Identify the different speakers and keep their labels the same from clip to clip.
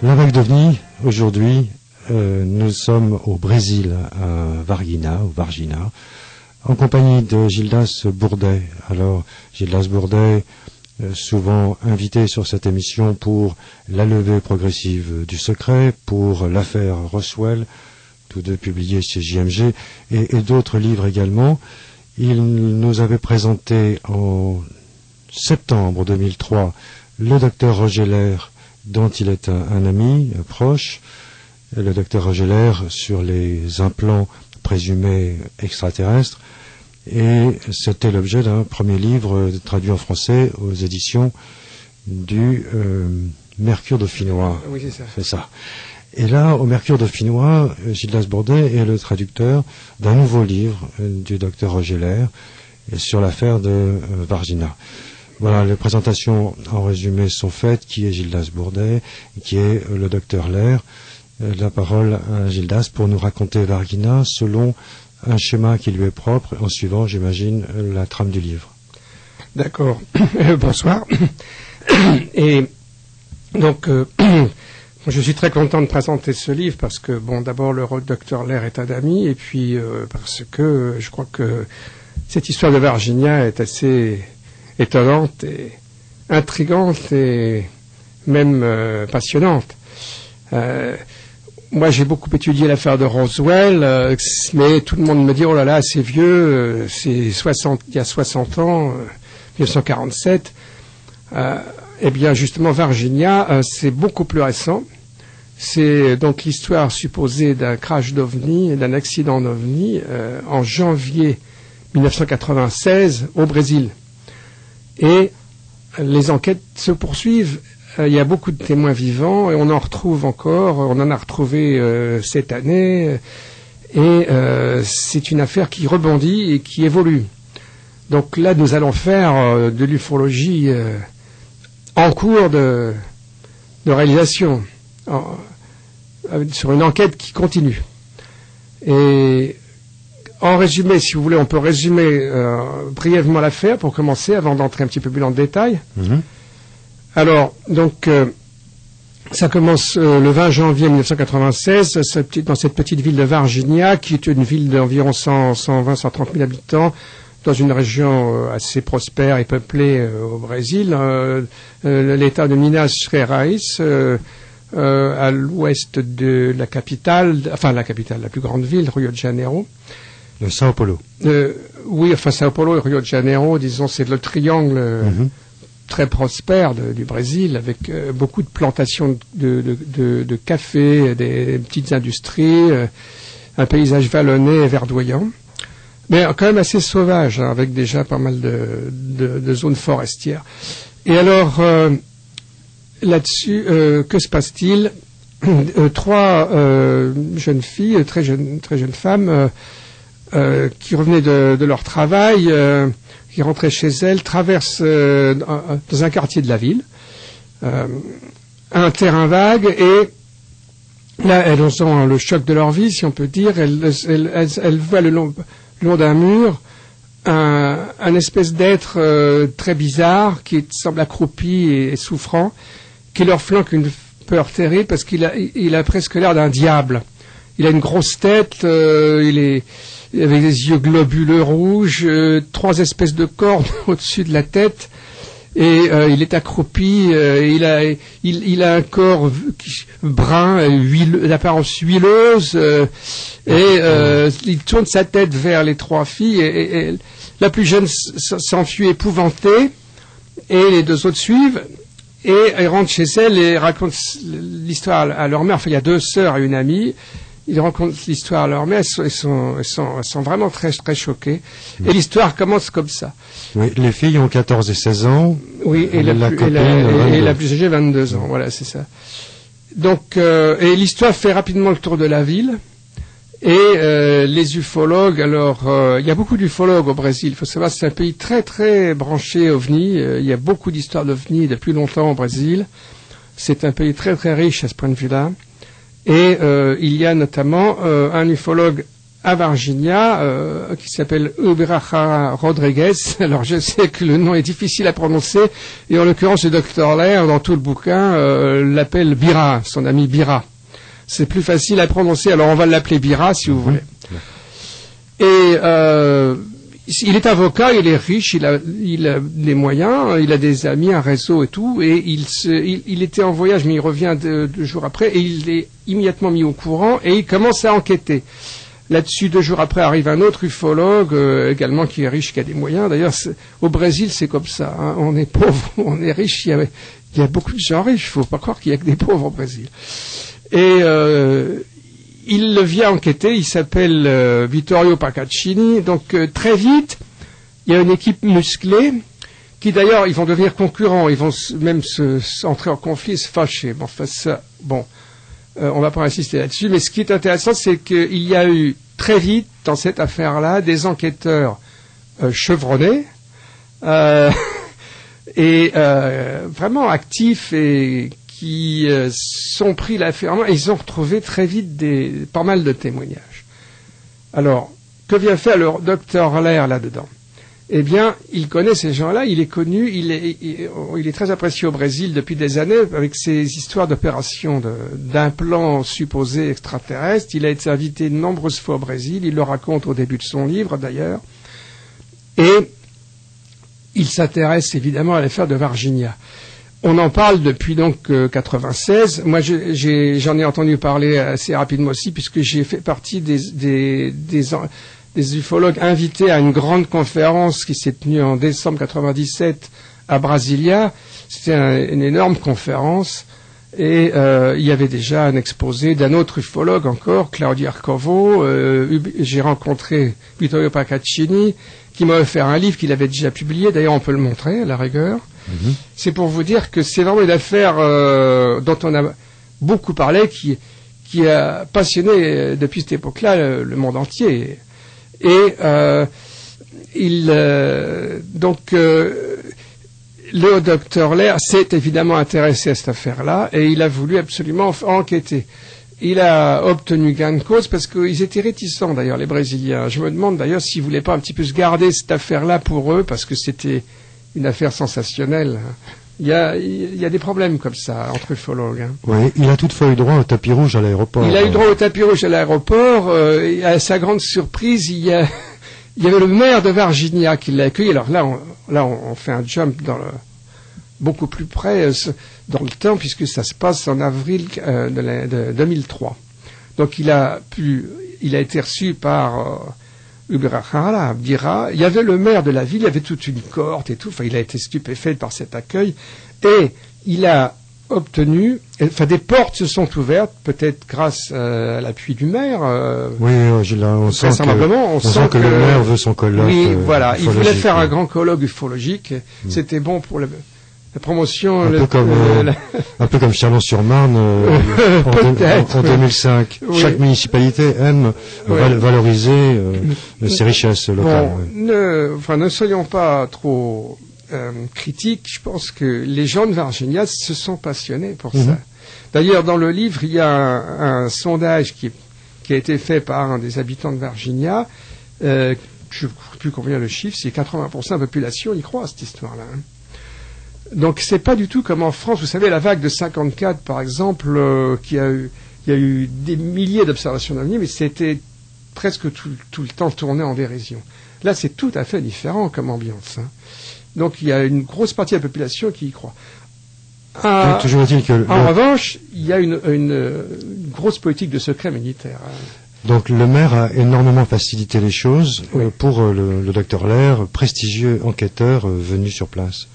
Speaker 1: La vague d'OVNI, aujourd'hui, nous sommes au Brésil, à Varginha, ou Varginha, en compagnie de Gildas Bourdet. Alors, Gildas Bourdet, souvent invité sur cette émission pour la levée progressive du secret, pour l'affaire Roswell, tous deux publiés chez JMG, et d'autres livres également. Il nous avait présenté en septembre 2003 le docteur Roger Lair, dont il est un ami proche, le docteur Roger Lair sur les implants présumés extraterrestres, et c'était l'objet d'un premier livre traduit en français aux éditions du Mercure Dauphinois.
Speaker 2: Oui, c'est ça.
Speaker 1: C'est ça. Et là, au Mercure Dauphinois, Gildas Bourdet est le traducteur d'un nouveau livre du docteur Roger Lair sur l'affaire de Varginha. Voilà, les présentations en résumé sont faites. Qui est Gildas Bourdet? Qui est le docteur Lair? La parole à Gildas pour nous raconter Varginha selon un schéma qui lui est propre, en suivant, j'imagine, la trame du livre.
Speaker 2: D'accord. Bonsoir. Et donc, je suis très content de présenter ce livre parce que, bon, d'abord, le docteur Lair est un ami, et puis parce que je crois que cette histoire de Varginha est assez étonnante et intrigante et même passionnante. Moi, j'ai beaucoup étudié l'affaire de Roswell, mais tout le monde me dit, oh là là, c'est vieux, il y a 60 ans, 1947. Eh bien, justement, Varginha, c'est beaucoup plus récent. C'est donc l'histoire supposée d'un crash d'OVNI, d'un accident d'OVNI, en janvier 1996 au Brésil. Et les enquêtes se poursuivent. Il y a beaucoup de témoins vivants et on en retrouve encore. On en a retrouvé cette année. Et c'est une affaire qui rebondit et qui évolue. Donc là, nous allons faire de l'ufologie en cours de réalisation, sur une enquête qui continue. Et en résumé, si vous voulez, on peut résumer brièvement l'affaire pour commencer, avant d'entrer un petit peu plus dans le détail. Alors, donc, ça commence le 20 janvier 1996, dans cette petite ville de Varginha, qui est une ville d'environ 120-130 000 habitants, dans une région assez prospère et peuplée au Brésil, l'état de Minas Gerais, à l'ouest de la capitale, enfin la capitale, la plus grande ville, Rio de Janeiro.
Speaker 1: Le Sao Paulo.
Speaker 2: Oui, enfin Sao Paulo et Rio de Janeiro, disons, c'est le triangle très prospère du Brésil, avec beaucoup de plantations de café, des petites industries, un paysage vallonné et verdoyant, mais quand même assez sauvage, hein, avec déjà pas mal de zones forestières. Et alors, là-dessus, que se passe-t-il? Trois jeunes filles, très jeunes femmes, qui revenaient de leur travail, qui rentraient chez elles, traversent dans un quartier de la ville, un terrain vague, et là, elles ont le choc de leur vie, si on peut dire. Elles voient le long d'un mur un espèce d'être très bizarre, qui semble accroupi et souffrant, qui leur flanque une peur terrible, parce qu'il a presque l'air d'un diable. Il a une grosse tête, avec des yeux globuleux rouges, trois espèces de cornes au-dessus de la tête, et il est accroupi. Il a un corps brun, d'apparence huileuse, il tourne sa tête vers les trois filles, et la plus jeune s'enfuit épouvantée, et les deux autres suivent, et elles rentrent chez elles et racontent l'histoire à leur mère. Enfin, il y a deux sœurs et une amie. Ils racontent l'histoire à leur mère, elles sont vraiment très, très choquées. Et l'histoire commence comme ça.
Speaker 1: Oui, les filles ont 14 et 16 ans.
Speaker 2: Oui, et la plus âgée, 22 ans. Voilà, c'est ça. Donc, et l'histoire fait rapidement le tour de la ville. Et les ufologues, alors, il y a beaucoup d'ufologues au Brésil. Il faut savoir, c'est un pays très, très branché OVNI. Il y a beaucoup d'histoires d'OVNI depuis longtemps au Brésil. C'est un pays très, très riche à ce point de vue-là. Et il y a notamment un ufologue à Virginia, qui s'appelle Ubraja Rodriguez. Alors je sais que le nom est difficile à prononcer, et en l'occurrence le docteur Lair, dans tout le bouquin, l'appelle Bira, son ami Bira. C'est plus facile à prononcer, alors on va l'appeler Bira si vous voulez. Et il est avocat, il est riche, il a des moyens, il a des amis, un réseau et tout, et il était en voyage, mais il revient 2 jours après, et il est immédiatement mis au courant, et il commence à enquêter. Là-dessus, 2 jours après, arrive un autre ufologue, également qui est riche, qui a des moyens. D'ailleurs, au Brésil, c'est comme ça. Hein. On est pauvre, on est riche. Il y a beaucoup de gens riches. Il ne faut pas croire qu'il y a que des pauvres au Brésil. Et il vient enquêter. Il s'appelle Vittorio Paccaccini. Donc, très vite, il y a une équipe musclée qui, d'ailleurs, ils vont devenir concurrents. Ils vont même entrer en conflit et se fâcher. Bon, enfin, ça, bon. On va pas insister là-dessus, mais ce qui est intéressant, c'est qu'il y a eu très vite, dans cette affaire-là, des enquêteurs chevronnés et vraiment actifs et qui sont pris l'affaire en main. Et ils ont retrouvé très vite pas mal de témoignages. Alors, que vient faire le docteur Lair là-dedans? Eh bien, il connaît ces gens-là, il est connu, il est très apprécié au Brésil depuis des années avec ses histoires d'opérations d'implants supposés extraterrestres. Il a été invité de nombreuses fois au Brésil, il le raconte au début de son livre d'ailleurs. Et il s'intéresse évidemment à l'affaire de Virginia. On en parle depuis donc 96. Moi, j'en ai entendu parler assez rapidement aussi puisque j'ai fait partie des ufologues invités à une grande conférence qui s'est tenue en décembre 97 à Brasilia. C'était une énorme conférence et il y avait déjà un exposé d'un autre ufologue encore, Claudio Arcovo. J'ai rencontré Vittorio Paccaccini qui m'a offert un livre qu'il avait déjà publié. D'ailleurs, on peut le montrer à la rigueur. Mm-hmm. C'est pour vous dire que c'est vraiment une affaire dont on a beaucoup parlé, qui a passionné depuis cette époque-là le monde entier. Et le docteur Lair s'est évidemment intéressé à cette affaire-là et il a voulu absolument enquêter. Il a obtenu gain de cause parce qu'ils étaient réticents d'ailleurs, les Brésiliens. Je me demande d'ailleurs s'ils ne voulaient pas un petit peu se garder cette affaire-là pour eux parce que c'était une affaire sensationnelle. Il y a des problèmes comme ça entre ufologues. Hein.
Speaker 1: Oui, il a toutefois eu droit au tapis rouge à l'aéroport.
Speaker 2: Il a eu droit au tapis rouge à l'aéroport. Et à sa grande surprise, il y avait le maire de Virginia qui l'a accueilli. Alors là, on fait un jump beaucoup plus près dans le temps puisque ça se passe en avril de 2003. Donc il a été reçu par Ubraja, Bira. Il y avait le maire de la ville, il y avait toute une cohorte et tout. Enfin, il a été stupéfait par cet accueil et il a obtenu. Enfin, des portes se sont ouvertes, peut-être grâce à l'appui du maire.
Speaker 1: Oui, on sent que le maire veut son colloque.
Speaker 2: Oui, voilà. Il voulait faire un grand colloque ufologique. C'était bon pour la promotion.
Speaker 1: Un peu comme Chalon-sur-Marne en 2005. Oui. Chaque municipalité aime valoriser ses richesses locales.
Speaker 2: Bon, ne soyons pas trop critiques. Je pense que les gens de Virginia se sont passionnés pour ça. D'ailleurs, dans le livre, il y a un sondage qui a été fait par un des habitants de Virginia. Je ne sais plus combien le chiffre, c'est 80% de la population y croit à cette histoire-là. Hein. Donc c'est pas du tout comme en France. Vous savez, la vague de 54, par exemple, il y a eu des milliers d'observations d'OVNI, mais c'était presque tout le temps tourné en dérision. Là, c'est tout à fait différent comme ambiance. Hein. Donc il y a une grosse partie de la population qui y croit. En revanche, il y a une grosse politique de secret militaire. Hein.
Speaker 1: Donc le maire a énormément facilité les choses pour le docteur Lair, prestigieux enquêteur venu sur place.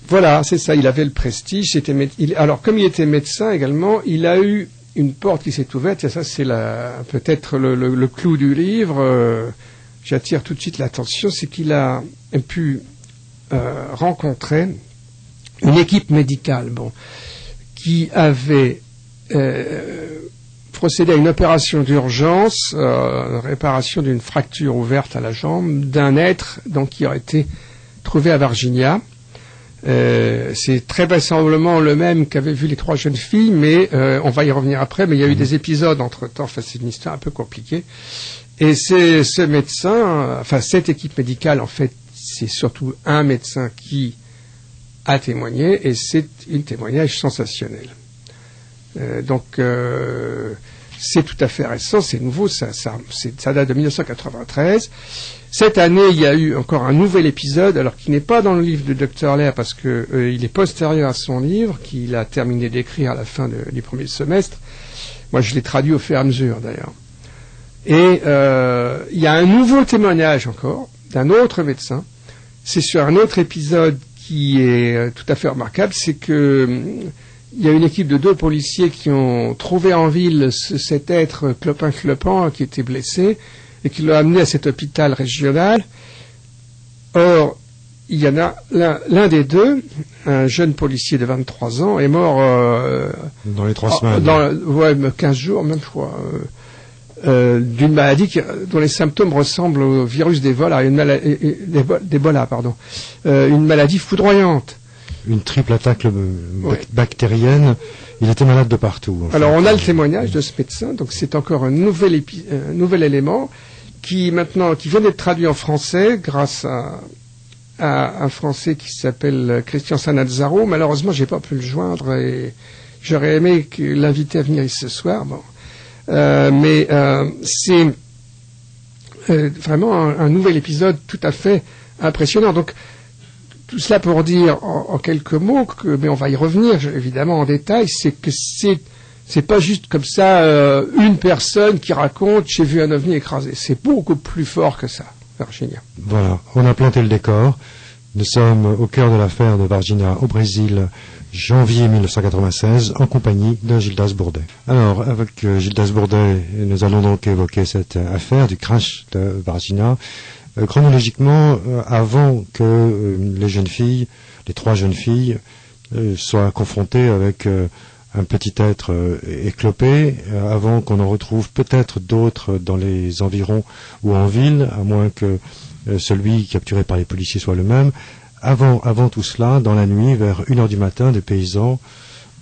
Speaker 2: Voilà, c'est ça, il avait le prestige. Alors, comme il était médecin également, il a eu une porte qui s'est ouverte, et ça, c'est peut-être le clou du livre. J'attire tout de suite l'attention, c'est qu'il a pu rencontrer une équipe médicale qui avait procédé à une opération d'urgence, réparation d'une fracture ouverte à la jambe d'un être qui aurait été trouvé à Virginia. C'est très vraisemblablement le même qu'avaient vu les 3 jeunes filles, mais on va y revenir après. Mais il y a eu des épisodes entre-temps. Enfin, c'est une histoire un peu compliquée. Et c'est ce médecin, enfin cette équipe médicale, en fait, c'est surtout un médecin qui a témoigné, et c'est un témoignage sensationnel. C'est tout à fait récent, c'est nouveau, ça date de 1993. Cette année, il y a eu encore un nouvel épisode, alors qui n'est pas dans le livre de Dr. Lair, parce que il est postérieur à son livre, qu'il a terminé d'écrire à la fin du premier semestre. Moi, je l'ai traduit au fur et à mesure, d'ailleurs. Et il y a un nouveau témoignage encore, d'un autre médecin. C'est sur un autre épisode qui est tout à fait remarquable, c'est que il y a une équipe de 2 policiers qui ont trouvé en ville cet être clopin-clopin qui était blessé et qui l'ont amené à cet hôpital régional. Or, il y en a l'un des 2, un jeune policier de 23 ans, est mort
Speaker 1: dans les 3 semaines.
Speaker 2: Ouais, 15 jours même, je crois. D'une maladie dont les symptômes ressemblent au virus d'Ebola, une maladie foudroyante. Une
Speaker 1: triple attaque bactérienne. Il était malade de partout.
Speaker 2: Alors on a le témoignage de ce médecin, donc c'est encore un nouvel élément qui vient d'être traduit en français grâce à un Français qui s'appelle Christian Sannazzaro. Malheureusement, j'ai pas pu le joindre et j'aurais aimé l'inviter à venir ici ce soir. Bon. Mais c'est vraiment un nouvel épisode tout à fait impressionnant. Donc tout cela pour dire en quelques mots, mais on va y revenir évidemment en détail, c'est que c'est pas juste comme ça une personne qui raconte j'ai vu un ovni écrasé. C'est beaucoup plus fort que ça, Virginia.
Speaker 1: Voilà, on a planté le décor. Nous sommes au cœur de l'affaire de Varginha au Brésil, janvier 1996, en compagnie de Gildas Bourdet. Alors, avec Gildas Bourdet, nous allons donc évoquer cette affaire du crash de Varginha. Chronologiquement, avant que les 3 jeunes filles, soient confrontées avec un petit être éclopé, avant qu'on en retrouve peut-être d'autres dans les environs ou en ville, à moins que celui capturé par les policiers soit le même. Avant tout cela, dans la nuit, vers 1h du matin, des paysans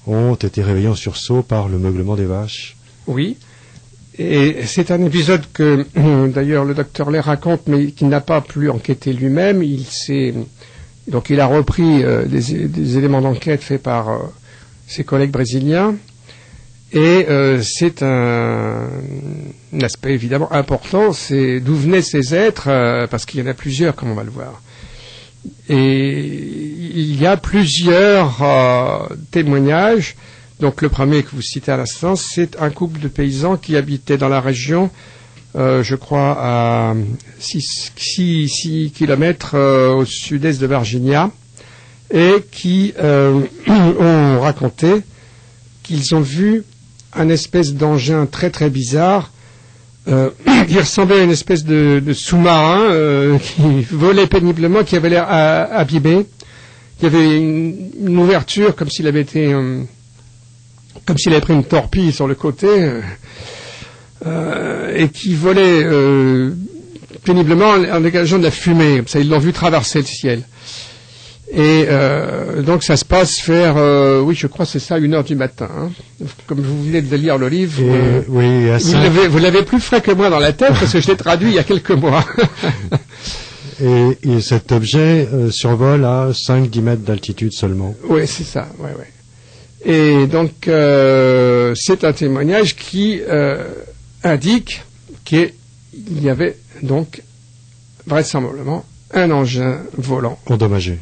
Speaker 1: ont été réveillés en sursaut par le meuglement des vaches.
Speaker 2: Oui, et c'est un épisode que d'ailleurs le docteur Lair raconte, mais qui n'a pas pu enquêter lui-même. Donc il a repris des éléments d'enquête faits par ses collègues brésiliens, et c'est un aspect évidemment important, c'est d'où venaient ces êtres, parce qu'il y en a plusieurs, comme on va le voir. Et il y a plusieurs témoignages. Donc le premier que vous citez à l'instant, c'est un couple de paysans qui habitaient dans la région, je crois à 6 kilomètres au sud-est de Varginha, et qui ont raconté qu'ils ont vu un espèce d'engin très très bizarre qui ressemblait à une espèce de sous-marin qui volait péniblement, qui avait l'air abîmé. Il y avait une ouverture comme s'il avait été comme s'il avait pris une torpille sur le côté et qui volait péniblement en dégageant de la fumée. Comme ça, ils l'ont vu traverser le ciel. Et donc ça se passe vers, oui, je crois que c'est ça, 1h du matin. Hein. Comme vous venez de lire le livre, vous l'avez plus frais que moi dans la tête parce que je l'ai traduit il y a quelques mois.
Speaker 1: et cet objet survole à 5-10 mètres d'altitude seulement.
Speaker 2: Oui, c'est ça, ouais. Et donc c'est un témoignage qui indique qu'il y avait donc vraisemblablement un engin volant endommagé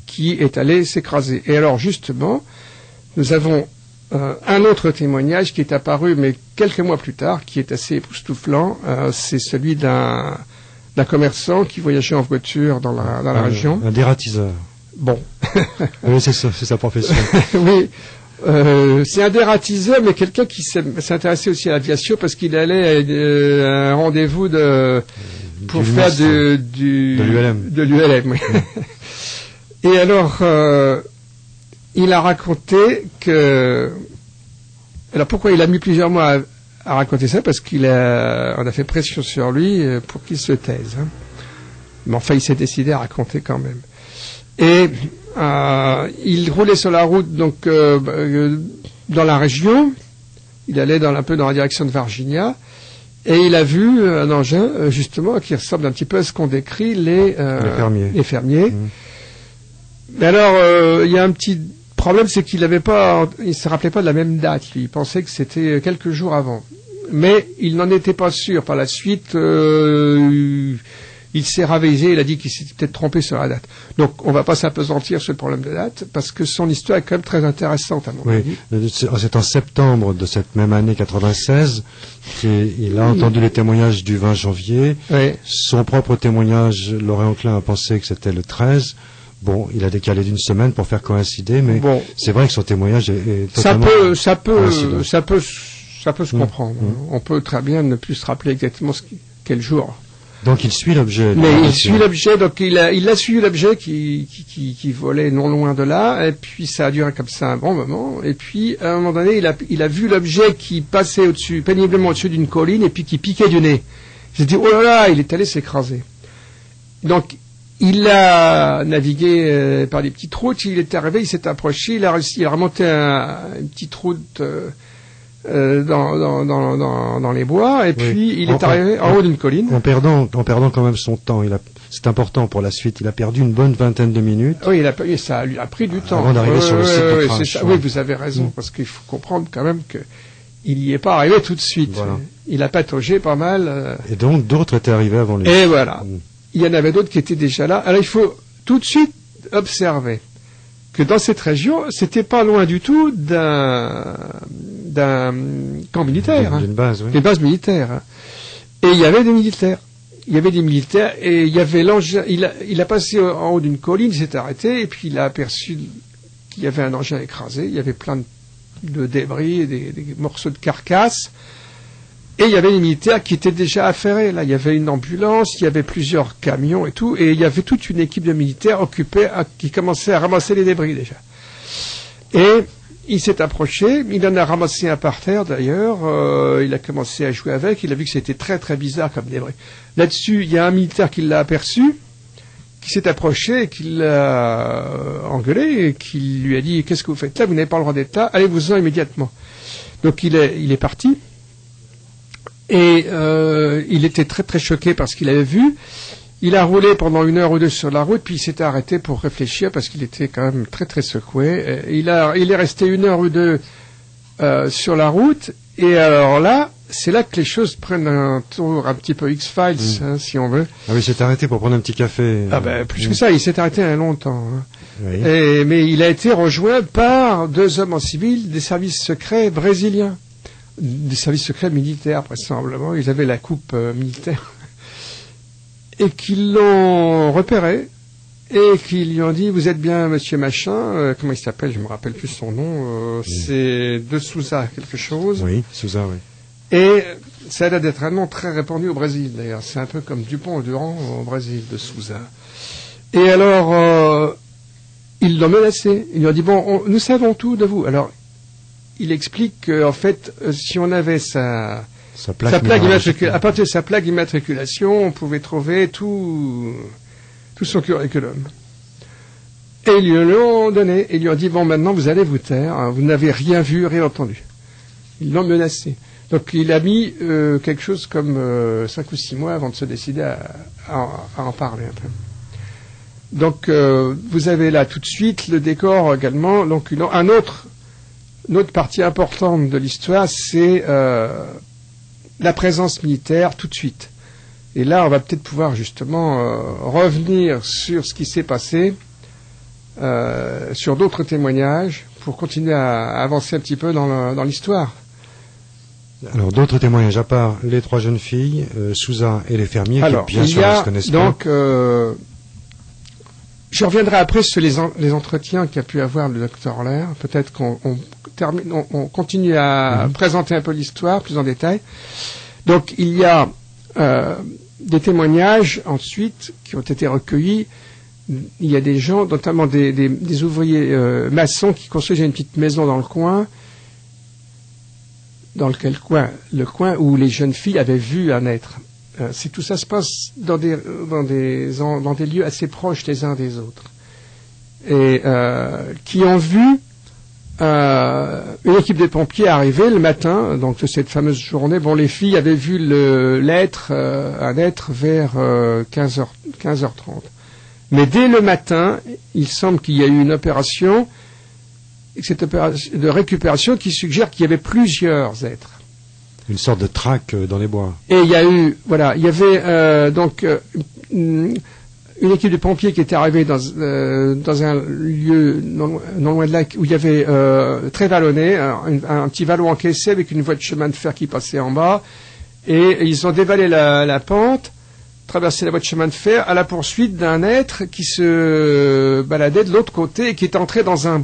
Speaker 2: qui est allé s'écraser. Et alors justement, nous avons un autre témoignage qui est apparu, mais quelques mois plus tard, qui est assez époustouflant. C'est celui d'un commerçant qui voyageait en voiture dans la région.
Speaker 1: Un dératiseur.
Speaker 2: Bon.
Speaker 1: Oui, c'est sa profession.
Speaker 2: Oui. C'est un dératiseur, mais quelqu'un qui s'intéressait aussi à l'aviation parce qu'il allait à un rendez-vous pour faire de l'ULM. De l'ULM, oui. Et alors, il a raconté que... Alors pourquoi il a mis plusieurs mois à raconter ça? Parce on a fait pression sur lui pour qu'il se taise. Hein. Mais enfin, il s'est décidé à raconter quand même. Et il roulait sur la route donc dans la région. Il allait un peu dans la direction de Varginha. Et il a vu un engin, justement, qui ressemble un petit peu à ce qu'ont décrit les fermiers. Mais alors, il y a un petit problème, c'est qu'il il se rappelait pas de la même date. Lui. Il pensait que c'était quelques jours avant. Mais il n'en était pas sûr. Par la suite, il s'est ravisé, il a dit qu'il s'était peut-être trompé sur la date. Donc, on ne va pas s'apesantir sur le problème de date, parce que son histoire est quand même très intéressante, à mon avis.
Speaker 1: C'est en septembre de cette même année 96 qu'il a entendu les témoignages du 20 janvier.
Speaker 2: Oui.
Speaker 1: Son propre témoignage l'aurait enclin à penser que c'était le 13. Bon, il a décalé d'une semaine pour faire coïncider, mais c'est vrai que son témoignage est totalement
Speaker 2: ça peut se comprendre. On peut très bien ne plus se rappeler exactement quel jour.
Speaker 1: Donc il suit l'objet.
Speaker 2: Mais il suit l'objet, donc il a suivi l'objet qui volait non loin de là, et puis ça a duré comme ça un bon moment, et puis à un moment donné, il a vu l'objet qui passait péniblement au-dessus d'une colline, et puis qui piquait du nez. J'ai dit, oh là là, il est allé s'écraser. Donc, il a navigué par des petites routes, il est arrivé, il s'est approché, il a remonté une petite route dans les bois, et puis il est arrivé en haut d'une colline.
Speaker 1: En perdant quand même son temps, c'est important pour la suite, il a perdu une bonne vingtaine de minutes.
Speaker 2: Oui, ça lui a pris du temps.
Speaker 1: Avant d'arriver sur le site de crash.
Speaker 2: Oui, vous avez raison, parce qu'il faut comprendre quand même qu'il n'y est pas arrivé tout de suite.
Speaker 1: Voilà.
Speaker 2: Il a pataugé pas mal.
Speaker 1: Et donc d'autres étaient arrivés avant lui.
Speaker 2: Et voilà. Il y en avait d'autres qui étaient déjà là. Alors il faut tout de suite observer que dans cette région, c'était pas loin du tout d'un camp militaire.
Speaker 1: D'une base, oui.
Speaker 2: Des bases militaires. Hein. Et il y avait des militaires. Et il y avait l'engin. Il a passé en haut d'une colline, il s'est arrêté, et puis il a aperçu qu'il y avait un engin écrasé. Il y avait plein de débris, des morceaux de carcasse. Et il y avait les militaires qui étaient déjà affairés. Là, il y avait une ambulance, il y avait plusieurs camions et tout, et il y avait toute une équipe de militaires occupée qui commençait à ramasser les débris déjà. Et il s'est approché, il en a ramassé un par terre d'ailleurs, il a commencé à jouer avec, il a vu que c'était très très bizarre comme débris. Là-dessus, il y a un militaire qui l'a aperçu, qui s'est approché et qui l'a engueulé et qui lui a dit « Qu'est-ce que vous faites là? Vous n'avez pas le droit d'être là, allez-vous-en immédiatement. » Donc il est parti. Et il était très très choqué par ce qu'il avait vu. Il a roulé pendant 1 heure ou 2 sur la route, puis il s'était arrêté pour réfléchir parce qu'il était quand même très très secoué. Il est resté 1 heure ou 2 sur la route, et alors là, c'est là que les choses prennent un tour un petit peu X-Files, hein, si on veut.
Speaker 1: Ah oui, il s'est arrêté pour prendre un petit café.
Speaker 2: Ah ben plus que ça, il s'est arrêté longtemps. Hein.
Speaker 1: Oui.
Speaker 2: Mais il a été rejoint par 2 hommes en civil des services secrets brésiliens. Des services secrets militaires, vraisemblablement. Ils avaient la coupe militaire. Et qu'ils l'ont repéré. Et qu'ils lui ont dit, vous êtes bien monsieur machin, comment il s'appelle, je me rappelle plus son nom, c'est de Souza quelque chose.
Speaker 1: Oui, Souza, oui.
Speaker 2: Et ça a l'air d'être un nom très répandu au Brésil, d'ailleurs. C'est un peu comme Dupont-Durand au Brésil, de Souza. Et alors, ils l'ont menacé. Ils lui ont dit, bon, nous savons tout de vous. Alors, il explique qu'en fait, si on avait sa plaque à partir de sa plaque d'immatriculation, on pouvait trouver tout son curriculum. Et ils lui l'ont donné. Ils lui ont dit, bon, maintenant, vous allez vous taire. Hein, vous n'avez rien vu, rien entendu. Ils l'ont menacé. Donc, il a mis quelque chose comme 5 ou 6 mois avant de se décider à en parler un peu. Donc, vous avez là tout de suite le décor également. Donc, une autre partie importante de l'histoire, c'est la présence militaire tout de suite. Et là, on va peut-être pouvoir justement revenir sur ce qui s'est passé, sur d'autres témoignages, pour continuer à avancer un petit peu dans l'histoire.
Speaker 1: Alors, d'autres témoignages, à part les 3 jeunes filles, Souza et les fermiers, qui bien sûr ne se connaissent pas.
Speaker 2: Donc, je reviendrai après sur les entretiens qu'a pu avoir le docteur Lair. Peut-être qu'on continue à présenter un peu l'histoire plus en détail. Donc, il y a des témoignages ensuite qui ont été recueillis. Il y a des gens, notamment des ouvriers maçons qui construisaient une petite maison dans le coin. Le coin où les jeunes filles avaient vu un être. Tout ça se passe dans des lieux assez proches les uns des autres. Et qui ont vu une équipe de pompiers est arrivée le matin, donc de cette fameuse journée. Bon, les filles avaient vu un être vers 15h30. Mais dès le matin, il semble qu'il y a eu une opération, cette opération de récupération qui suggère qu'il y avait plusieurs êtres.
Speaker 1: Une sorte de traque dans les bois.
Speaker 2: Et il y avait une équipe de pompiers qui était arrivée dans un lieu non loin de là où il y avait très vallonné, un petit vallon encaissé avec une voie de chemin de fer qui passait en bas, et ils ont dévalé la pente, traversé la voie de chemin de fer à la poursuite d'un être qui se baladait de l'autre côté et qui est entré dans un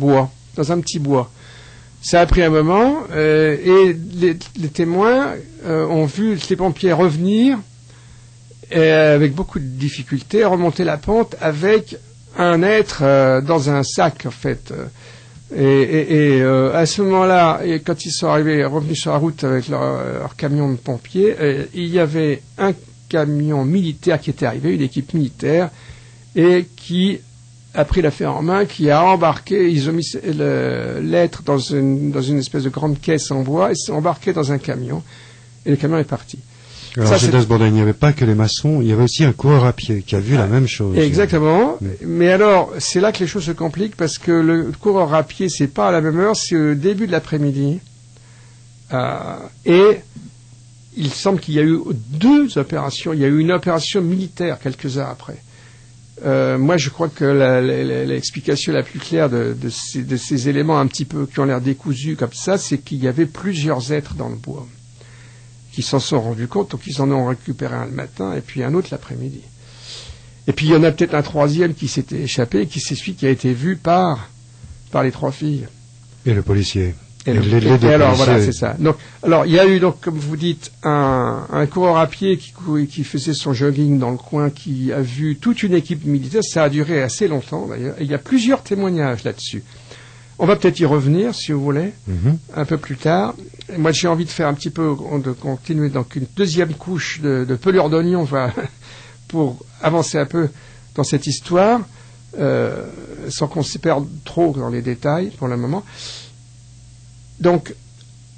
Speaker 2: petit bois. Ça a pris un moment et les témoins ont vu les pompiers revenir et avec beaucoup de difficultés, remonter la pente avec un être dans un sac, en fait. Et à ce moment-là, et quand ils sont revenus sur la route avec leur camion de pompiers, il y avait un camion militaire qui était arrivé, une équipe militaire, et qui a pris l'affaire en main, qui a embarqué, ils ont mis l'être dans une espèce de grande caisse en bois, et s'est embarqué dans un camion, et le camion est parti.
Speaker 1: Alors, Gildas Bourdais, il n'y avait pas que les maçons, il y avait aussi un coureur à pied qui a vu la même chose.
Speaker 2: Exactement. Mais alors, c'est là que les choses se compliquent parce que le coureur à pied, c'est pas à la même heure, c'est au début de l'après-midi. Et il semble qu'il y a eu 2 opérations. Il y a eu une opération militaire quelques heures après. Moi, je crois que l'explication la plus claire de ces éléments un petit peu qui ont l'air décousus comme ça, c'est qu'il y avait plusieurs êtres dans le bois qui s'en sont rendus compte, donc ils en ont récupéré un le matin et puis un autre l'après-midi. Et puis il y en a peut-être un troisième qui s'était échappé, qui c'est celui qui a été vu par les 3 filles.
Speaker 1: Et le policier.
Speaker 2: Et alors voilà, c'est ça. Donc, alors il y a eu donc, comme vous dites, un coureur à pied qui faisait son jogging dans le coin, qui a vu toute une équipe militaire. Ça a duré assez longtemps d'ailleurs. Et il y a plusieurs témoignages là-dessus. On va peut-être y revenir, si vous voulez, un peu plus tard. Et moi, j'ai envie de faire un petit peu, de continuer donc une deuxième couche de pelure d'oignon, pour avancer un peu dans cette histoire, sans qu'on s'y perde trop dans les détails pour le moment. Donc,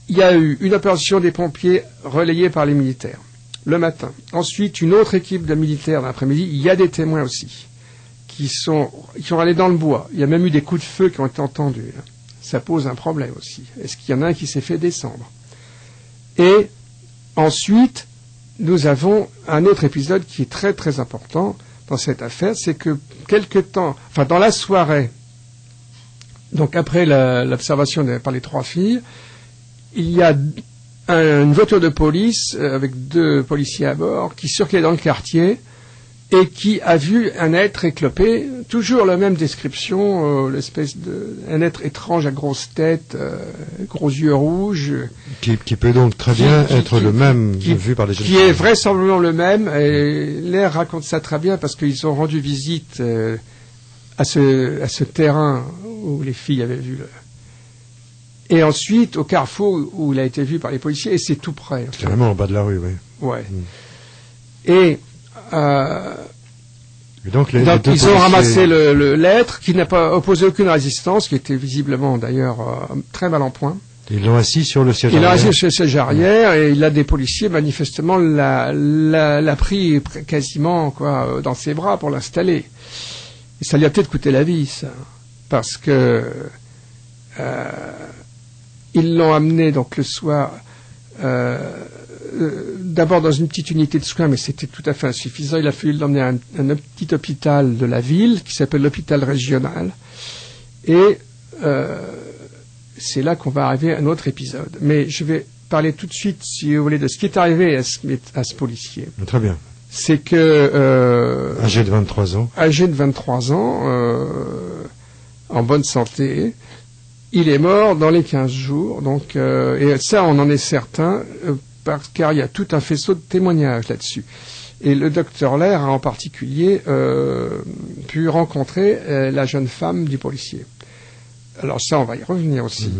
Speaker 2: il y a eu une opération des pompiers relayée par les militaires le matin. Ensuite, une autre équipe de militaires l'après-midi. Il y a des témoins aussi qui sont allés dans le bois. Il y a même eu des coups de feu qui ont été entendus. Là. Ça pose un problème aussi. Est-ce qu'il y en a un qui s'est fait descendre? Et ensuite, nous avons un autre épisode qui est très très important dans cette affaire, c'est que dans la soirée, donc après l'observation par les 3 filles, il y a une voiture de police avec 2 policiers à bord qui circulait dans le quartier et qui a vu un être éclopé, toujours la même description, un être étrange à grosse tête, gros yeux rouges.
Speaker 1: Qui peut donc très bien être le même vu par les jeunes filles. Qui
Speaker 2: est vraisemblablement le même, et l'air raconte ça très bien parce qu'ils ont rendu visite à ce terrain où les filles avaient vu Et ensuite, au carrefour où il a été vu par les policiers, et c'est tout près.
Speaker 1: C'est vraiment en bas de la rue, oui.
Speaker 2: Ouais. Et
Speaker 1: donc
Speaker 2: ils ont ramassé l'être qui n'a pas opposé aucune résistance, qui était visiblement d'ailleurs très mal en point.
Speaker 1: Ils l'ont assis sur le siège arrière.
Speaker 2: Il l'a assis sur le siège arrière et il a des policiers manifestement l'a pris quasiment dans ses bras pour l'installer. Et ça lui a peut-être coûté la vie, ça, parce que ils l'ont amené donc le soir. D'abord dans une petite unité de soins, mais c'était tout à fait insuffisant. Il a fallu l'emmener à un petit hôpital de la ville qui s'appelle l'hôpital régional. Et c'est là qu'on va arriver à un autre épisode. Mais je vais parler tout de suite, si vous voulez, de ce qui est arrivé à ce policier.
Speaker 1: Très bien.
Speaker 2: C'est que...
Speaker 1: âgé de 23 ans.
Speaker 2: Âgé de 23 ans, en bonne santé. Il est mort dans les 15 jours. Donc, et ça, on en est certain, car il y a tout un faisceau de témoignages là-dessus. Et le docteur Lair a en particulier pu rencontrer la jeune femme du policier. Alors ça, on va y revenir aussi.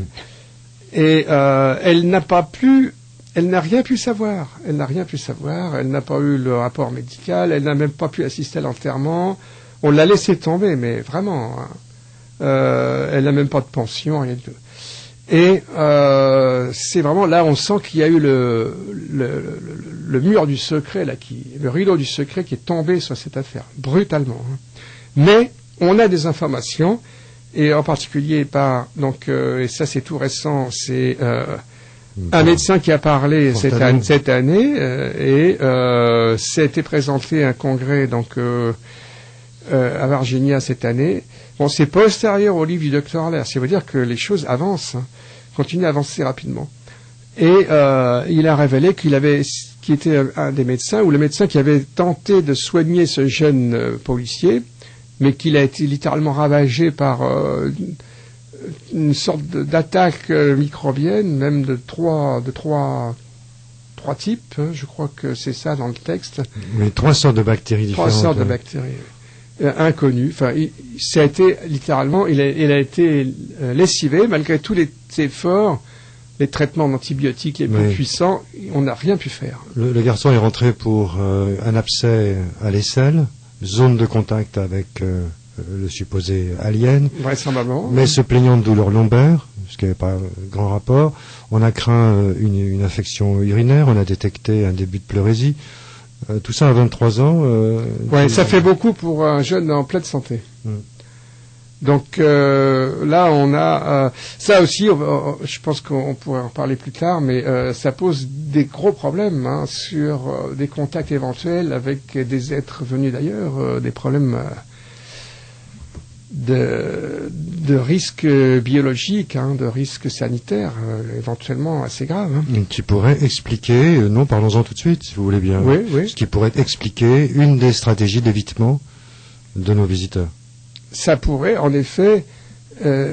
Speaker 2: Et elle n'a rien pu savoir. Elle n'a pas eu le rapport médical. Elle n'a même pas pu assister à l'enterrement. On l'a laissé tomber, mais vraiment. Elle n'a même pas de pension, rien du tout. Et c'est vraiment là, on sent qu'il y a eu le mur du secret, là, le rideau du secret qui est tombé sur cette affaire, brutalement. Hein. Mais on a des informations, et en particulier et ça c'est tout récent, c'est un médecin qui a parlé cette année, et ça a été présenté à un congrès à Virginia cette année. Bon, c'est postérieur au livre du Dr. Lair. Ça veut dire que les choses avancent, hein, continuent à avancer rapidement. Et il a révélé qu'il était un des médecins, ou le médecin qui avait tenté de soigner ce jeune policier, mais qu'il a été littéralement ravagé par une sorte d'attaque microbienne, même de trois types. Hein, je crois que c'est ça dans le texte.
Speaker 1: Mais 3 sortes de bactéries différentes.
Speaker 2: 3 sortes de bactéries. Inconnu. Enfin, ça a été littéralement, il a été lessivé malgré tous les efforts, les traitements d'antibiotiques les plus puissants. On n'a rien pu faire.
Speaker 1: Le garçon est rentré pour un abcès à l'aisselle, zone de contact avec le supposé alien,
Speaker 2: vraisemblablement,
Speaker 1: mais se plaignant de douleurs lombaires, ce qui n'avait pas grand rapport. On a craint une infection urinaire, on a détecté un début de pleurésie. Tout ça à 23 ans.
Speaker 2: Ça fait beaucoup pour un jeune en pleine santé. Donc là, on a ça aussi. Je pense qu'on pourrait en parler plus tard, mais ça pose des gros problèmes sur des contacts éventuels avec des êtres venus d'ailleurs, des problèmes de risques biologiques, de risques sanitaires, éventuellement assez graves.
Speaker 1: Tu pourrais expliquer, parlons-en tout de suite, si vous voulez bien,
Speaker 2: oui.
Speaker 1: Ce qui pourrait expliquer une des stratégies d'évitement de nos visiteurs.
Speaker 2: Ça pourrait, en effet,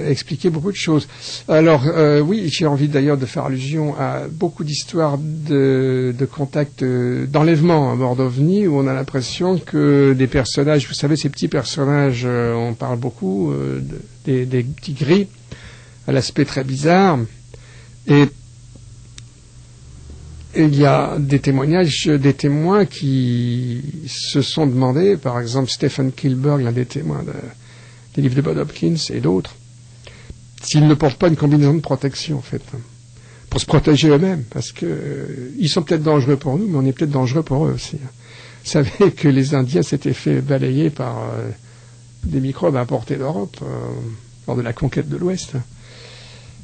Speaker 2: expliquer beaucoup de choses. Alors, oui, j'ai envie d'ailleurs de faire allusion à beaucoup d'histoires de contacts, d'enlèvement à bord d'OVNI, où on a l'impression que des personnages, vous savez, ces petits personnages, on parle beaucoup, des petits gris, à l'aspect très bizarre, et il y a des témoins qui se sont demandé, par exemple Stephen Kilberg, l'un des témoins des livres de Bob Hopkins et d'autres, s'ils ne portent pas une combinaison de protection, en fait, pour se protéger eux-mêmes, parce que ils sont peut-être dangereux pour nous, mais on est peut-être dangereux pour eux aussi. Vous savez que les Indiens s'étaient fait balayer par des microbes importés d'Europe lors de la conquête de l'Ouest.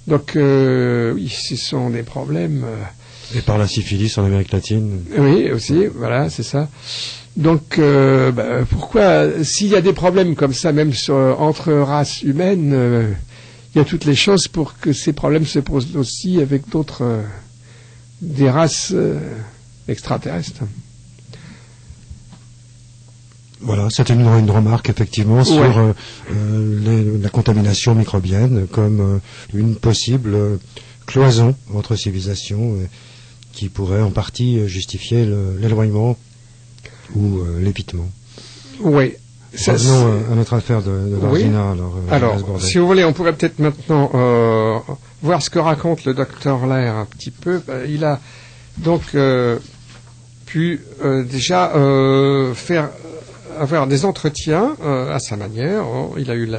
Speaker 2: Donc, oui, ce sont des problèmes.
Speaker 1: Et par la syphilis en Amérique latine.
Speaker 2: Oui, aussi, voilà, c'est ça. Donc, pourquoi, s'il y a des problèmes comme ça, même entre races humaines, il y a toutes les chances pour que ces problèmes se posent aussi avec des races extraterrestres.
Speaker 1: Voilà, c'était une remarque effectivement sur la contamination microbienne comme une possible cloison entre civilisations qui pourrait en partie justifier l'éloignement ou l'évitement.
Speaker 2: Oui.
Speaker 1: Revenons à notre affaire de Virginia.
Speaker 2: Alors, si vous voulez, on pourrait peut-être maintenant voir ce que raconte le docteur Lair un petit peu. Il a donc pu déjà avoir des entretiens à sa manière. Il a eu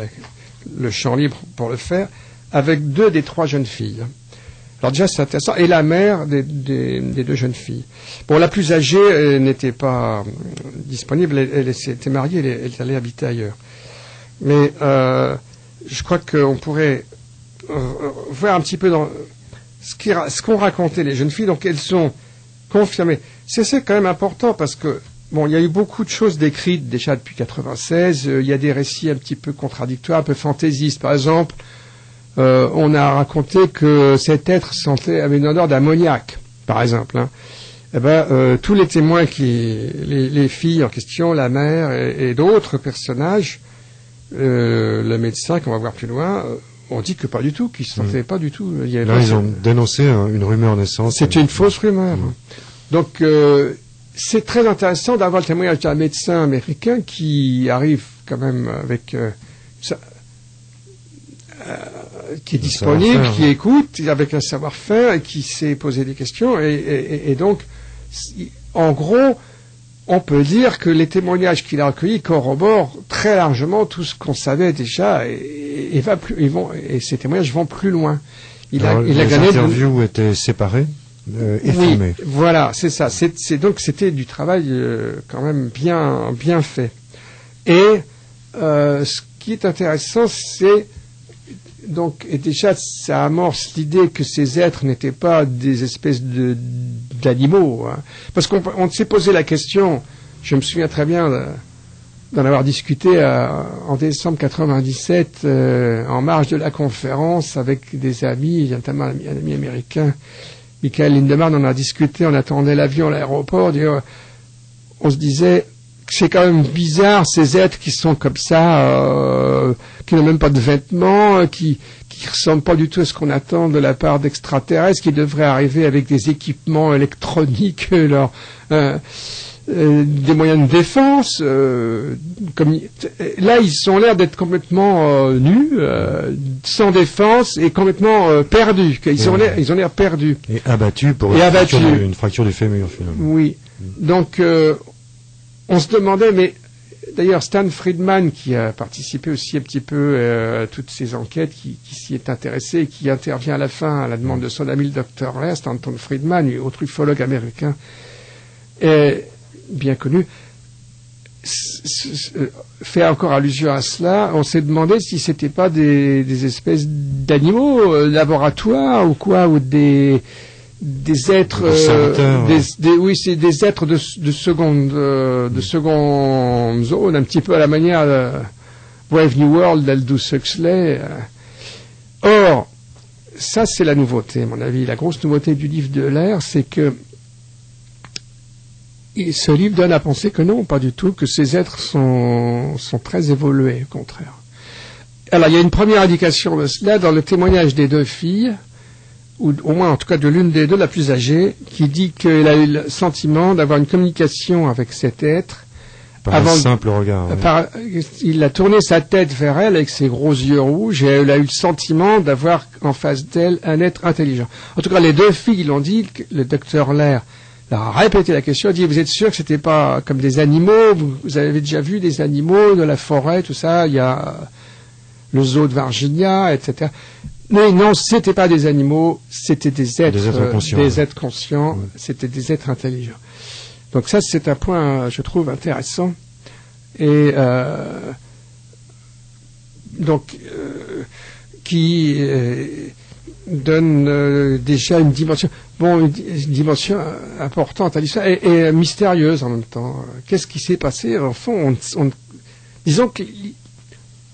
Speaker 2: le champ libre pour le faire avec 2 des 3 jeunes filles. Alors déjà, c'est intéressant. Et la mère des 2 jeunes filles. Bon, la plus âgée n'était pas disponible. Elle s'était mariée, elle est allée habiter ailleurs. Mais je crois qu'on pourrait voir un petit peu dans ce qu'ont raconté les jeunes filles. Donc, elles sont confirmées. C'est quand même important parce que, bon, il y a eu beaucoup de choses décrites déjà depuis 1996. Il y a des récits un petit peu contradictoires, un peu fantaisistes. Par exemple, on a raconté que cet être avait une odeur d'ammoniac, par exemple. Tous les témoins, les filles en question, la mère et d'autres personnages, le médecin qu'on va voir plus loin, ont dit que pas du tout, qu'ils ne se sentaient pas du tout.
Speaker 1: Ils ont dénoncé une rumeur naissante.
Speaker 2: C'était une fausse rumeur. Donc c'est très intéressant d'avoir le témoignage d'un médecin américain qui arrive quand même avec qui est disponible, qui écoute, avec un savoir-faire et qui sait poser des questions. Et donc, en gros, on peut dire que les témoignages qu'il a recueillis corroborent très largement tout ce qu'on savait déjà et ces témoignages vont plus loin. Il a gagné.
Speaker 1: Les interviews étaient séparées et filmées.
Speaker 2: Voilà, c'est ça. Donc c'était du travail quand même bien fait. Et ce qui est intéressant, c'est donc, et déjà ça amorce l'idée que ces êtres n'étaient pas des espèces d'animaux, hein. Parce qu'on s'est posé la question. Je me souviens très bien d'en avoir discuté en décembre 97 en marge de la conférence avec des amis, notamment un ami américain, Michael Lindemann. On a discuté, on attendait l'avion à l'aéroport, on se disait que c'est quand même bizarre ces êtres qui sont comme ça, qui n'ont même pas de vêtements, qui ressemblent pas du tout à ce qu'on attend de la part d'extraterrestres, qui devraient arriver avec des équipements électroniques, des moyens de défense. Là, ils ont l'air d'être complètement nus, sans défense et complètement perdus. Ils ont l'air perdus.
Speaker 1: Et abattus pour une fracture du fémur, finalement.
Speaker 2: Oui. Donc, on se demandait, mais d'ailleurs Stan Friedman, qui a participé aussi un petit peu à toutes ces enquêtes, qui s'y est intéressé et qui intervient à la fin à la demande de son ami le Dr. Lair, Stanton Friedman, autre ufologue américain, bien connu, fait encore allusion à cela. On s'est demandé si c'était pas des espèces d'animaux laboratoires ou quoi, ou des êtres, oui, c'est des êtres de seconde zone, un petit peu à la manière de Brave New World d'Aldous Huxley. Or, ça c'est la nouveauté, à mon avis. La grosse nouveauté du livre de Lair, c'est que ce livre donne à penser que non, pas du tout, que ces êtres sont très évolués, au contraire. Alors, il y a une première indication de cela dans le témoignage des deux filles, ou au moins en tout cas de l'une des deux, la plus âgée, qui dit qu'elle a eu le sentiment d'avoir une communication avec cet être.
Speaker 1: Par un simple regard.
Speaker 2: Il a tourné sa tête vers elle avec ses gros yeux rouges et elle a eu le sentiment d'avoir en face d'elle un être intelligent. En tout cas, les deux filles l'ont dit, le docteur Lair leur a répété la question, a dit, vous êtes sûr que c'était pas comme des animaux, vous avez déjà vu des animaux de la forêt, tout ça, il y a le zoo de Virginia, etc. Mais non, c'était pas des animaux, c'était des êtres conscients, ouais. C'était des êtres intelligents. Donc ça, c'est un point, je trouve, intéressant. Et qui donne déjà une dimension, une dimension importante à l'histoire et mystérieuse en même temps. Qu'est-ce qui s'est passé? En fond, disons que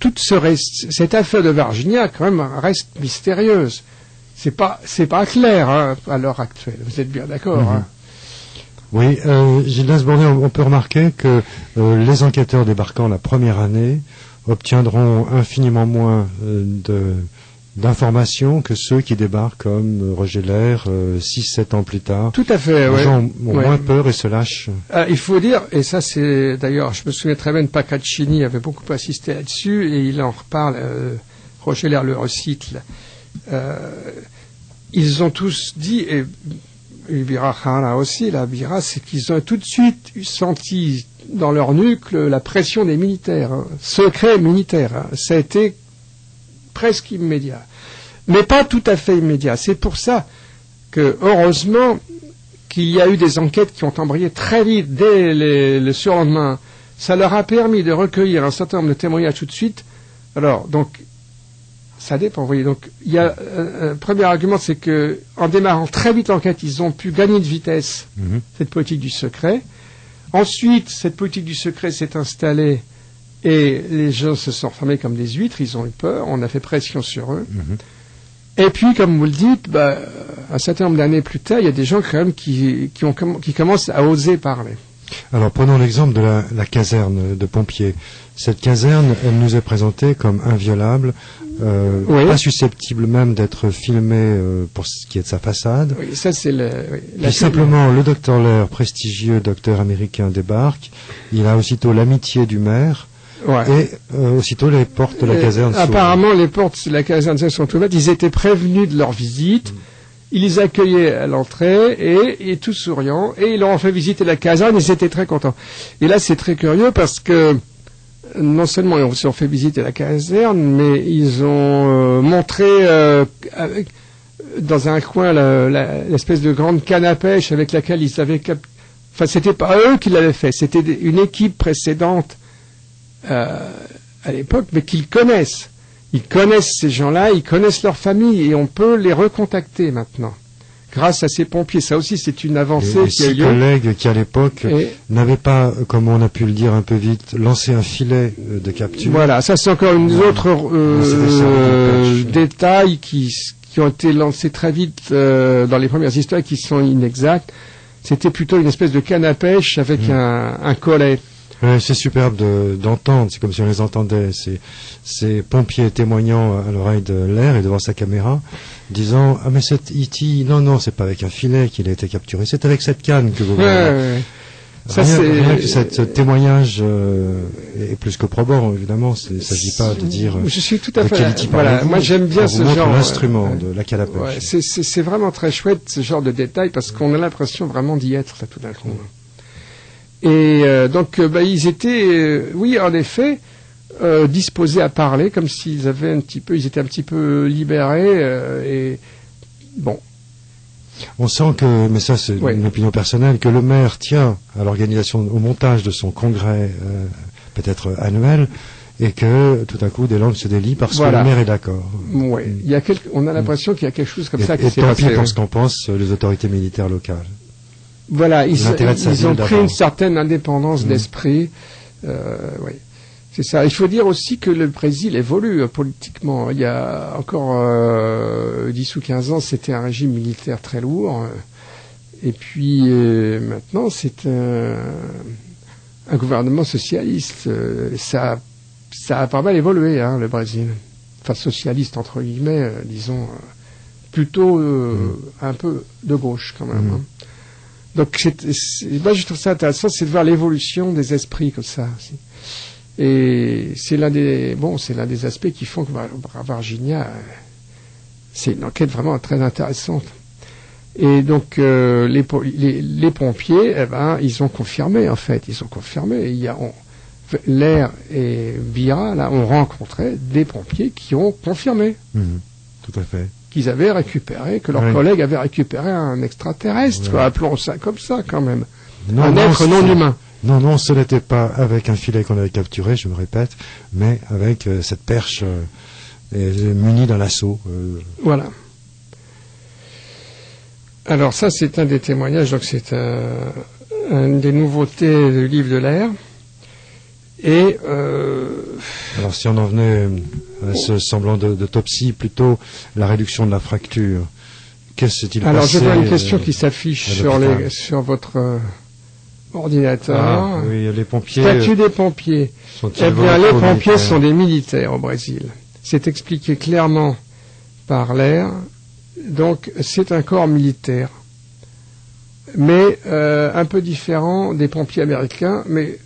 Speaker 2: toute cette affaire de Virginia, quand même, reste mystérieuse. C'est pas clair, hein, à l'heure actuelle. Vous êtes bien d'accord, hein?
Speaker 1: Oui, Gildas Bourdet, on peut remarquer que les enquêteurs débarquant la première année obtiendront infiniment moins d'informations que ceux qui débarquent comme Roger Lair 6-7 ans plus tard.
Speaker 2: Tout à fait,
Speaker 1: Les gens ont moins peur et se lâchent.
Speaker 2: Il faut dire, et ça c'est d'ailleurs, je me souviens très bien de Paccaccini avait beaucoup assisté là-dessus, et il en reparle, Roger Lair le recite. Ils ont tous dit, et Bira Khana aussi, la Bira, c'est qu'ils ont tout de suite senti dans leur nuque la pression des militaires, secret militaire. Ça a été presque immédiat. Mais pas tout à fait immédiat. C'est pour ça que, heureusement, qu'il y a eu des enquêtes qui ont embrayé très vite dès le surlendemain. Ça leur a permis de recueillir un certain nombre de témoignages tout de suite. Alors, donc, ça dépend, vous voyez. Donc, il y a un premier argument, c'est que, en démarrant très vite l'enquête, ils ont pu gagner de vitesse cette politique du secret. Ensuite, cette politique du secret s'est installée et les gens se sont renfermés comme des huîtres, ils ont eu peur, on a fait pression sur eux. Et puis, comme vous le dites, un certain nombre d'années plus tard, il y a des gens quand même qui commencent à oser parler.
Speaker 1: Alors, prenons l'exemple de la caserne de pompiers. Cette caserne, elle nous est présentée comme inviolable, pas susceptible même d'être filmée pour ce qui est de sa façade.
Speaker 2: Oui, ça c'est
Speaker 1: simplement, le docteur Lair, prestigieux docteur américain, débarque. Il a aussitôt l'amitié du maire. Et aussitôt les portes de la caserne s'ouvrent.
Speaker 2: Apparemment, les portes de la caserne sont ouvertes. Ils étaient prévenus de leur visite. Il les accueillait à l'entrée et tout souriant. Et ils leur ont fait visiter la caserne et ils étaient très contents. Et là, c'est très curieux parce que non seulement ils ont fait visiter la caserne, mais ils ont montré dans un coin l'espèce de grande canne à pêche avec laquelle ils avaient enfin, c'était pas eux qui l'avaient fait, c'était une équipe précédente à l'époque, mais qu'ils connaissent. Ils connaissent ces gens-là, ils connaissent leur famille, et on peut les recontacter maintenant, grâce à ces pompiers. Ça aussi, c'est une avancée qui a eu lieu.
Speaker 1: Et collègues qui, à l'époque, n'avaient pas, comme on a pu le dire un peu vite, lancé un filet de capture.
Speaker 2: Voilà, ça c'est encore une autre détails qui ont été lancés très vite dans les premières histoires, qui sont inexactes. C'était plutôt une espèce de canne à pêche avec un collet.
Speaker 1: Ouais, c'est superbe d'entendre, c'est comme si on les entendait, ces pompiers témoignant à l'oreille de l'air et devant sa caméra, disant « Ah mais cette E.T., non, c'est pas avec un filet qu'il a été capturé, c'est avec cette canne que vous voyez. » Rien que ce témoignage est plus que probant, évidemment. Il ne s'agit pas de dire
Speaker 2: je suis tout à fait. Voilà, moi j'aime bien ce genre.
Speaker 1: L'instrument de la canne à pêche.
Speaker 2: Ouais, c'est vraiment très chouette ce genre de détails parce qu'on a l'impression vraiment d'y être là tout d'un coup. Et donc ils étaient, oui en effet, disposés à parler comme s'ils avaient ils étaient un petit peu libérés et bon.
Speaker 1: On sent que, mais ça c'est une opinion personnelle, que le maire tient à l'organisation, au montage de son congrès, peut-être annuel, et que tout à coup des langues se délient parce que le maire est d'accord.
Speaker 2: Oui, on a l'impression qu'il y a quelque chose comme ça qui s'est passé.
Speaker 1: Et tant pis pour ce qu'en pensent les autorités militaires locales.
Speaker 2: Voilà, ils ont pris une certaine indépendance d'esprit. Oui. C'est ça. Il faut dire aussi que le Brésil évolue politiquement. Il y a encore 10 ou 15 ans, c'était un régime militaire très lourd. Et puis maintenant, c'est un gouvernement socialiste. Ça a pas mal évolué, le Brésil. Enfin, socialiste, entre guillemets, disons, plutôt un peu de gauche quand même. Donc, moi, je trouve ça intéressant, c'est de voir l'évolution des esprits comme ça aussi. Et c'est l'un des aspects qui font que Varginha, c'est une enquête vraiment très intéressante. Et donc les pompiers, ils ont confirmé en fait, Lair et Bira là ont rencontré des pompiers qui ont confirmé.
Speaker 1: Tout à fait.
Speaker 2: Qu'ils avaient récupéré, que leurs collègues avaient récupéré un extraterrestre, appelons ça comme ça quand même, un être non humain.
Speaker 1: Non, ce n'était pas avec un filet qu'on avait capturé, je me répète, mais avec cette perche munie d'un lasso.
Speaker 2: Voilà. Alors ça, c'est un des témoignages, donc c'est une des nouveautés du livre de Lair. Et
Speaker 1: alors si on en venait à ce semblant d'autopsie, plutôt la réduction de la fracture, qu'est-ce s'est-il passé?
Speaker 2: Alors je vois une question qui s'affiche sur votre ordinateur.
Speaker 1: Oui, les pompiers.
Speaker 2: Statut des pompiers. Eh bien, les pompiers sont des militaires au Brésil. C'est expliqué clairement par Lair. Donc, c'est un corps militaire, mais un peu différent des pompiers américains, mais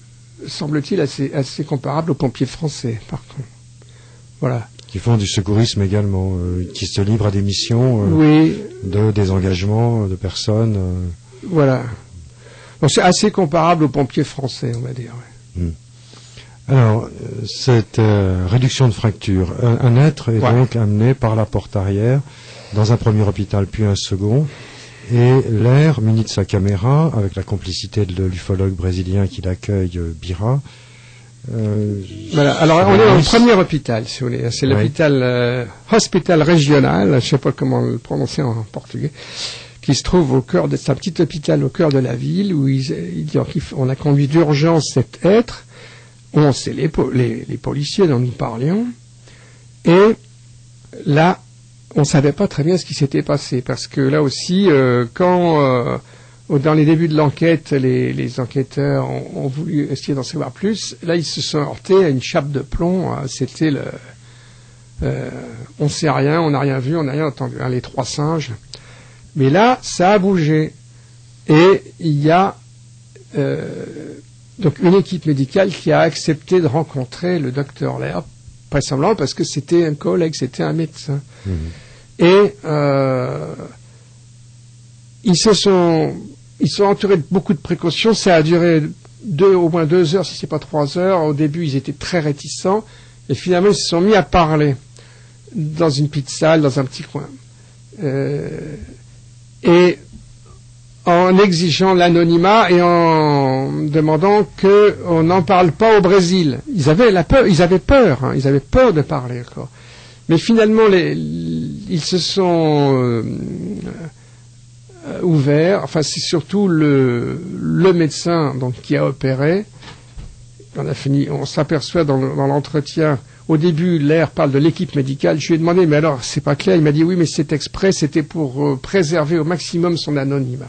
Speaker 2: semble-t-il assez comparable aux pompiers français, par contre. Voilà.
Speaker 1: Qui font du secourisme également, qui se livrent à des missions de désengagement de personnes.
Speaker 2: Voilà. Donc c'est assez comparable aux pompiers français, on va dire.
Speaker 1: Alors, cette réduction de fracture, un être est donc amené par la porte arrière dans un premier hôpital, puis un second, et Lair, muni de sa caméra, avec la complicité de l'ufologue brésilien qui l'accueille, Bira.
Speaker 2: Voilà. Alors on est dans le premier hôpital, si vous voulez. C'est l'hôpital hospital régional, je ne sais pas comment le prononcer en portugais, qui se trouve au cœur c'est un petit hôpital au cœur de la ville où on a conduit d'urgence cet être. C'est les policiers dont nous parlions. Et là, on ne savait pas très bien ce qui s'était passé parce que là aussi, quand dans les débuts de l'enquête, les enquêteurs ont voulu essayer d'en savoir plus, là ils se sont heurtés à une chape de plomb. C'était on ne sait rien, on n'a rien vu, on n'a rien entendu. Les trois singes. Mais là, ça a bougé. Et il y a donc une équipe médicale qui a accepté de rencontrer le docteur Lair, vraisemblablement parce que c'était un collègue, c'était un médecin. Et ils sont entourés de beaucoup de précautions. Ça a duré au moins 2 heures, si ce n'est pas 3 heures. Au début, ils étaient très réticents. Et finalement, ils se sont mis à parler dans une petite salle, dans un petit coin. et en exigeant l'anonymat et en demandant qu'on n'en parle pas au Brésil. Ils avaient peur, hein, ils avaient peur de parler encore. Mais finalement, ils se sont ouverts. Enfin, c'est surtout le médecin donc qui a opéré. On s'aperçoit dans l'entretien. Au début, Lair parle de l'équipe médicale. Je lui ai demandé, mais alors, c'est pas clair. Il m'a dit, oui, mais c'est exprès, c'était pour préserver au maximum son anonymat.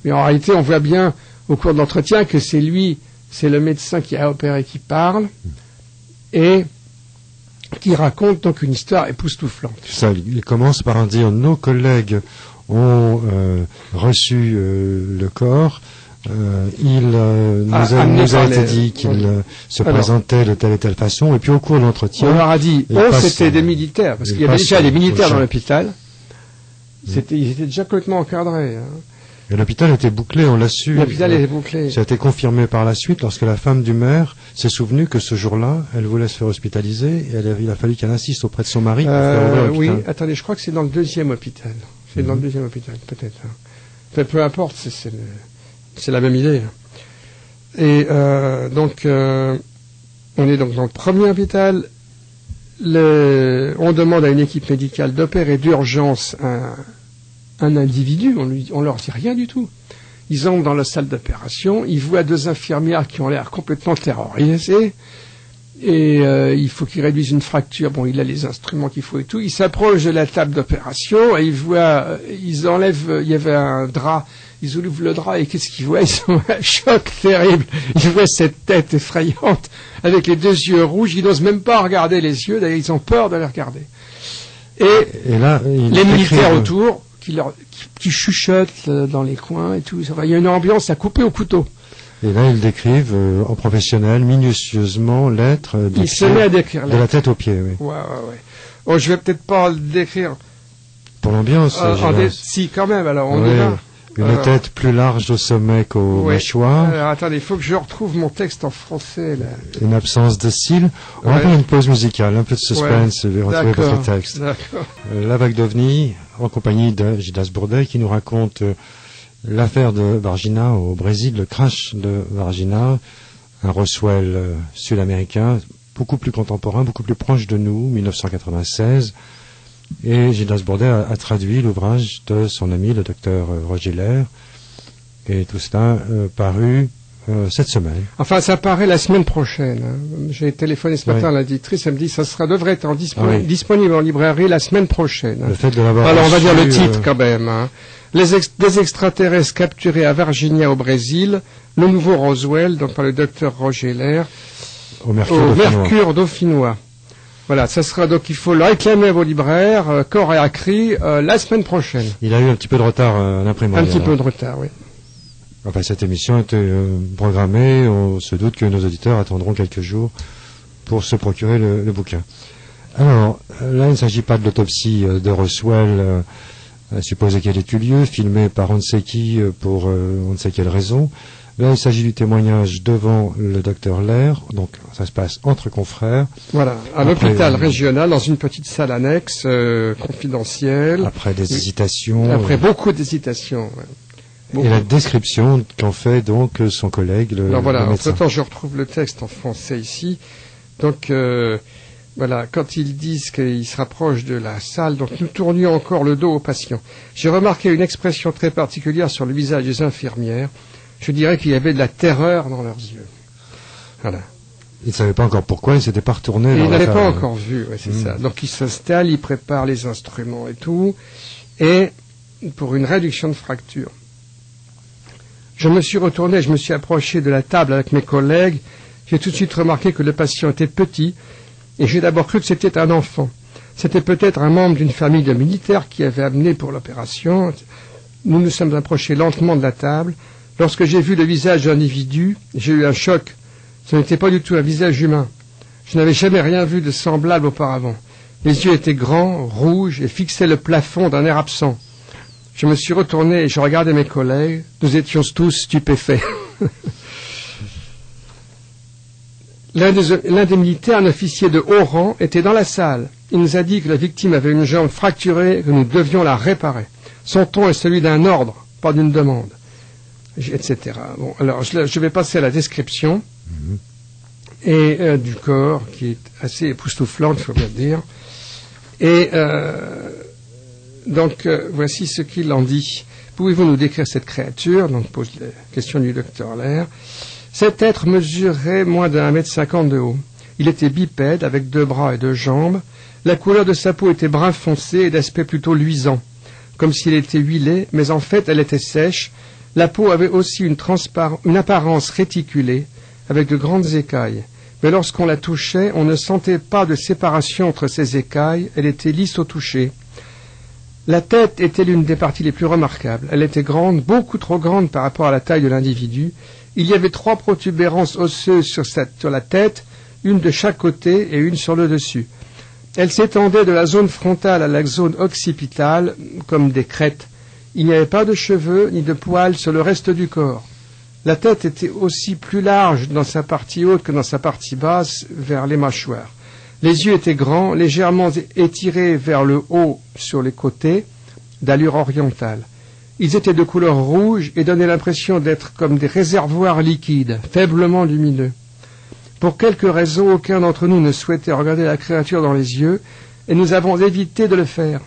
Speaker 2: Mais en réalité, on voit bien au cours de l'entretien que c'est le médecin qui a opéré qui parle et qui raconte donc une histoire époustouflante.
Speaker 1: Ça, il commence par en dire, nos collègues ont reçu le corps. Il nous a été dit qu'il se présentait de telle et telle façon, et puis au cours de l'entretien...
Speaker 2: On leur a dit, c'était des militaires, parce qu'il y avait déjà des militaires dans l'hôpital. Ils étaient déjà complètement encadrés. Hein.
Speaker 1: Et l'hôpital était bouclé, on l'a su.
Speaker 2: L'hôpital était bouclé.
Speaker 1: Ça a été confirmé par la suite lorsque la femme du maire s'est souvenue que ce jour-là, elle voulait se faire hospitaliser, et il a fallu qu'elle insiste auprès de son mari pour faire ouvrir l'hôpital.
Speaker 2: Oui, attendez, je crois que c'est dans le deuxième hôpital. C'est dans le deuxième hôpital, peut-être. Hein. Enfin, peu importe, c'est la même idée. Et donc, on est donc dans le premier hôpital. On demande à une équipe médicale d'opérer d'urgence un individu. On leur dit rien du tout. Ils entrent dans la salle d'opération. Ils voient deux infirmières qui ont l'air complètement terrorisées. Et il faut qu'ils réduisent une fracture. Bon, il a les instruments qu'il faut et tout. Ils s'approchent de la table d'opération et ils enlèvent, il y avait un drap. Ils ouvrent le drap et qu'est-ce qu'ils voient? Ils ont un choc terrible. Ils voient cette tête effrayante avec les deux yeux rouges. Ils n'osent même pas regarder les yeux. D'ailleurs, ils ont peur de les regarder. Et là, les militaires autour qui chuchotent dans les coins et tout. Il y a une ambiance à couper au couteau.
Speaker 1: Et là, ils décrivent en professionnel, minutieusement, l'être de la tête aux pieds. Oui.
Speaker 2: Ouais. Oh, je vais peut-être pas le décrire.
Speaker 1: Pour l'ambiance,
Speaker 2: si, quand même. Alors, on y va.
Speaker 1: Une tête plus large au sommet qu'au mâchoires.
Speaker 2: Alors, attendez, il faut que je retrouve mon texte en français, là.
Speaker 1: Une absence de cils. On va faire une pause musicale, un peu de suspense, et retrouver votre texte.
Speaker 2: D'accord.
Speaker 1: La vague d'OVNI, en compagnie de Gildas Bourdet, qui nous raconte l'affaire de Varginha au Brésil, le crash de Varginha, un Roswell sud-américain, beaucoup plus contemporain, beaucoup plus proche de nous, 1996. Et Gildas Bourdet a traduit l'ouvrage de son ami, le docteur Roger Lair, et tout cela paru cette semaine.
Speaker 2: Enfin, ça paraît la semaine prochaine. Hein. J'ai téléphoné ce matin à l'éditrice, elle me dit que ça devrait être disponible en librairie la semaine prochaine. Hein.
Speaker 1: Le fait de l'avoir
Speaker 2: Alors, on va dire le titre quand même. Hein. Des extraterrestres capturés à Varginha au Brésil, le nouveau Roswell, donc par le docteur Roger Lair, au Mercure dauphinois. Voilà, ça sera donc, il faut le réclamer à vos libraires, corps et à cri, la semaine prochaine.
Speaker 1: Il a eu un petit peu de retard à l'imprimerie.
Speaker 2: Un petit peu de retard, oui.
Speaker 1: Enfin, cette émission était programmée, on se doute que nos auditeurs attendront quelques jours pour se procurer le bouquin. Alors, là, il ne s'agit pas de l'autopsie de Roswell, supposé qu'elle ait eu lieu, filmée par on ne sait qui pour on ne sait quelle raison. Là, il s'agit du témoignage devant le docteur Lair, donc ça se passe entre confrères.
Speaker 2: Voilà, à l'hôpital régional, dans une petite salle annexe, confidentielle.
Speaker 1: Après des hésitations.
Speaker 2: Après beaucoup d'hésitations. Ouais.
Speaker 1: Et la description qu'en fait donc son collègue, le
Speaker 2: voilà,
Speaker 1: médecin.
Speaker 2: Entre-temps, je retrouve le texte en français ici. Donc, voilà, quand ils disent qu'ils se rapprochent de la salle, donc nous tournions encore le dos aux patients. J'ai remarqué une expression très particulière sur le visage des infirmières. Je dirais qu'il y avait de la terreur dans leurs yeux. Voilà.
Speaker 1: Ils ne savaient pas encore pourquoi, ils ne s'étaient pas retournés.
Speaker 2: Ils n'avaient pas encore vu, c'est ça. Donc ils s'installent, ils préparent les instruments et tout, et pour une réduction de fracture. Je me suis retourné, je me suis approché de la table avec mes collègues. J'ai tout de suite remarqué que le patient était petit, et j'ai d'abord cru que c'était un enfant. C'était peut-être un membre d'une famille de militaires qui avait amené pour l'opération. Nous nous sommes approchés lentement de la table. Lorsque j'ai vu le visage d'un individu, j'ai eu un choc. Ce n'était pas du tout un visage humain. Je n'avais jamais rien vu de semblable auparavant. Les yeux étaient grands, rouges, et fixaient le plafond d'un air absent. Je me suis retourné et je regardais mes collègues. Nous étions tous stupéfaits. L'un des militaires, un officier de haut rang, était dans la salle. Il nous a dit que la victime avait une jambe fracturée et que nous devions la réparer. Son ton est celui d'un ordre, pas d'une demande, etc. Bon, alors je vais passer à la description et du corps qui est assez époustouflante, il faut bien le dire. Et donc voici ce qu'il en dit. Pouvez-vous nous décrire cette créature? Donc pose la question du docteur Lair. Cet être mesurait moins d'1,50 m de haut. Il était bipède avec 2 bras et 2 jambes. La couleur de sa peau était brun foncé et d'aspect plutôt luisant, comme s'il était huilé, mais en fait elle était sèche. La peau avait aussi une apparence réticulée, avec de grandes écailles. Mais lorsqu'on la touchait, on ne sentait pas de séparation entre ces écailles, elle était lisse au toucher. La tête était l'une des parties les plus remarquables. Elle était grande, beaucoup trop grande par rapport à la taille de l'individu. Il y avait 3 protubérances osseuses sur la tête, une de chaque côté et une sur le dessus. Elle s'étendait de la zone frontale à la zone occipitale, comme des crêtes. Il n'y avait pas de cheveux ni de poils sur le reste du corps. La tête était aussi plus large dans sa partie haute que dans sa partie basse, vers les mâchoires. Les yeux étaient grands, légèrement étirés vers le haut sur les côtés, d'allure orientale. Ils étaient de couleur rouge et donnaient l'impression d'être comme des réservoirs liquides, faiblement lumineux. Pour quelque raison, aucun d'entre nous ne souhaitait regarder la créature dans les yeux, et nous avons évité de le faire.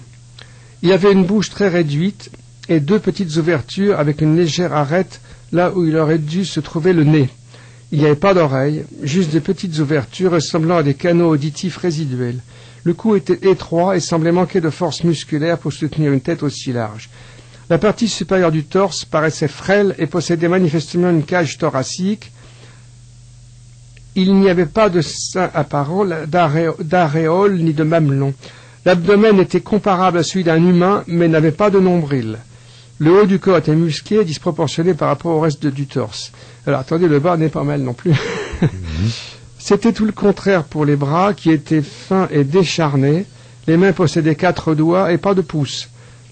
Speaker 2: Il avait une bouche très réduite et 2 petites ouvertures avec une légère arête là où il aurait dû se trouver le nez. Il n'y avait pas d'oreilles, juste des petites ouvertures ressemblant à des canaux auditifs résiduels. Le cou était étroit et semblait manquer de force musculaire pour soutenir une tête aussi large. La partie supérieure du torse paraissait frêle et possédait manifestement une cage thoracique. Il n'y avait pas de sein apparent, d'aréole ni de mamelon. L'abdomen était comparable à celui d'un humain, mais n'avait pas de nombril. Le haut du corps était musclé et disproportionné par rapport au reste du torse. Alors attendez, le bas n'est pas mal non plus. C'était tout le contraire pour les bras, qui étaient fins et décharnés. Les mains possédaient 4 doigts et pas de pouce.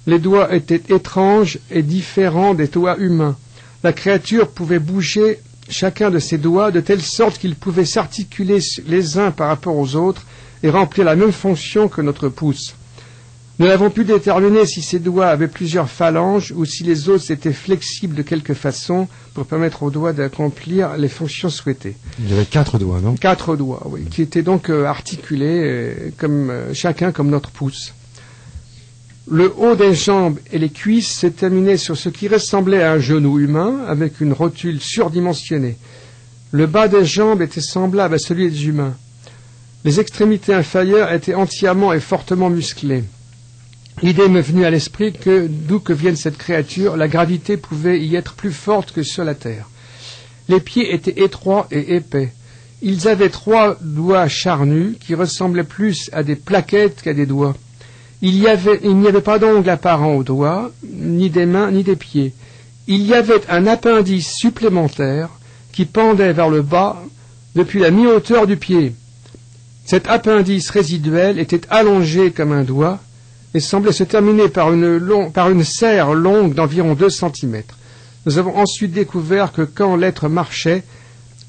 Speaker 2: Les doigts étaient étranges et différents des doigts humains. La créature pouvait bouger chacun de ses doigts de telle sorte qu'ils pouvaient s'articuler les uns par rapport aux autres et remplir la même fonction que notre pouce. Nous n'avons pu déterminer si ces doigts avaient plusieurs phalanges ou si les os étaient flexibles de quelque façon pour permettre aux doigts d'accomplir les fonctions souhaitées.
Speaker 1: Il y avait 4 doigts, non?
Speaker 2: 4 doigts, oui, qui étaient donc articulés, chacun comme notre pouce. Le haut des jambes et les cuisses se terminaient sur ce qui ressemblait à un genou humain, avec une rotule surdimensionnée. Le bas des jambes était semblable à celui des humains. Les extrémités inférieures étaient entièrement et fortement musclées. L'idée m'est venue à l'esprit que, d'où que vienne cette créature, la gravité pouvait y être plus forte que sur la terre. Les pieds étaient étroits et épais. Ils avaient 3 doigts charnus qui ressemblaient plus à des plaquettes qu'à des doigts. Il n'y avait pas d'ongles apparents aux doigts, ni des mains, ni des pieds. Il y avait un appendice supplémentaire qui pendait vers le bas depuis la mi-hauteur du pied. Cet appendice résiduel était allongé comme un doigt et semblait se terminer par une serre longue d'environ 2 cm. Nous avons ensuite découvert que quand l'être marchait,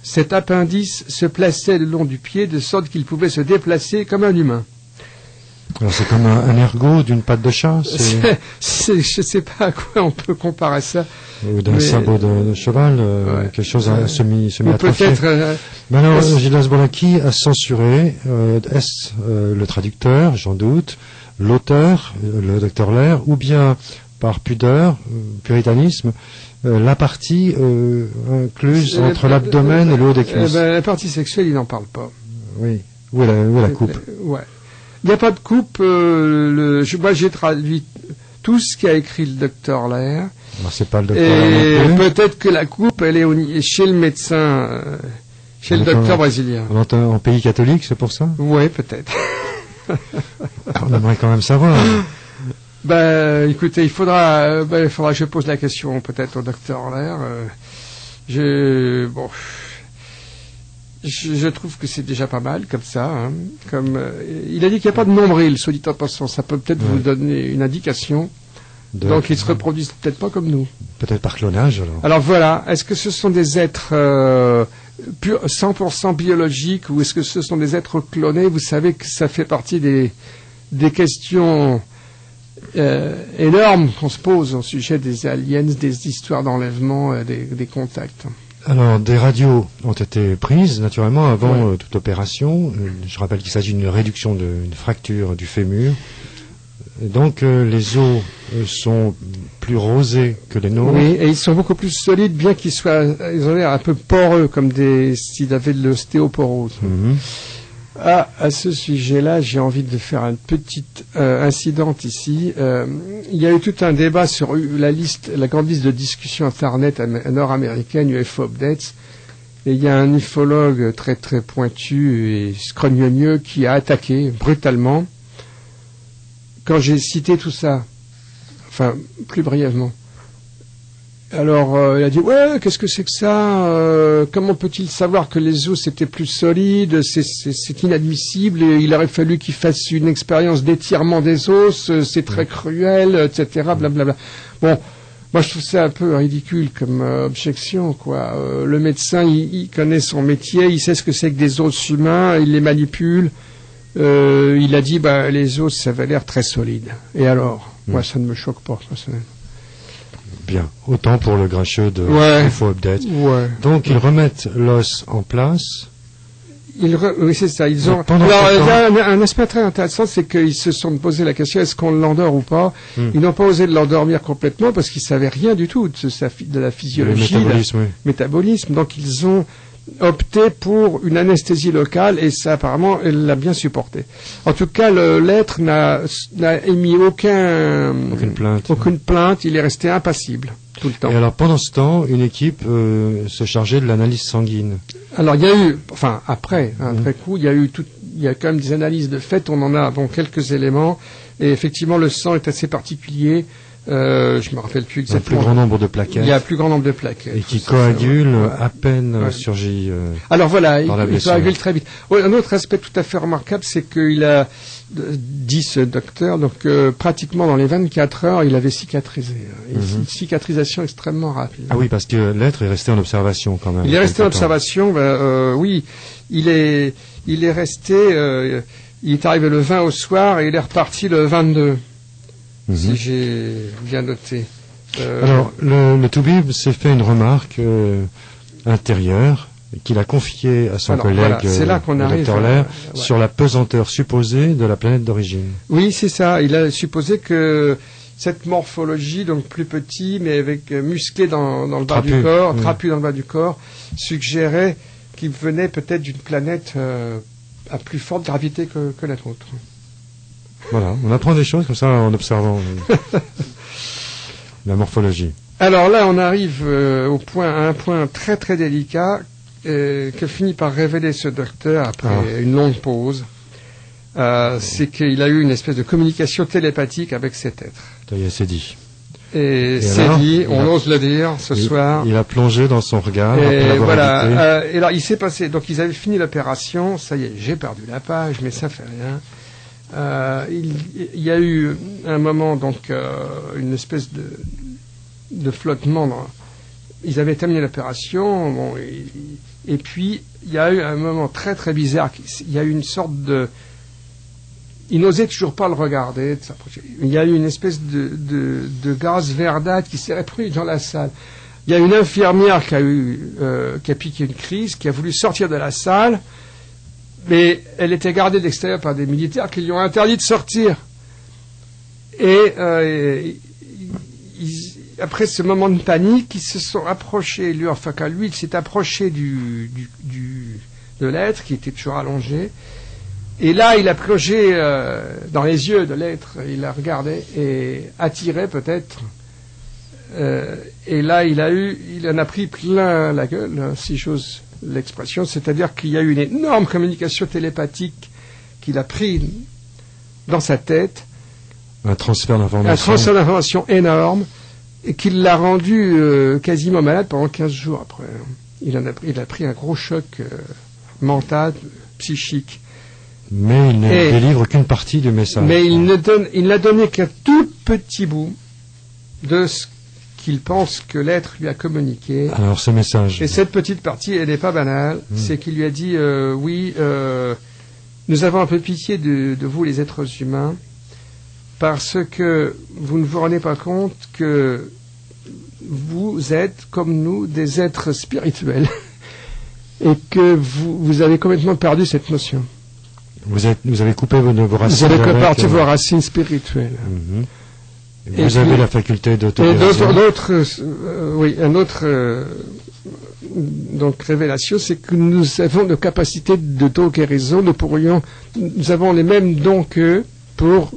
Speaker 2: cet appendice se plaçait le long du pied de sorte qu'il pouvait se déplacer comme un humain.
Speaker 1: Alors c'est comme un ergot d'une patte de chat?
Speaker 2: Je ne sais pas à quoi on peut comparer ça.
Speaker 1: Ou d'un sabot de cheval, ouais, quelque chose semi-atrophié.
Speaker 2: Peut-être.
Speaker 1: Mais alors, Gildas Bourlaki a censuré, est-ce le traducteur, j'en doute, l'auteur, le docteur Lair, ou bien par pudeur, puritanisme, la partie incluse entre l'abdomen et le haut des cuisses?
Speaker 2: La partie sexuelle, il n'en parle pas.
Speaker 1: Oui. Où est la coupe?
Speaker 2: Ouais. Il n'y a pas de coupe. Moi, j'ai traduit tout ce qu'a écrit le docteur Lair.
Speaker 1: Alors, c'est pas le docteur Lair.
Speaker 2: Et peut-être que la coupe, elle est chez le médecin, chez le docteur brésilien.
Speaker 1: En pays catholique, c'est pour ça?
Speaker 2: Oui, peut-être.
Speaker 1: On aimerait quand même savoir.
Speaker 2: Écoutez, il faudra que je pose la question peut-être au docteur Lair. Je trouve que c'est déjà pas mal comme ça. Hein. Il a dit qu'il n'y a pas de nombril, soit dit en passant. Ça peut peut-être vous donner une indication. Donc ils se reproduisent peut-être pas comme nous.
Speaker 1: Peut-être par clonage alors.
Speaker 2: Alors voilà, est-ce que ce sont des êtres 100% biologiques ou est-ce que ce sont des êtres clonés? Vous savez que ça fait partie des questions énormes qu'on se pose au sujet des aliens, des histoires d'enlèvement, des contacts.
Speaker 1: Alors, des radios ont été prises, naturellement, avant toute opération. Je rappelle qu'il s'agit d'une réduction d'une fracture du fémur. Et donc, les os sont plus rosés que les nôtres.
Speaker 2: Oui, et ils sont beaucoup plus solides, bien qu'ils ont l'air un peu poreux, comme s'ils avaient de l'ostéoporose. À ce sujet-là, j'ai envie de faire un petit incident ici. Il y a eu tout un débat sur la grande liste de discussion Internet nord-américaine, UFO Updates. Et il y a un ufologue très très pointu et scrognonieux qui a attaqué brutalement. Quand j'ai cité tout ça, enfin plus brièvement. Alors, il a dit, ouais, qu'est-ce que c'est que ça? Comment peut-il savoir que les os c'était plus solide? C'est inadmissible. Et il aurait fallu qu'il fasse une expérience d'étirement des os. C'est très cruel, etc. Blablabla. Bon, moi je trouve ça un peu ridicule comme objection, quoi. Le médecin, il connaît son métier, il sait ce que c'est que des os humains, il les manipule. Il a dit, les os, ça avait l'air très solide. Et alors, moi, ça ne me choque pas, personnellement.
Speaker 1: Bien, autant pour le grincheux de UFO Update.
Speaker 2: Ouais.
Speaker 1: Donc ils remettent l'os en place.
Speaker 2: Oui, c'est ça. Ils ont. Un aspect très intéressant, c'est qu'ils se sont posé la question est-ce qu'on l'endort ou pas. Ils n'ont pas osé l'endormir complètement parce qu'ils savaient rien du tout de la physiologie,
Speaker 1: le
Speaker 2: métabolisme. Donc ils ont opté pour une anesthésie locale et ça apparemment elle l'a bien supporté. En tout cas, l'être n'a émis aucune plainte. Il est resté impassible tout le temps.
Speaker 1: Et alors pendant ce temps, une équipe se chargeait de l'analyse sanguine.
Speaker 2: Alors il y a eu, après coup, il y a quand même des analyses de fait. On en a quelques éléments et effectivement le sang est assez particulier. Je me rappelle plus exactement.
Speaker 1: Un plus grand nombre de plaquettes.
Speaker 2: Il y a un plus grand nombre de plaquettes.
Speaker 1: Et qui coagule à peine surgit.
Speaker 2: Alors voilà, il coagule très vite. Un autre aspect tout à fait remarquable, c'est qu'il a dit ce docteur, donc pratiquement dans les 24 heures, il avait cicatrisé. Une cicatrisation extrêmement rapide.
Speaker 1: Ah oui, parce que l'être est resté en observation quand même.
Speaker 2: Il est resté en observation. Oui, il est resté. Il est arrivé le 20 au soir et il est reparti le 22. Si j'ai bien noté.
Speaker 1: Alors, le Toubib s'est fait une remarque intérieure qu'il a confiée à son collègue, le Dr Lair, sur la pesanteur supposée de la planète d'origine.
Speaker 2: Oui, c'est ça. Il a supposé que cette morphologie, donc plus petit, mais avec musclé dans le bas du corps, trapu dans le bas du corps, suggérait qu'il venait peut-être d'une planète à plus forte gravité que la nôtre.
Speaker 1: Voilà, on apprend des choses comme ça en observant la morphologie.
Speaker 2: Alors là, on arrive à un point très très délicat que finit par révéler ce docteur après une longue pause. C'est qu'il a eu une espèce de communication télépathique avec cet être.
Speaker 1: Ça y est, c'est dit.
Speaker 2: Et c'est dit, on ose le dire ce soir.
Speaker 1: Il a plongé dans son regard.
Speaker 2: Et voilà. Et alors, il s'est passé. Donc, ils avaient fini l'opération. Ça y est, j'ai perdu la page, mais ça fait rien. Il y a eu un moment, donc, une espèce de flottement. Ils avaient terminé l'opération, et puis il y a eu un moment très très bizarre. Il y a eu une sorte de... Ils n'osaient toujours pas le regarder, de s'approcher. Il y a eu une espèce de gaz verdâtre qui s'est répandu dans la salle. Il y a une infirmière qui a piqué une crise, qui a voulu sortir de la salle, mais elle était gardée de l'extérieur par des militaires qui lui ont interdit de sortir. Et après ce moment de panique, ils se sont approchés, lui il s'est approché de l'être qui était toujours allongé. Et là, il a plongé dans les yeux de l'être, il a regardé et attiré peut-être. Et là, il en a pris plein la gueule, si j'ose l'expression, c'est-à-dire qu'il y a eu une énorme communication télépathique qu'il a pris dans sa tête.
Speaker 1: Un transfert d'information.
Speaker 2: Un transfert d'information énorme, et qu'il l'a rendu quasiment malade pendant 15 jours après. Il a pris un gros choc mental, psychique.
Speaker 1: Mais il ne délivre qu'une partie du message.
Speaker 2: Mais il n'a donné qu'un tout petit bout de ce qu'il pense que l'être lui a communiqué.
Speaker 1: Alors ce message.
Speaker 2: Et cette petite partie, elle n'est pas banale. C'est qu'il lui a dit oui, nous avons un peu pitié de vous, les êtres humains, parce que vous ne vous rendez pas compte que vous êtes, comme nous, des êtres spirituels et que vous avez complètement perdu cette notion.
Speaker 1: Vous avez coupé vos racines.
Speaker 2: Vous avez parti vos racines spirituelles.
Speaker 1: Et vous avez la faculté d'auto-guérison.
Speaker 2: Un autre donc révélation, c'est que nous avons nos capacités d'auto-guérison. Nous avons les mêmes dons qu'eux pour,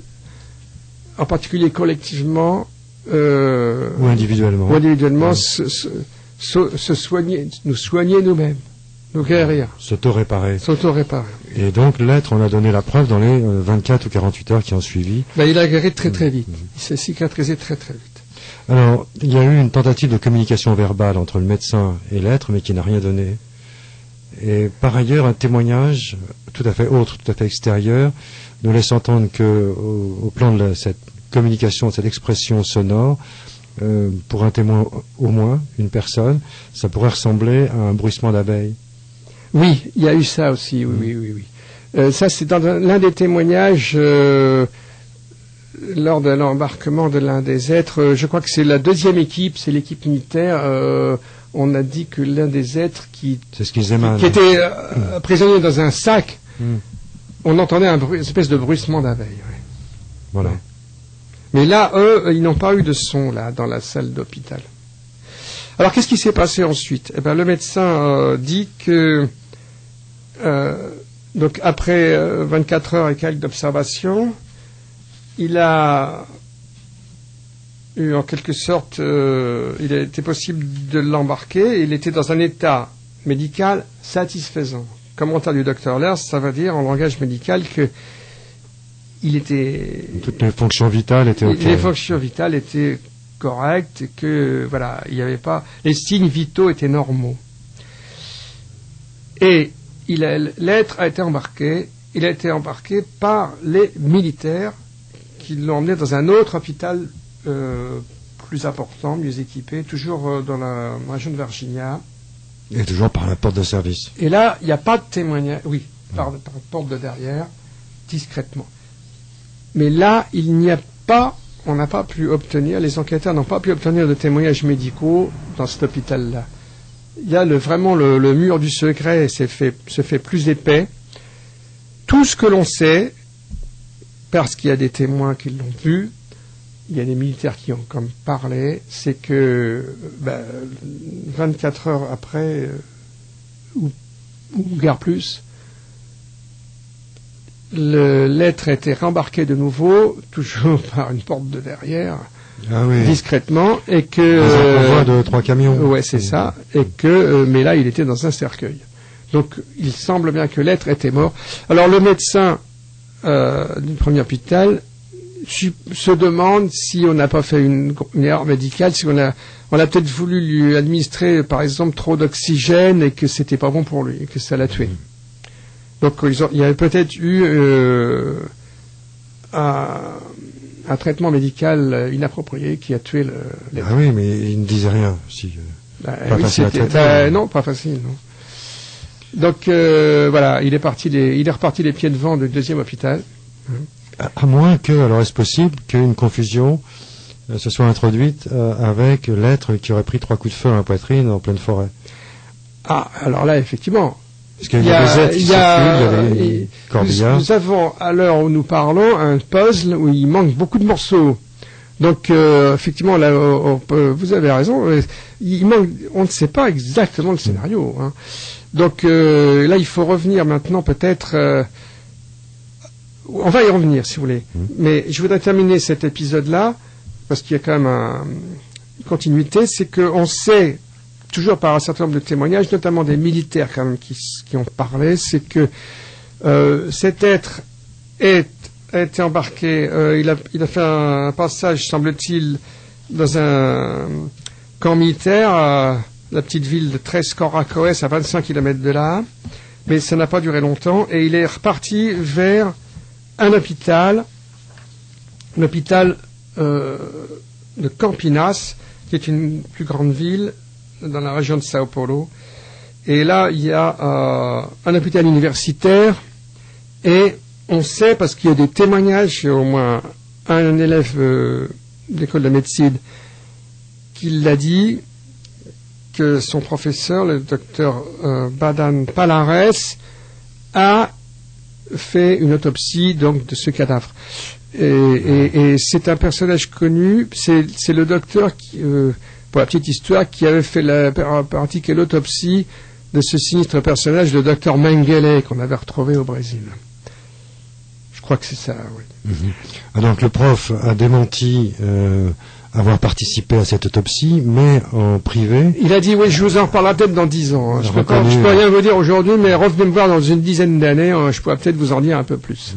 Speaker 2: en particulier collectivement,
Speaker 1: ou individuellement,
Speaker 2: se soigner, nous soigner nous-mêmes, nous guérir.
Speaker 1: S'auto-réparer.
Speaker 2: S'auto-réparer.
Speaker 1: Et donc l'être, on a donné la preuve dans les 24 ou 48 heures qui ont suivi.
Speaker 2: Il a guéri très très vite. Il s'est cicatrisé très très vite.
Speaker 1: Alors, il y a eu une tentative de communication verbale entre le médecin et l'être, mais qui n'a rien donné. Et par ailleurs, un témoignage tout à fait autre, tout à fait extérieur, nous laisse entendre que, au plan de cette communication, de cette expression sonore, pour un témoin au moins, une personne, ça pourrait ressembler à un bruissement d'abeilles.
Speaker 2: Oui, il y a eu ça aussi, oui. Ça, c'est dans l'un des témoignages lors de l'embarquement de l'un des êtres. Je crois que c'est la deuxième équipe, c'est l'équipe militaire. On a dit que l'un des êtres qui était prisonnier dans un sac, on entendait une espèce de bruissement d'abeilles. Oui.
Speaker 1: Voilà.
Speaker 2: Mais là, eux, ils n'ont pas eu de son là dans la salle d'hôpital. Alors, qu'est-ce qui s'est passé ensuite ? Le médecin dit que donc après 24 heures et quelques d'observation, il a eu en quelque sorte, il a été possible de l'embarquer. Il était dans un état médical satisfaisant. Commentaire du docteur Lers, ça veut dire en langage médical que il était.
Speaker 1: Toutes les fonctions vitales étaient OK.
Speaker 2: Les fonctions vitales étaient correctes et que voilà, il n'y avait pas. Les signes vitaux étaient normaux. Et l'être a été embarqué. Il a été embarqué par les militaires qui l'ont emmené dans un autre hôpital plus important, mieux équipé, toujours dans la région de Virginia.
Speaker 1: Et toujours par la porte de service.
Speaker 2: Et là, il n'y a pas de témoignage. Oui, par la porte de derrière, discrètement. Mais là, il n'y a pas, on n'a pas pu obtenir, les enquêteurs n'ont pas pu obtenir de témoignages médicaux dans cet hôpital-là. Il y a vraiment le mur du secret se fait plus épais. Tout ce que l'on sait, parce qu'il y a des témoins qui l'ont vu, il y a des militaires qui ont comme parlé, c'est que 24 heures après, ou guère plus, l'être a été rembarqué de nouveau, toujours par une porte de derrière, discrètement, et que...
Speaker 1: Dans un convoi de 3 camions.
Speaker 2: Ouais, c'est ça, et que, mais là, il était dans un cercueil. Donc, il semble bien que l'être était mort. Alors, le médecin du premier hôpital se demande si on n'a pas fait une erreur médicale, si on a peut-être voulu lui administrer, par exemple, trop d'oxygène et que c'était pas bon pour lui, et que ça l'a tué. Donc, il y avait peut-être eu un traitement médical inapproprié qui a tué l'être.
Speaker 1: Ah oui, mais il ne disait rien. Pas facile à traiter.
Speaker 2: Non, pas facile, non. Donc, voilà, il est reparti des pieds devant du deuxième hôpital.
Speaker 1: À moins que, alors est-ce possible qu'une confusion se soit introduite avec l'être qui aurait pris 3 coups de feu à la poitrine en pleine forêt?
Speaker 2: Ah, alors là, effectivement.
Speaker 1: Parce qu'il y a des êtres qui circulent, il y a des corbillards.
Speaker 2: Nous avons, à l'heure où nous parlons, un puzzle où il manque beaucoup de morceaux. Donc, effectivement, là, vous avez raison, il manque, on ne sait pas exactement le scénario. Hein. Donc, là, il faut revenir maintenant peut-être... on va y revenir, si vous voulez. Mais je voudrais terminer cet épisode-là, parce qu'il y a quand même une continuité, c'est qu'on sait, toujours par un certain nombre de témoignages, notamment des militaires quand même qui ont parlé, c'est que cet être a été embarqué, il a fait un passage, semble-t-il, dans un camp militaire, la petite ville de Tres Coracoes, à 25 km de là, mais ça n'a pas duré longtemps, et il est reparti vers un hôpital, l'hôpital de Campinas, qui est une plus grande ville dans la région de Sao Paulo. Et là, il y a un hôpital universitaire, et on sait, parce qu'il y a des témoignages, au moins un élève d'école de médecine qui l'a dit, que son professeur, le docteur Badan Palares, a fait une autopsie donc de ce cadavre. Et c'est un personnage connu, c'est le docteur qui, pour la petite histoire, qui avait fait pratiqué l'autopsie de ce sinistre personnage, le docteur Mengele, qu'on avait retrouvé au Brésil. Je crois que c'est ça, oui.
Speaker 1: Mm-hmm. Donc le prof a démenti avoir participé à cette autopsie, mais en privé.
Speaker 2: Il a dit, oui, je vous en reparlerai peut-être dans 10 ans. Hein. Je peux rien vous dire aujourd'hui, mais revenez me voir dans une dizaine d'années, je pourrais peut-être vous en dire un peu plus.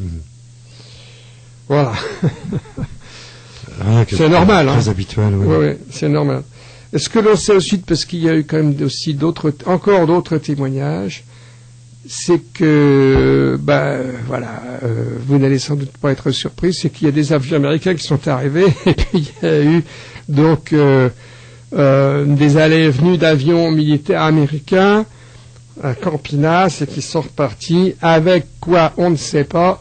Speaker 2: Voilà. C'est normal.
Speaker 1: Très
Speaker 2: hein.
Speaker 1: habituel, oui.
Speaker 2: Oui, c'est normal. Est-ce que l'on sait ensuite, parce qu'il y a eu quand même aussi encore d'autres témoignages, c'est que, vous n'allez sans doute pas être surpris, c'est qu'il y a des avions américains qui sont arrivés, et puis il y a eu donc des allées et venues d'avions militaires américains à Campinas, et qui sont repartis avec quoi on ne sait pas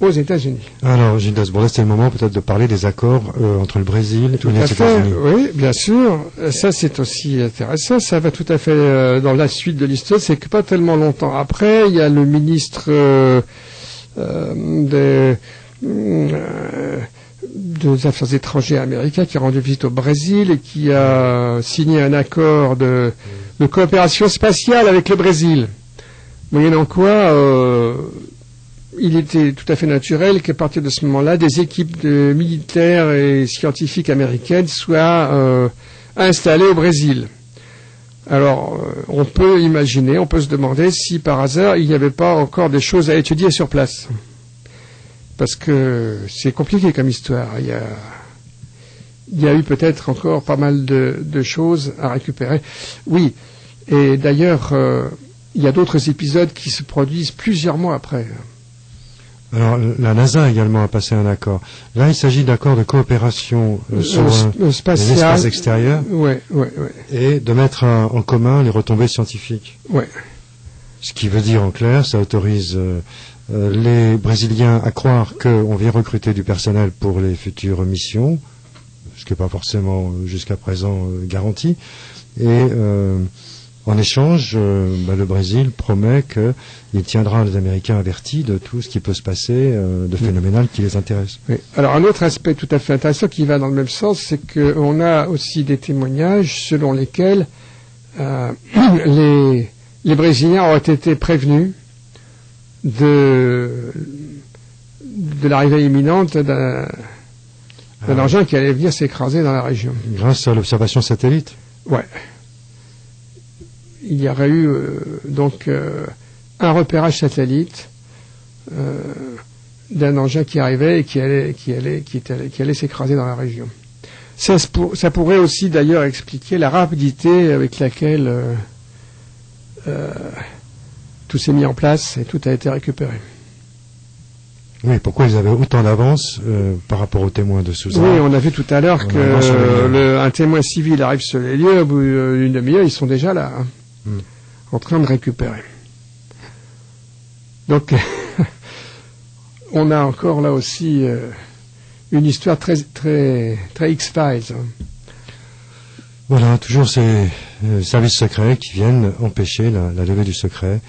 Speaker 2: aux États-Unis.
Speaker 1: Alors, Gilles Dasbourdet, c'est le moment peut-être de parler des accords entre le Brésil et les États-Unis.
Speaker 2: Oui, bien sûr. Ça, c'est aussi intéressant. Ça va tout à fait dans la suite de l'histoire. C'est que pas tellement longtemps après, il y a le ministre des Affaires étrangères américains qui a rendu visite au Brésil et qui a signé un accord de coopération spatiale avec le Brésil. Moyennant quoi, il était tout à fait naturel qu'à partir de ce moment-là, des équipes de militaires et scientifiques américaines soient installées au Brésil. Alors, on peut imaginer, on peut se demander si par hasard il n'y avait pas encore des choses à étudier sur place. Parce que c'est compliqué comme histoire. Il y a eu peut-être encore pas mal de choses à récupérer. Oui, et d'ailleurs, il y a d'autres épisodes qui se produisent plusieurs mois après.
Speaker 1: Alors, la NASA également a passé un accord. Là, il s'agit d'accords de coopération sur l'espace extérieur et de mettre en commun les retombées scientifiques.
Speaker 2: Ouais.
Speaker 1: Ce qui veut dire en clair, ça autorise les Brésiliens à croire qu'on vient recruter du personnel pour les futures missions, ce qui n'est pas forcément jusqu'à présent garanti. Et en échange, le Brésil promet qu'il tiendra les Américains avertis de tout ce qui peut se passer de phénoménal qui les intéresse.
Speaker 2: Oui. Alors un autre aspect tout à fait intéressant qui va dans le même sens, c'est qu'on a aussi des témoignages selon lesquels les Brésiliens ont été prévenus de l'arrivée imminente d'un engin qui allait venir s'écraser dans la région.
Speaker 1: Grâce à l'observation satellite.
Speaker 2: Ouais. Il y aurait eu un repérage satellite d'un engin qui arrivait et qui allait s'écraser dans la région. Ça pourrait aussi d'ailleurs expliquer la rapidité avec laquelle tout s'est mis en place et tout a été récupéré.
Speaker 1: Oui, pourquoi ils avaient autant d'avance par rapport aux témoins de Sousa?
Speaker 2: Oui, on a vu tout à l'heure qu'un témoin civil arrive sur les lieux, au bout d'une demi-heure, ils sont déjà là, en train de récupérer. Donc, on a encore là aussi une histoire très, très, très X-Files.
Speaker 1: Voilà, toujours ces services secrets qui viennent empêcher la levée du secret,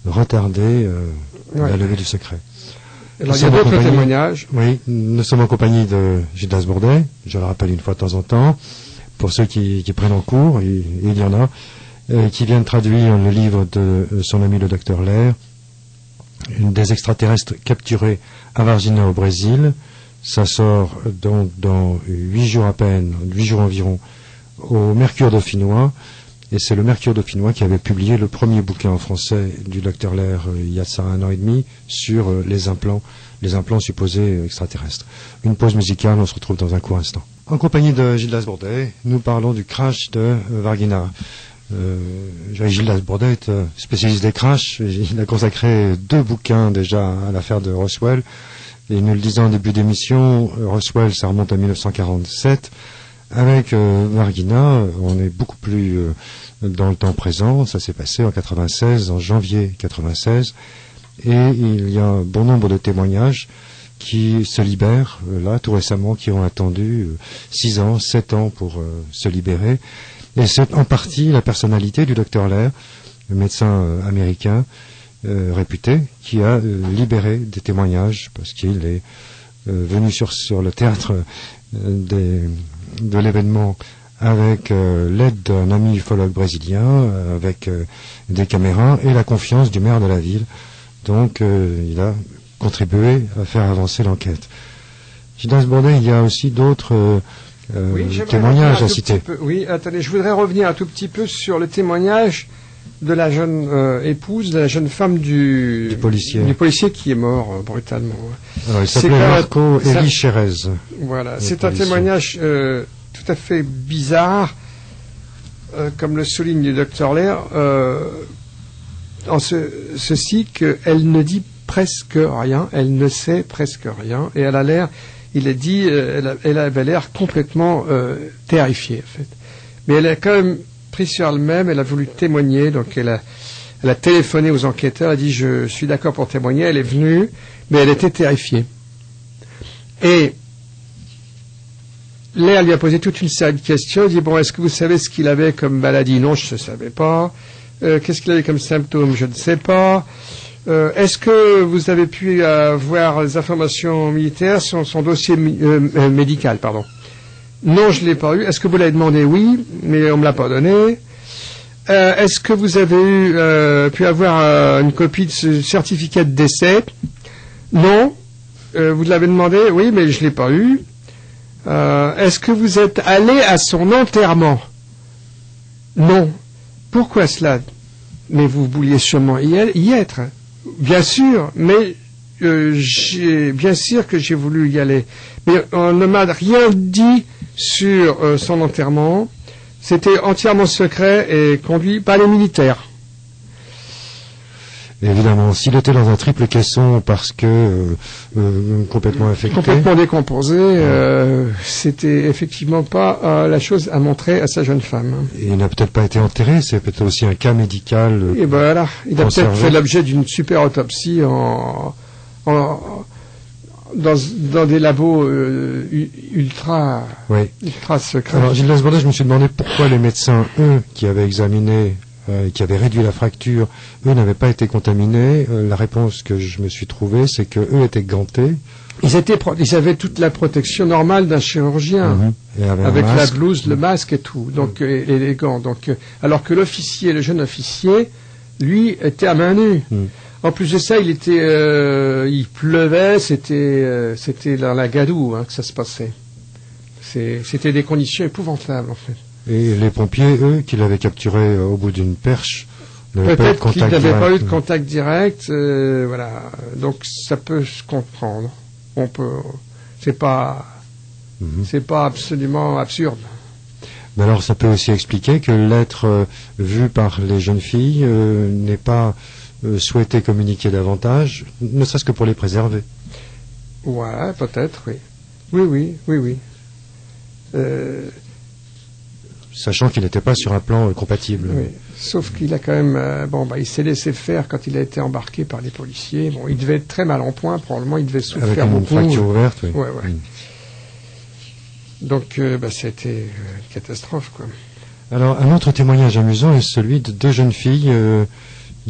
Speaker 1: retarder la levée du secret.
Speaker 2: Alors, il y a d'autres témoignages.
Speaker 1: Oui, nous sommes en compagnie de Gilles Dasbourdet, je le rappelle une fois de temps en temps, pour ceux qui prennent en cours, il y en a, qui viennent traduire le livre de son ami le docteur Lair, des extraterrestres capturés à Varginha au Brésil. Ça sort donc dans 8 jours à peine, 8 jours environ, au Mercure Dauphinois. Et c'est le Mercure Dauphinois qui avait publié le premier bouquin en français du docteur Lair il y a ça 1 an et demi sur les implants supposés extraterrestres. Une pause musicale, on se retrouve dans un court instant. En compagnie de Gilles Dasbourdet, nous parlons du crash de Varginha. Gilles Dasbourdet est spécialiste des crashs. Il a consacré 2 bouquins déjà à l'affaire de Roswell. Et nous le disons en début d'émission, Roswell, ça remonte à 1947. Avec Varguina, on est beaucoup plus dans le temps présent. Ça s'est passé en 96, en janvier 96, et il y a un bon nombre de témoignages qui se libèrent, là, tout récemment, qui ont attendu 6 ans, 7 ans pour se libérer. Et c'est en partie la personnalité du docteur Lair, le médecin américain réputé, qui a libéré des témoignages, parce qu'il est venu sur le théâtre de l'événement avec l'aide d'un ami ufologue brésilien, avec des caméras et la confiance du maire de la ville. Donc il a contribué à faire avancer l'enquête. Gildas Bourdet, il y a aussi d'autres témoignages à citer.
Speaker 2: Oui, attendez, je voudrais revenir un tout petit peu sur le témoignage de la jeune épouse, de la jeune femme du policier qui est mort brutalement.
Speaker 1: Alors, il s'appelait Marco Eli Cherez.
Speaker 2: Voilà, c'est un témoignage tout à fait bizarre, comme le souligne le docteur Lair, en ceci qu'elle ne dit presque rien, elle ne sait presque rien, et elle a l'air, il est dit, elle avait l'air complètement terrifiée, en fait. Mais elle a quand même pris sur elle-même, elle a voulu témoigner, donc elle a téléphoné aux enquêteurs, elle a dit je suis d'accord pour témoigner, elle est venue, mais elle était terrifiée. Et Lair lui a posé toute une série de questions, il dit bon, est-ce que vous savez ce qu'il avait comme maladie? Non, je ne savais pas. Qu'est-ce qu'il avait comme symptômes? Je ne sais pas. Est-ce que vous avez pu avoir les informations militaires sur son dossier médical, pardon? Non, je ne l'ai pas eu. Est-ce que vous l'avez demandé? Oui, mais on ne me l'a pas donné. Est-ce que vous avez pu avoir une copie de ce certificat de décès? Non. Vous l'avez demandé? Oui, mais je ne l'ai pas eu. Est-ce que vous êtes allé à son enterrement? Non. Pourquoi cela? Mais vous vouliez sûrement y être. Bien sûr, mais bien sûr que j'ai voulu y aller. Mais on ne m'a rien dit sur son enterrement. C'était entièrement secret et conduit par les militaires.
Speaker 1: Évidemment, s'il était dans un triple caisson parce que complètement infecté,
Speaker 2: complètement décomposé, c'était effectivement pas la chose à montrer à sa jeune femme.
Speaker 1: Et il n'a peut-être pas été enterré, c'est peut-être aussi un cas médical.
Speaker 2: Et ben voilà, il a peut-être fait l'objet d'une super autopsie dans des labos ultra secrets.
Speaker 1: Alors, Gildas Bourdet, je me suis demandé pourquoi les médecins, eux, qui avaient examiné, qui avaient réduit la fracture, eux n'avaient pas été contaminés. La réponse que je me suis trouvée, c'est que eux étaient gantés.
Speaker 2: Ils avaient toute la protection normale d'un chirurgien, avec la blouse, le masque et tout, donc et les gants. Donc, alors que le jeune officier, lui, était à main nue. En plus de ça, il pleuvait, c'était dans la gadoue que ça se passait. C'était des conditions épouvantables, en fait.
Speaker 1: Et les pompiers, eux, qui l'avaient capturé au bout d'une perche,
Speaker 2: peut-être qu'ils n'avaient pas eu de contact direct, voilà. Donc ça peut se comprendre. C'est pas absolument absurde.
Speaker 1: Mais alors, ça peut aussi expliquer que l'être vu par les jeunes filles n'est pas souhaité communiquer davantage, ne serait-ce que pour les préserver.
Speaker 2: Ouais, peut-être, oui. Oui.
Speaker 1: Sachant qu'il n'était pas sur un plan compatible.
Speaker 2: Oui. Sauf qu'il a quand même... il s'est laissé faire quand il a été embarqué par les policiers. Bon, il devait être très mal en point, probablement il devait souffrir beaucoup.
Speaker 1: Avec une fracture ouverte, oui.
Speaker 2: Ouais. Donc, c'était une catastrophe, quoi.
Speaker 1: Alors, un autre témoignage amusant est celui de 2 jeunes filles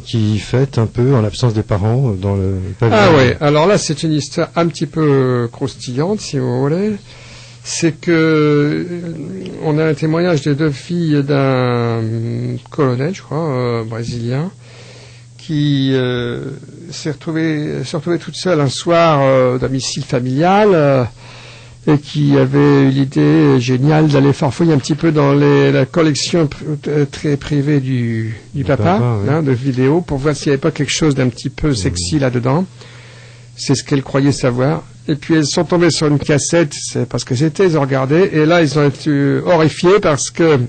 Speaker 1: qui fêtent un peu en l'absence des parents dans le pavillon.
Speaker 2: Ah ouais, alors là, c'est une histoire un petit peu croustillante, si vous voulez. C'est que on a un témoignage des 2 filles d'un colonel, je crois, brésilien, qui s'est retrouvée toute seule un soir au domicile familial et qui avait eu l'idée géniale d'aller farfouiller un petit peu dans la collection très privée du papa, oui. De vidéos, pour voir s'il n'y avait pas quelque chose d'un petit peu sexy là-dedans. C'est ce qu'elle croyait savoir. Et puis elles sont tombées sur une cassette, c'est parce que ils ont regardé, et là ils ont été horrifiés parce que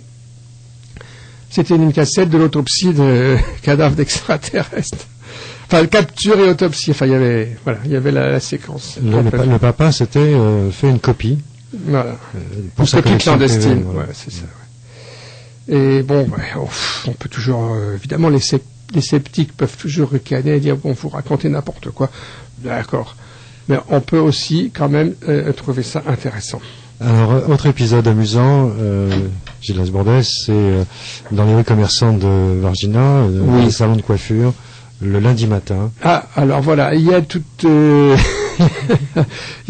Speaker 2: c'était une cassette de l'autopsie de cadavres d'extraterrestres. Enfin, capture et autopsie, enfin il y avait la séquence.
Speaker 1: Le papa s'était fait une copie
Speaker 2: Voilà.
Speaker 1: Pour sa
Speaker 2: copie
Speaker 1: collection
Speaker 2: clandestine.
Speaker 1: privée, voilà.
Speaker 2: Ouais, c'est ça. Ouais. Et bon, on peut toujours, évidemment, les sceptiques peuvent toujours ricaner et dire bon, vous racontez n'importe quoi. D'accord. Mais on peut aussi quand même trouver ça intéressant.
Speaker 1: Alors, autre épisode amusant, Gildas Bourdet, c'est dans les rues commerçantes de Varginha, un salon de coiffure, le lundi matin.
Speaker 2: Ah, alors voilà, il y a toute... il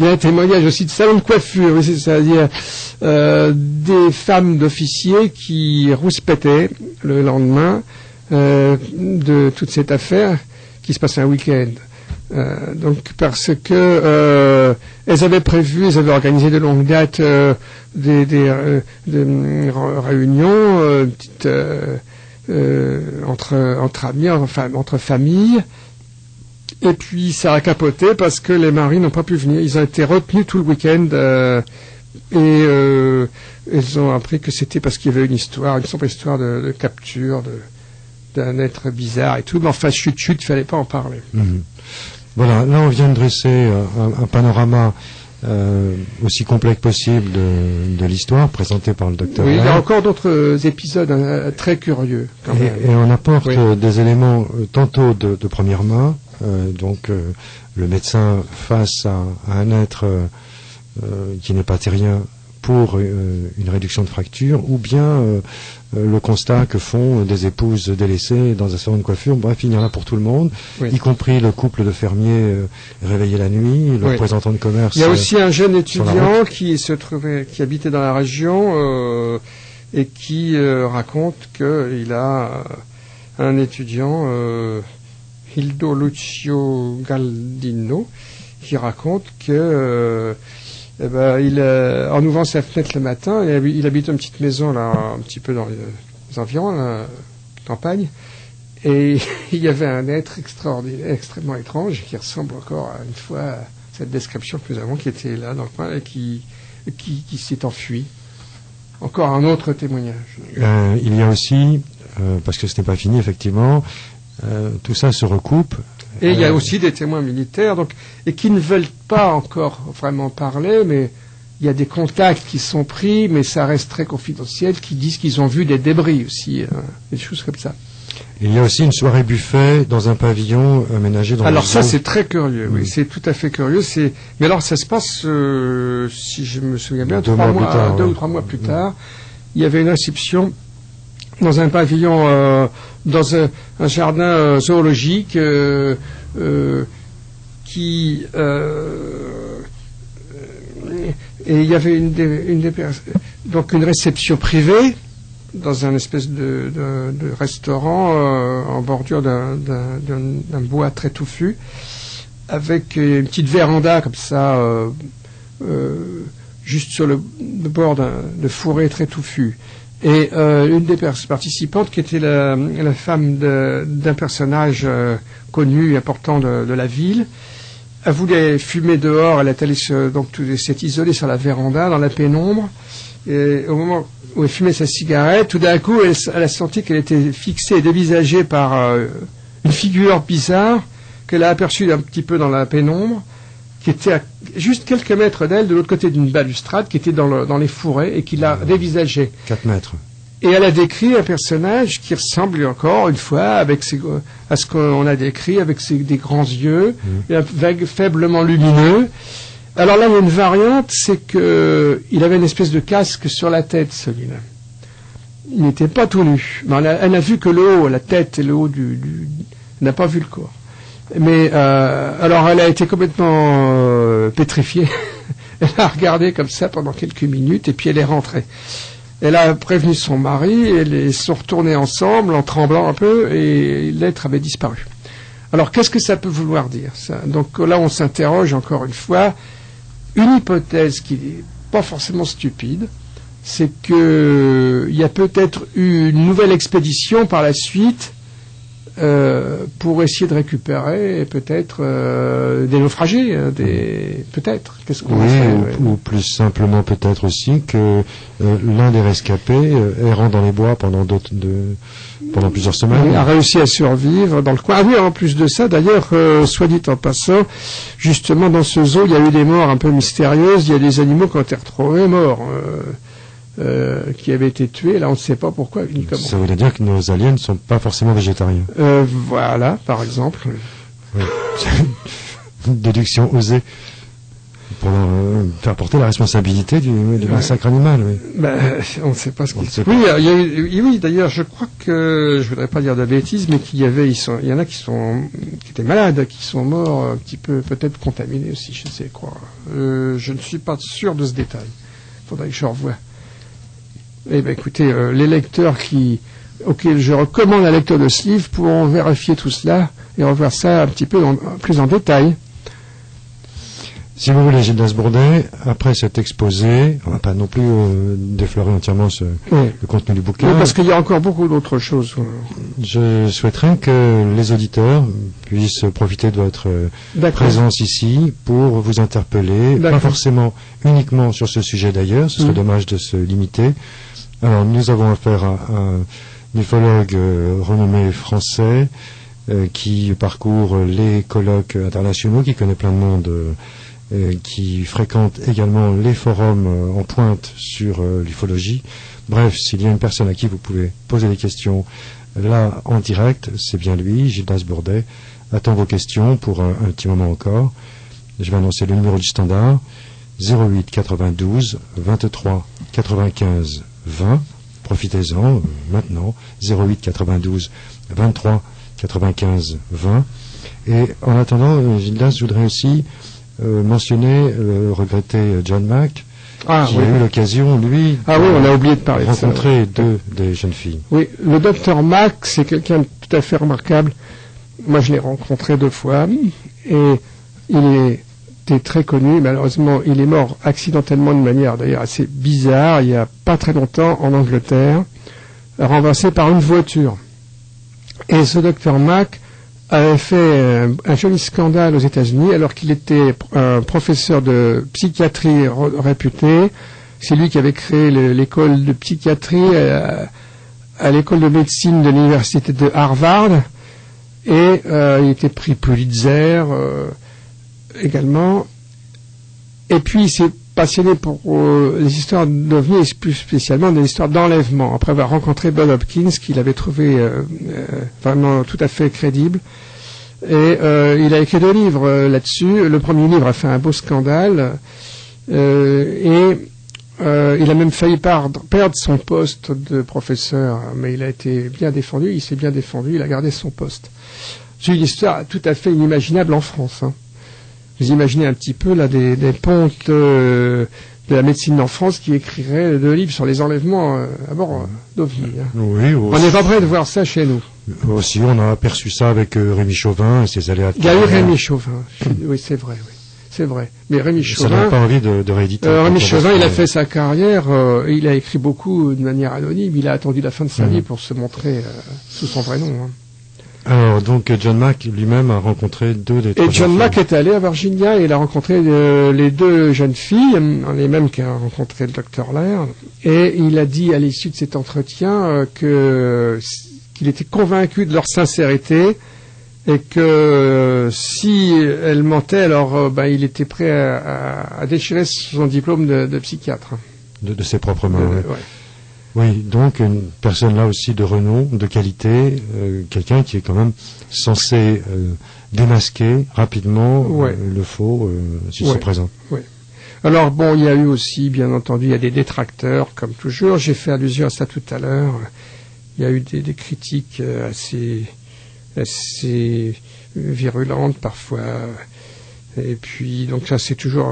Speaker 2: y a un témoignage aussi de salon de coiffure, oui, c'est-à-dire des femmes d'officiers qui rouspétaient le lendemain de toute cette affaire qui se passe un week-end. Donc parce que elles avaient organisé de longue date des réunions petites, entre amis, enfin entre familles, et puis ça a capoté parce que les maris n'ont pas pu venir. Ils ont été retenus tout le week-end et ils ont appris que c'était parce qu'il y avait une sombre histoire de capture d'un être bizarre et tout. Mais enfin, chut, il fallait pas en parler.
Speaker 1: Mmh. Voilà, là on vient de dresser un panorama aussi complet que possible de l'histoire présentée par le docteur.
Speaker 2: Oui, il y a encore d'autres épisodes très curieux. Quand même.
Speaker 1: Et on apporte des éléments tantôt de première main, donc le médecin face à un être qui n'est pas terrien pour une réduction de fracture, ou bien le constat que font des épouses délaissées dans un salon de coiffure. Bref, il y en a pour tout le monde, y compris le couple de fermiers réveillé la nuit, le représentant de commerce.
Speaker 2: Il y a aussi un jeune étudiant qui habitait dans la région et qui raconte qu'il a un étudiant, Hildo Lucio Galdino, qui raconte que en ouvrant sa fenêtre le matin, il habite une petite maison là, un petit peu dans les environs, la campagne, et il y avait un être extraordinaire, extrêmement étrange, qui ressemble encore à une fois à cette description que nous avons, qui était là dans le coin et qui s'est enfui. Encore un autre témoignage.
Speaker 1: Il y a aussi, parce que ce n'est pas fini effectivement, tout ça se recoupe.
Speaker 2: Et il y a aussi des témoins militaires, et qui ne veulent pas encore vraiment parler, mais il y a des contacts qui sont pris, mais ça reste très confidentiel, qui disent qu'ils ont vu des débris aussi, des choses comme ça.
Speaker 1: Et il y a aussi une soirée buffet dans un pavillon aménagé dans
Speaker 2: Alors ça, c'est très curieux, oui, c'est tout à fait curieux. Mais alors ça se passe, si je me souviens bien, 2 ou 3 mois plus tard, il y avait une réception dans un pavillon, dans un jardin zoologique et il y avait donc une réception privée dans un espèce de restaurant en bordure d'un bois très touffu, avec une petite véranda comme ça, juste sur le bord de forêt très touffu. Et une des participantes, qui était la femme d'un personnage connu et important de la ville, elle voulait fumer dehors. Elle est allée s'est isolée sur la véranda, dans la pénombre. Et au moment où elle fumait sa cigarette, tout d'un coup, elle a senti qu'elle était fixée et dévisagée par une figure bizarre qu'elle a aperçue un petit peu dans la pénombre, qui était à juste quelques mètres d'elle, de l'autre côté d'une balustrade, qui était dans les fourrés et qui l'a dévisagée.
Speaker 1: 4 mètres.
Speaker 2: Et elle a décrit un personnage qui ressemble encore une fois à ce qu'on a décrit, avec des grands yeux, et un faiblement lumineux. Alors là, il y a une variante, c'est qu'il avait une espèce de casque sur la tête, celui-là. Il n'était pas tout nu. Mais elle n'a vu que le haut, la tête et le haut elle n'a pas vu le corps. Mais alors elle a été complètement pétrifiée. Elle a regardé comme ça pendant quelques minutes et puis elle est rentrée. Elle a prévenu son mari, ils sont retournés ensemble en tremblant un peu et l'être avait disparu. Alors qu'est-ce que ça peut vouloir dire ça? Donc là on s'interroge encore une fois. Une hypothèse qui n'est pas forcément stupide, c'est qu'il y a peut-être eu une nouvelle expédition par la suite pour essayer de récupérer peut-être des naufragés, peut-être. Qu'est-ce qu'on fait,
Speaker 1: ou plus simplement peut-être aussi que l'un des rescapés, errant dans les bois pendant plusieurs semaines,
Speaker 2: a réussi à survivre dans le coin. Ah oui, en plus de ça, d'ailleurs, soit dit en passant, justement dans ce zoo, il y a eu des morts un peu mystérieuses. Il y a des animaux qui ont été retrouvés morts. Qui avaient été tués, là on ne sait pas pourquoi ni comment.
Speaker 1: Ça veut dire que nos aliens ne sont pas forcément végétariens.
Speaker 2: Voilà, par exemple.
Speaker 1: Oui. Une déduction osée pour faire porter la responsabilité du massacre animal. Oui.
Speaker 2: On ne sait pas ce qu'il se passe. Oui, d'ailleurs, je crois que, je voudrais pas dire de bêtises, mais il y en a qui étaient malades, qui sont morts un petit peu, peut-être contaminés aussi, je ne sais quoi. Je ne suis pas sûr de ce détail. Il faudrait que je revoie. Eh bien, écoutez, les lecteurs auxquels je recommande la lecture de ce livre pourront vérifier tout cela et revoir ça un petit peu plus en détail.
Speaker 1: Si vous voulez, Gildas Bourdet, après cet exposé, on va pas non plus déflorer entièrement le contenu du bouquin.
Speaker 2: Oui, parce qu'il y a encore beaucoup d'autres choses.
Speaker 1: Je souhaiterais que les auditeurs puissent profiter de votre présence ici pour vous interpeller, pas forcément uniquement sur ce sujet d'ailleurs, ce serait dommage de se limiter. Alors, nous avons affaire à un ufologue renommé français qui parcourt les colloques internationaux, qui connaît plein de monde, qui fréquente également les forums en pointe sur l'ufologie. Bref, s'il y a une personne à qui vous pouvez poser des questions là en direct, c'est bien lui, Gildas Bourdet. Attends vos questions pour un petit moment encore. Je vais annoncer le numéro du standard 08 92 23 95 20. Profitez-en maintenant. 08 92 23 95 20. Et en attendant, Gildas, je voudrais aussi mentionner le regretté John Mack, qui a eu l'occasion, lui,
Speaker 2: on a oublié de parler de
Speaker 1: rencontrer deux des jeunes filles.
Speaker 2: Oui, le docteur Mack, c'est quelqu'un de tout à fait remarquable. Moi, je l'ai rencontré 2 fois, et il était très connu. Malheureusement, il est mort accidentellement de manière d'ailleurs assez bizarre, il n'y a pas très longtemps, en Angleterre, renversé par une voiture. Et ce docteur Mack avait fait un joli scandale aux États-Unis alors qu'il était un professeur de psychiatrie réputé. C'est lui qui avait créé l'école de psychiatrie à l'école de médecine de l'université de Harvard, et il était prix Pulitzer également. Et puis il s'est passionné pour les histoires d'ovnis, et plus spécialement des histoires d'enlèvement, après avoir rencontré Bob Hopkins, qu'il avait trouvé vraiment tout à fait crédible. Et il a écrit 2 livres là-dessus. Le premier livre a fait un beau scandale, et il a même failli perdre son poste de professeur, mais il a été bien défendu, il s'est bien défendu, il a gardé son poste. C'est une histoire tout à fait inimaginable en France, hein. Vous imaginez un petit peu là des pontes de la médecine en France qui écriraient 2 livres sur les enlèvements à bord d'OVNI. Hein.
Speaker 1: Oui,
Speaker 2: on n'est pas prêt de voir ça chez nous.
Speaker 1: Aussi, on a aperçu ça avec Rémi Chauvin et ses aléas.
Speaker 2: Il y a eu Rémi Chauvin. Oui, c'est vrai. Oui. C'est vrai. Mais Rémi Chauvin...
Speaker 1: Ça n'a pas envie de rééditer.
Speaker 2: Rémi Chauvin, il a fait sa carrière, il a écrit beaucoup de manière anonyme, il a attendu la fin de sa vie pour se montrer sous son vrai nom. Hein.
Speaker 1: Alors, donc, John Mack lui-même a rencontré 2 des 3
Speaker 2: Et John Mack est allé à Virginia et il a rencontré les 2 jeunes filles, les mêmes qu'a rencontré le Dr. Laird, et il a dit à l'issue de cet entretien qu'il était convaincu de leur sincérité, et que si elles mentaient, alors il était prêt à déchirer son diplôme de psychiatre.
Speaker 1: De ses propres mains,
Speaker 2: ouais.
Speaker 1: Oui, donc une personne là aussi de renom, de qualité, quelqu'un qui est quand même censé démasquer rapidement le faux s'il se présente. Oui.
Speaker 2: Alors bon, il y a eu aussi, bien entendu, il y a des détracteurs, comme toujours. J'ai fait allusion à ça tout à l'heure. Il y a eu des critiques assez virulentes parfois. Et puis, donc ça, c'est toujours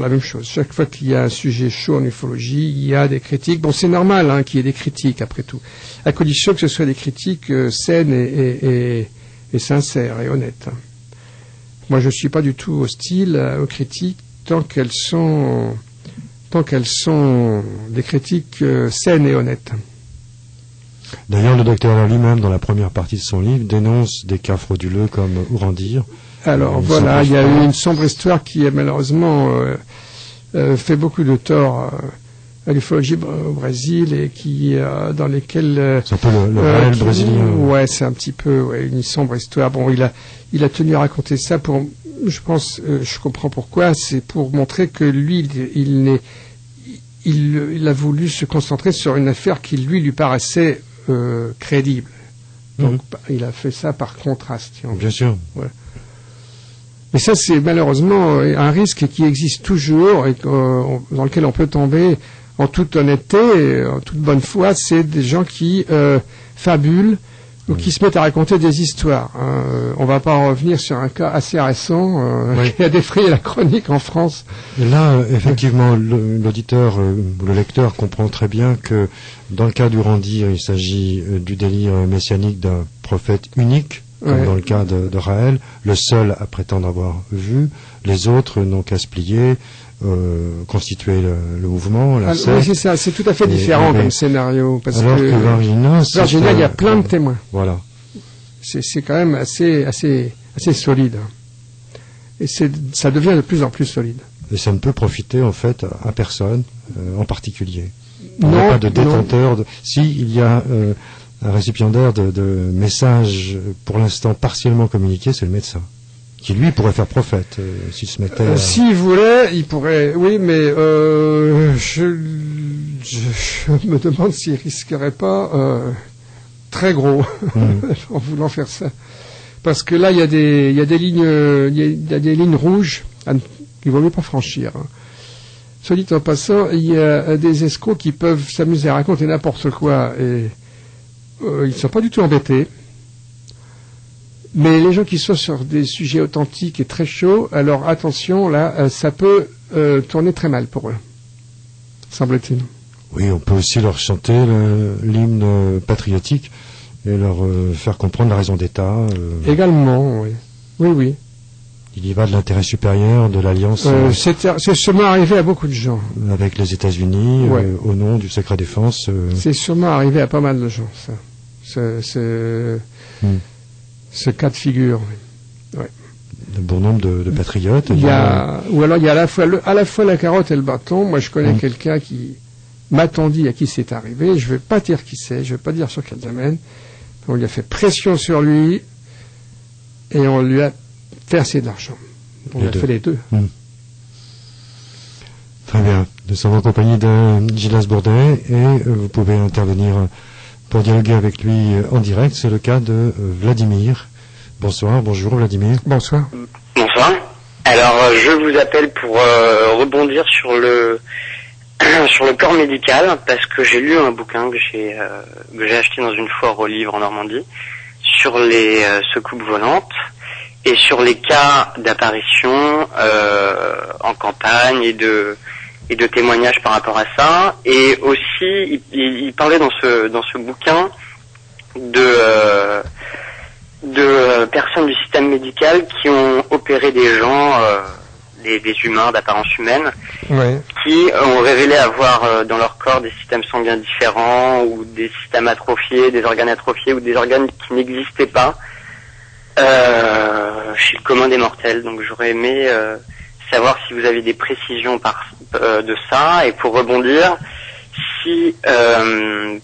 Speaker 2: la même chose. Chaque fois qu'il y a un sujet chaud en ufologie, il y a des critiques. Bon, c'est normal qu'il y ait des critiques, après tout, à condition que ce soit des critiques saines et sincères et honnêtes. Moi, je ne suis pas du tout hostile aux critiques tant qu'elles sont des critiques saines et honnêtes.
Speaker 1: D'ailleurs, le docteur lui-même, dans la première partie de son livre, dénonce des cas frauduleux comme Ourandir.
Speaker 2: Alors voilà, il y a eu une sombre histoire qui a malheureusement fait beaucoup de tort à l'ufologie au Brésil et qui dans lesquelles
Speaker 1: c'est un peu le réel brésilien.
Speaker 2: Ouais, c'est un petit peu une sombre histoire. Bon, il a tenu à raconter ça pour, je pense, je comprends pourquoi. C'est pour montrer que lui, il a voulu se concentrer sur une affaire qui lui paraissait crédible. Donc il a fait ça par contraste.
Speaker 1: Bien sûr.
Speaker 2: Ouais. Mais ça, c'est malheureusement un risque qui existe toujours et dans lequel on peut tomber en toute honnêteté, en toute bonne foi. C'est des gens qui fabulent ou qui se mettent à raconter des histoires. On ne va pas revenir sur un cas assez récent qui a défrayé la chronique en France.
Speaker 1: Et là, effectivement, l'auditeur ou le lecteur comprend très bien que dans le cas d'Ourandir, il s'agit du délire messianique d'un prophète unique, comme dans le cas de Raël, le seul à prétendre avoir vu. Les autres n'ont qu'à se plier, constituer le mouvement, la secte.
Speaker 2: Oui, c'est ça, c'est tout à fait différent comme scénario. Parce
Speaker 1: alors que
Speaker 2: Varginha, il y a plein de témoins.
Speaker 1: Voilà.
Speaker 2: C'est quand même assez solide. Et ça devient de plus en plus solide.
Speaker 1: Et ça ne peut profiter en fait à personne en particulier. Il n'y a pas de détenteur. Si, il y a un récipiendaire de messages pour l'instant partiellement communiqués, c'est le médecin, qui lui pourrait faire prophète s'il se mettait.
Speaker 2: S'il voulait, il pourrait. Oui, mais je me demande s'il risquerait pas très gros en voulant faire ça, parce que là il y a des lignes rouges qu'il vaut mieux pas franchir. Soit dit en passant, il y a des escrocs qui peuvent s'amuser à raconter n'importe quoi et ils ne sont pas du tout embêtés. Mais les gens qui sont sur des sujets authentiques et très chauds, alors attention, là, ça peut tourner très mal pour eux, semble-t-il.
Speaker 1: Oui, on peut aussi leur chanter l'hymne patriotique et leur faire comprendre la raison d'État.
Speaker 2: Également, oui. Oui.
Speaker 1: Il y va de l'intérêt supérieur, de l'alliance.
Speaker 2: C'est sûrement arrivé à beaucoup de gens.
Speaker 1: Avec les États-Unis, au nom du secret défense.
Speaker 2: C'est sûrement arrivé à pas mal de gens, ça. Ce cas de figure. Oui.
Speaker 1: Un bon nombre de patriotes.
Speaker 2: Ou alors il y a à la fois la carotte et le bâton. Moi, je connais quelqu'un qui m'a-t-on dit à qui c'est arrivé. Je ne vais pas dire qui c'est, je ne vais pas dire sur quel domaine. On lui a fait pression sur lui et on lui a versé de l'argent. On a fait les deux.
Speaker 1: Très bien. Nous sommes en compagnie de Gildas Bourdet et vous pouvez intervenir pour dialoguer avec lui en direct. C'est le cas de Vladimir. Bonsoir, bonjour Vladimir.
Speaker 2: Bonsoir.
Speaker 3: Bonsoir. Alors, je vous appelle pour rebondir sur le corps médical, parce que j'ai lu un bouquin que j'ai acheté dans une foire aux livres en Normandie sur les soucoupes volantes et sur les cas d'apparition en campagne et de témoignages par rapport à ça. Et aussi, il parlait dans ce bouquin de personnes du système médical qui ont opéré des gens, des humains d'apparence humaine, qui ont révélé avoir dans leur corps des systèmes sanguins différents, ou des systèmes atrophiés, des organes atrophiés, ou des organes qui n'existaient pas chez le commun des mortels. Donc j'aurais aimé savoir si vous avez des précisions de ça, et pour rebondir, si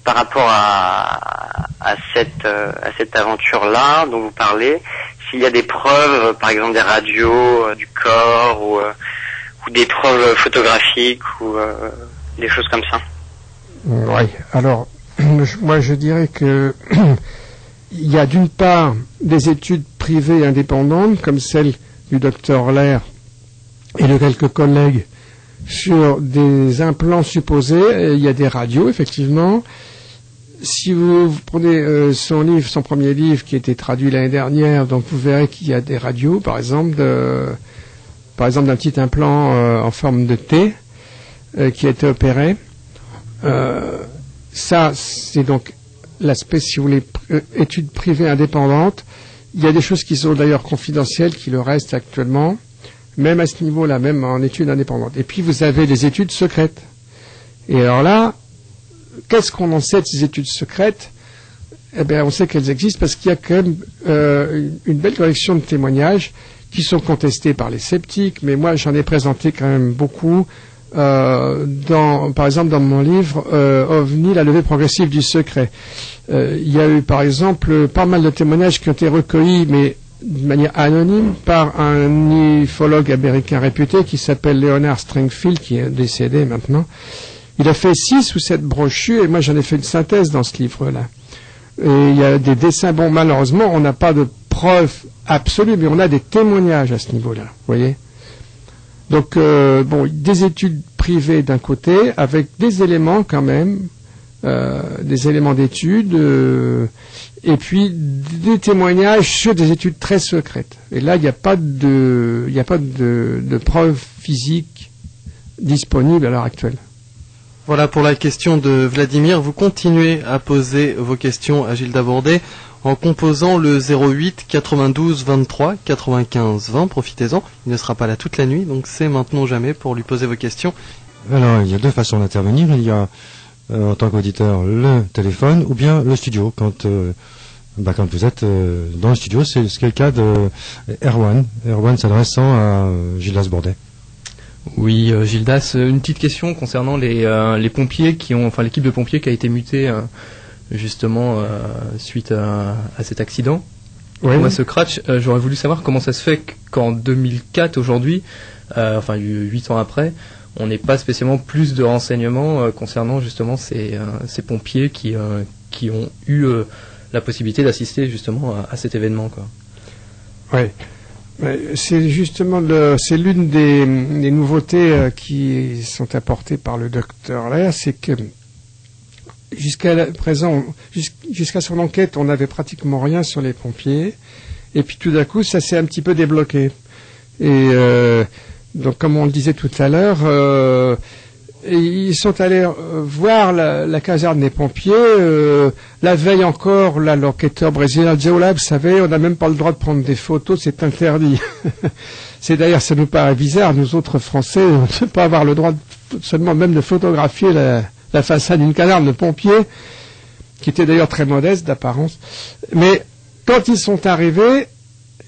Speaker 3: par rapport à cette aventure-là dont vous parlez, s'il y a des preuves, par exemple des radios du corps, ou des preuves photographiques, ou des choses comme ça.
Speaker 2: Oui, alors moi je dirais que il y a d'une part des études privées indépendantes, comme celle du docteur Lair et de quelques collègues, sur des implants supposés. Il y a des radios, effectivement. Si vous prenez son premier livre qui a été traduit l'année dernière, donc vous verrez qu'il y a des radios, par exemple d'un petit implant en forme de T qui a été opéré. Ça, c'est donc l'aspect, si vous voulez, études privées indépendantes. Il y a des choses qui sont d'ailleurs confidentielles, qui le restent actuellement, même à ce niveau-là, même en études indépendantes. Et puis vous avez des études secrètes. Et alors là, qu'est-ce qu'on en sait de ces études secrètes? eh bien, on sait qu'elles existent parce qu'il y a quand même une belle collection de témoignages qui sont contestés par les sceptiques, mais moi j'en ai présenté quand même beaucoup. Par exemple, dans mon livre OVNI, la levée progressive du secret. Il y a eu, par exemple, pas mal de témoignages qui ont été recueillis, mais de manière anonyme, par un ufologue américain réputé qui s'appelle Leonard Stringfield, qui est décédé maintenant. Il a fait 6 ou 7 brochures, et moi j'en ai fait une synthèse dans ce livre-là. Et il y a des dessins. Bon, malheureusement, on n'a pas de preuves absolues, mais on a des témoignages à ce niveau-là, vous voyez. Donc, des études privées d'un côté, avec des éléments quand même, des éléments d'études, et puis des témoignages sur des études très secrètes. Et là, il n'y a pas de preuves physiques disponibles à l'heure actuelle.
Speaker 4: Voilà pour la question de Vladimir. Vous continuez à poser vos questions à Gilda Bourdet en composant le 08 92 23 95 20. Profitez-en, il ne sera pas là toute la nuit, donc c'est maintenant ou jamais pour lui poser vos questions.
Speaker 1: Alors, il y a 2 façons d'intervenir. Il y a, en tant qu'auditeur, le téléphone ou bien le studio. Quand vous êtes dans le studio, c'est le cas de Erwan. Erwan s'adressant à Gildas Bourdet.
Speaker 5: Oui, Gildas, une petite question concernant les pompiers l'équipe de pompiers qui a été mutée justement suite à cet accident.
Speaker 2: Oui.
Speaker 5: Moi, ce crash, j'aurais voulu savoir comment ça se fait qu'en 2004, aujourd'hui, 8 ans après, on n'ait pas spécialement plus de renseignements concernant justement ces pompiers qui ont eu la possibilité d'assister justement à cet événement, quoi.
Speaker 2: Oui. C'est justement c'est l'une des nouveautés qui sont apportées par le docteur Lair, c'est que jusqu'à présent, jusqu'à son enquête, on n'avait pratiquement rien sur les pompiers, et puis tout d'un coup, ça s'est un petit peu débloqué. Et donc, comme on le disait tout à l'heure, ils sont allés voir la caserne des pompiers. La veille encore, là, l'enquêteur brésilien disait, oh là, vous savez, on n'a même pas le droit de prendre des photos, c'est interdit. C'est d'ailleurs, ça nous paraît bizarre, nous autres Français, on ne peut pas avoir le droit seulement même de photographier la façade d'une caserne de pompiers, qui était d'ailleurs très modeste d'apparence. Mais quand ils sont arrivés,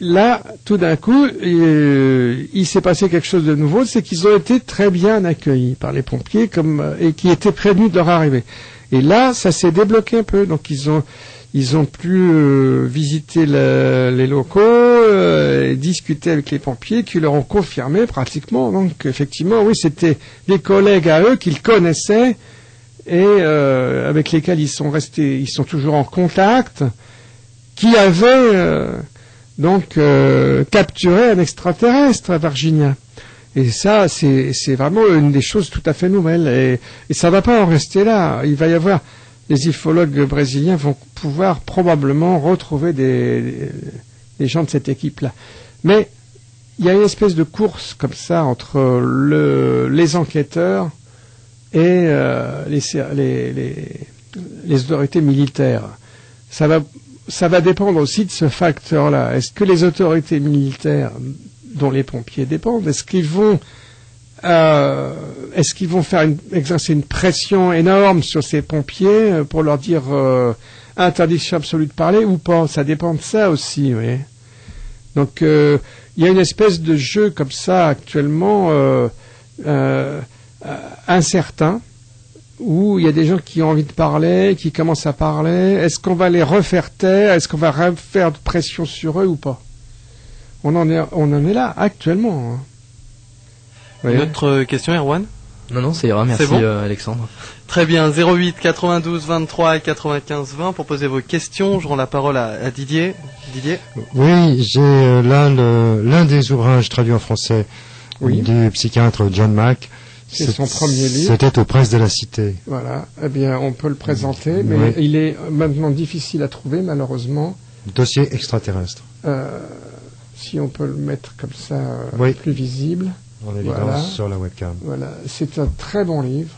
Speaker 2: là, tout d'un coup, il s'est passé quelque chose de nouveau, c'est qu'ils ont été très bien accueillis par les pompiers et qui étaient prévenus de leur arrivée. Et là, ça s'est débloqué un peu. Donc, ils ont pu visiter les locaux, et discuter avec les pompiers qui leur ont confirmé pratiquement. Donc, effectivement, oui, c'était des collègues à eux qu'ils connaissaient et avec lesquels ils sont toujours en contact, qui avaient capturer un extraterrestre à Virginia. Et ça, c'est vraiment une des choses tout à fait nouvelles. Et ça va pas en rester là. Il va y avoir, les ufologues brésiliens vont pouvoir probablement retrouver des gens de cette équipe-là. Mais il y a une espèce de course comme ça entre les enquêteurs et les autorités militaires. Ça va dépendre aussi de ce facteur-là. Est-ce que les autorités militaires, dont les pompiers dépendent, est-ce qu'ils vont exercer une pression énorme sur ces pompiers pour leur dire interdiction absolue de parler ou pas? Ça dépend de ça aussi, oui. Donc il y a une espèce de jeu comme ça actuellement incertain, où il y a des gens qui ont envie de parler, qui commencent à parler. Est-ce qu'on va les refaire taire? Est-ce qu'on va faire de pression sur eux ou pas? On en est là actuellement. Hein.
Speaker 4: Une autre question, Erwan?
Speaker 5: Non, ça ira, merci bon Alexandre.
Speaker 4: Très bien, 08 92 23 95 20 pour poser vos questions. Je rends la parole à Didier. Didier?
Speaker 1: Oui, j'ai là l'un des ouvrages traduits en français du psychiatre John Mack.
Speaker 2: C'est son premier livre.
Speaker 1: C'était aux Presses de la Cité.
Speaker 2: Voilà. Eh bien, on peut le présenter, mais il est maintenant difficile à trouver, malheureusement.
Speaker 1: Dossier extraterrestre.
Speaker 2: Si on peut le mettre comme ça, plus visible.
Speaker 1: En évidence sur la webcam.
Speaker 2: Voilà. C'est un très bon livre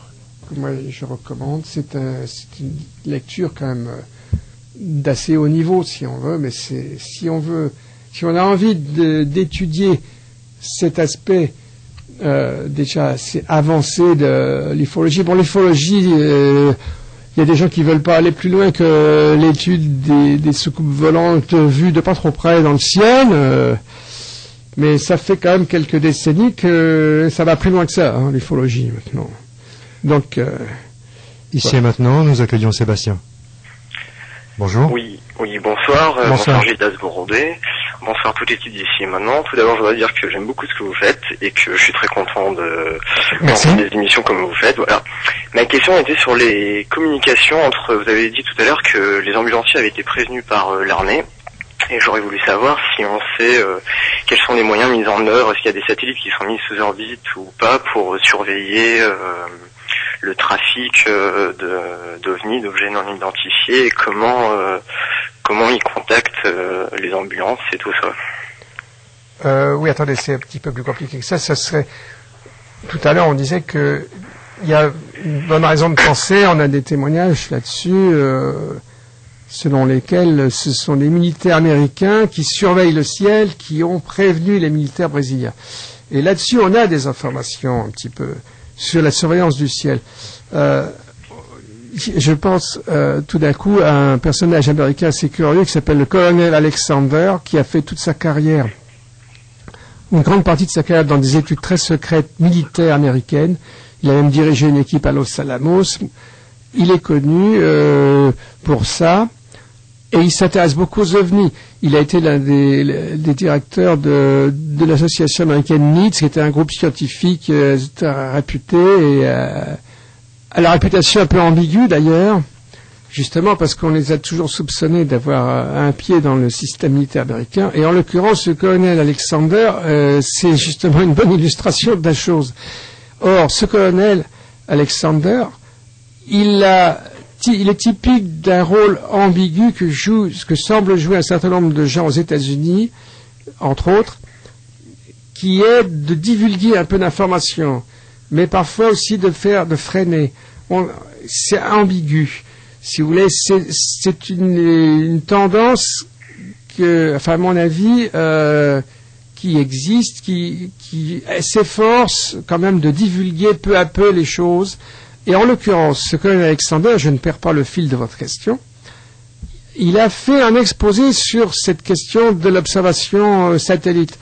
Speaker 2: que moi je recommande. C'est une lecture quand même d'assez haut niveau, si on veut, mais si on a envie d'étudier cet aspect déjà assez avancé de l'ufologie. Bon, l'ufologie, Il y a des gens qui veulent pas aller plus loin que l'étude des soucoupes volantes vues de pas trop près dans le ciel. Mais ça fait quand même quelques décennies que ça va plus loin que ça, hein, l'ufologie maintenant. Donc,
Speaker 1: ici et maintenant, nous accueillons Sébastien. Bonjour.
Speaker 3: Oui, bonsoir. Bonsoir Gilles Bourdet. Bonsoir toute l'équipe d'ici et maintenant. Tout d'abord, je voudrais dire que j'aime beaucoup ce que vous faites et que je suis très content d'entendre des émissions comme vous faites. Voilà. Ma question était sur les communications entre, vous avez dit tout à l'heure que les ambulanciers avaient été prévenus par l'armée. Et j'aurais voulu savoir si on sait quels sont les moyens mis en œuvre, est-ce qu'il y a des satellites qui sont mis sous orbite ou pas pour surveiller le trafic d'OVNI, d'objets non identifiés, et comment ils contactent les ambulances et tout ça.
Speaker 2: Oui, attendez, c'est un petit peu plus compliqué que ça. Ça serait... Tout à l'heure, on disait que il y a une bonne raison de penser, on a des témoignages là-dessus, selon lesquels ce sont les militaires américains qui surveillent le ciel, qui ont prévenu les militaires brésiliens. Et là-dessus, on a des informations un petit peu sur la surveillance du ciel. Je pense tout d'un coup à un personnage américain assez curieux qui s'appelle le colonel Alexander, qui a fait toute sa carrière, une grande partie de sa carrière dans des études très secrètes militaires américaines. Il a même dirigé une équipe à Los Alamos. Il est connu pour ça. Et il s'intéresse beaucoup aux ovnis. Il a été l'un des directeurs de l'association américaine NITS, qui était un groupe scientifique réputé et à la réputation un peu ambiguë d'ailleurs, justement parce qu'on les a toujours soupçonnés d'avoir un pied dans le système militaire américain. Et en l'occurrence, le colonel Alexander, c'est justement une bonne illustration de la chose. Or, ce colonel Alexander, il est typique d'un rôle ambigu que semble jouer un certain nombre de gens aux États-Unis, entre autres, qui est de divulguer un peu d'informations, mais parfois aussi de freiner. C'est ambigu. Si vous voulez, c'est une tendance que, enfin, à mon avis, qui existe, qui s'efforce quand même de divulguer peu à peu les choses. Et en l'occurrence, ce colonel Alexander, je ne perds pas le fil de votre question, il a fait un exposé sur cette question de l'observation satellite.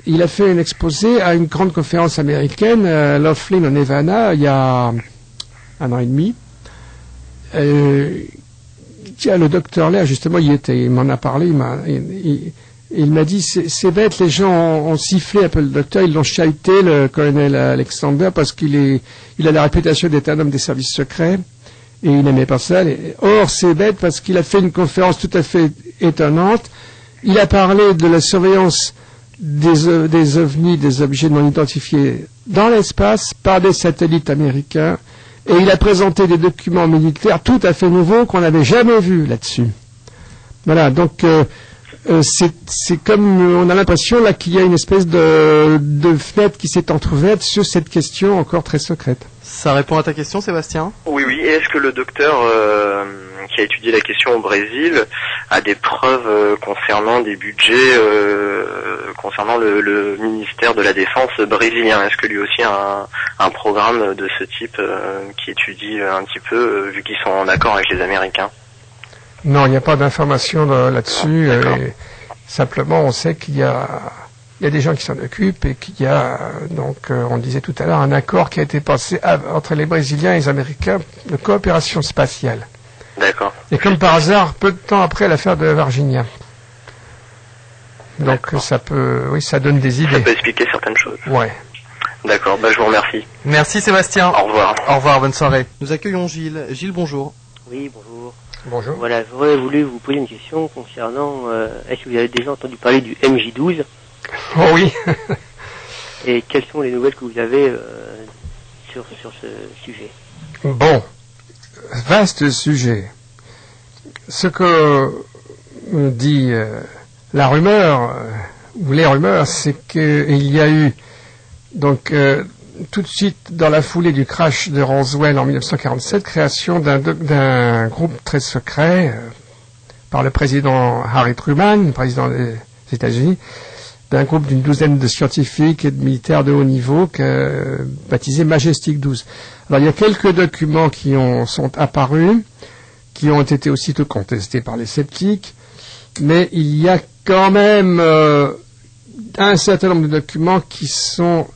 Speaker 2: Il a fait un exposé à une grande conférence américaine à Laughlin, au Nevada, il y a 1 an et demi. Le docteur Lair, justement, il m'en a parlé, il m'a dit, c'est bête, les gens ont sifflé un peu le docteur, ils l'ont chahuté, le colonel Alexander, parce il a la réputation d'être un homme des services secrets, et il n'aimait pas ça. Or, c'est bête parce qu'il a fait une conférence tout à fait étonnante. Il a parlé de la surveillance des ovnis, des objets non identifiés dans l'espace par des satellites américains, et il a présenté des documents militaires tout à fait nouveaux qu'on n'avait jamais vus là-dessus. Voilà, donc c'est comme on a l'impression là qu'il y a une espèce de fenêtre qui s'est entrouverte sur cette question encore très secrète.
Speaker 4: Ça répond à ta question, Sébastien ?
Speaker 3: Oui. Et est-ce que le docteur qui a étudié la question au Brésil a des preuves concernant des budgets concernant le ministère de la Défense brésilien ? Est-ce que lui aussi a un programme de ce type qui étudie un petit peu, vu qu'ils sont en accord avec les Américains ?
Speaker 2: Non, il n'y a pas d'informations là-dessus. Simplement, on sait qu'il y a des gens qui s'en occupent et qu'il y a, donc, on disait tout à l'heure, un accord qui a été passé entre les Brésiliens et les Américains de coopération spatiale.
Speaker 3: D'accord.
Speaker 2: Et comme par hasard, peu de temps après l'affaire de Virginia. Donc ça donne des idées.
Speaker 3: Ça peut expliquer certaines choses.
Speaker 2: Ouais.
Speaker 3: D'accord, je vous remercie.
Speaker 4: Merci Sébastien.
Speaker 3: Au revoir.
Speaker 4: Au revoir, bonne soirée. Nous accueillons Gilles. Gilles, bonjour.
Speaker 6: Oui, bonjour.
Speaker 2: Bonjour.
Speaker 6: Voilà, j'aurais voulu vous poser une question concernant, est-ce que vous avez déjà entendu parler du MJ12 ?
Speaker 2: Oh oui.
Speaker 6: Et quelles sont les nouvelles que vous avez sur ce sujet ?
Speaker 2: Bon, vaste sujet. Ce que dit la rumeur, ou les rumeurs, c'est qu'il y a eu, donc, tout de suite, dans la foulée du crash de Roswell en 1947, création d'un groupe très secret par le président Harry Truman, le président des États-Unis, d'un groupe d'une douzaine de scientifiques et de militaires de haut niveau baptisé Majestic 12. Alors il y a quelques documents qui sont apparus, qui ont été aussitôt contestés par les sceptiques, mais il y a quand même un certain nombre de documents qui sont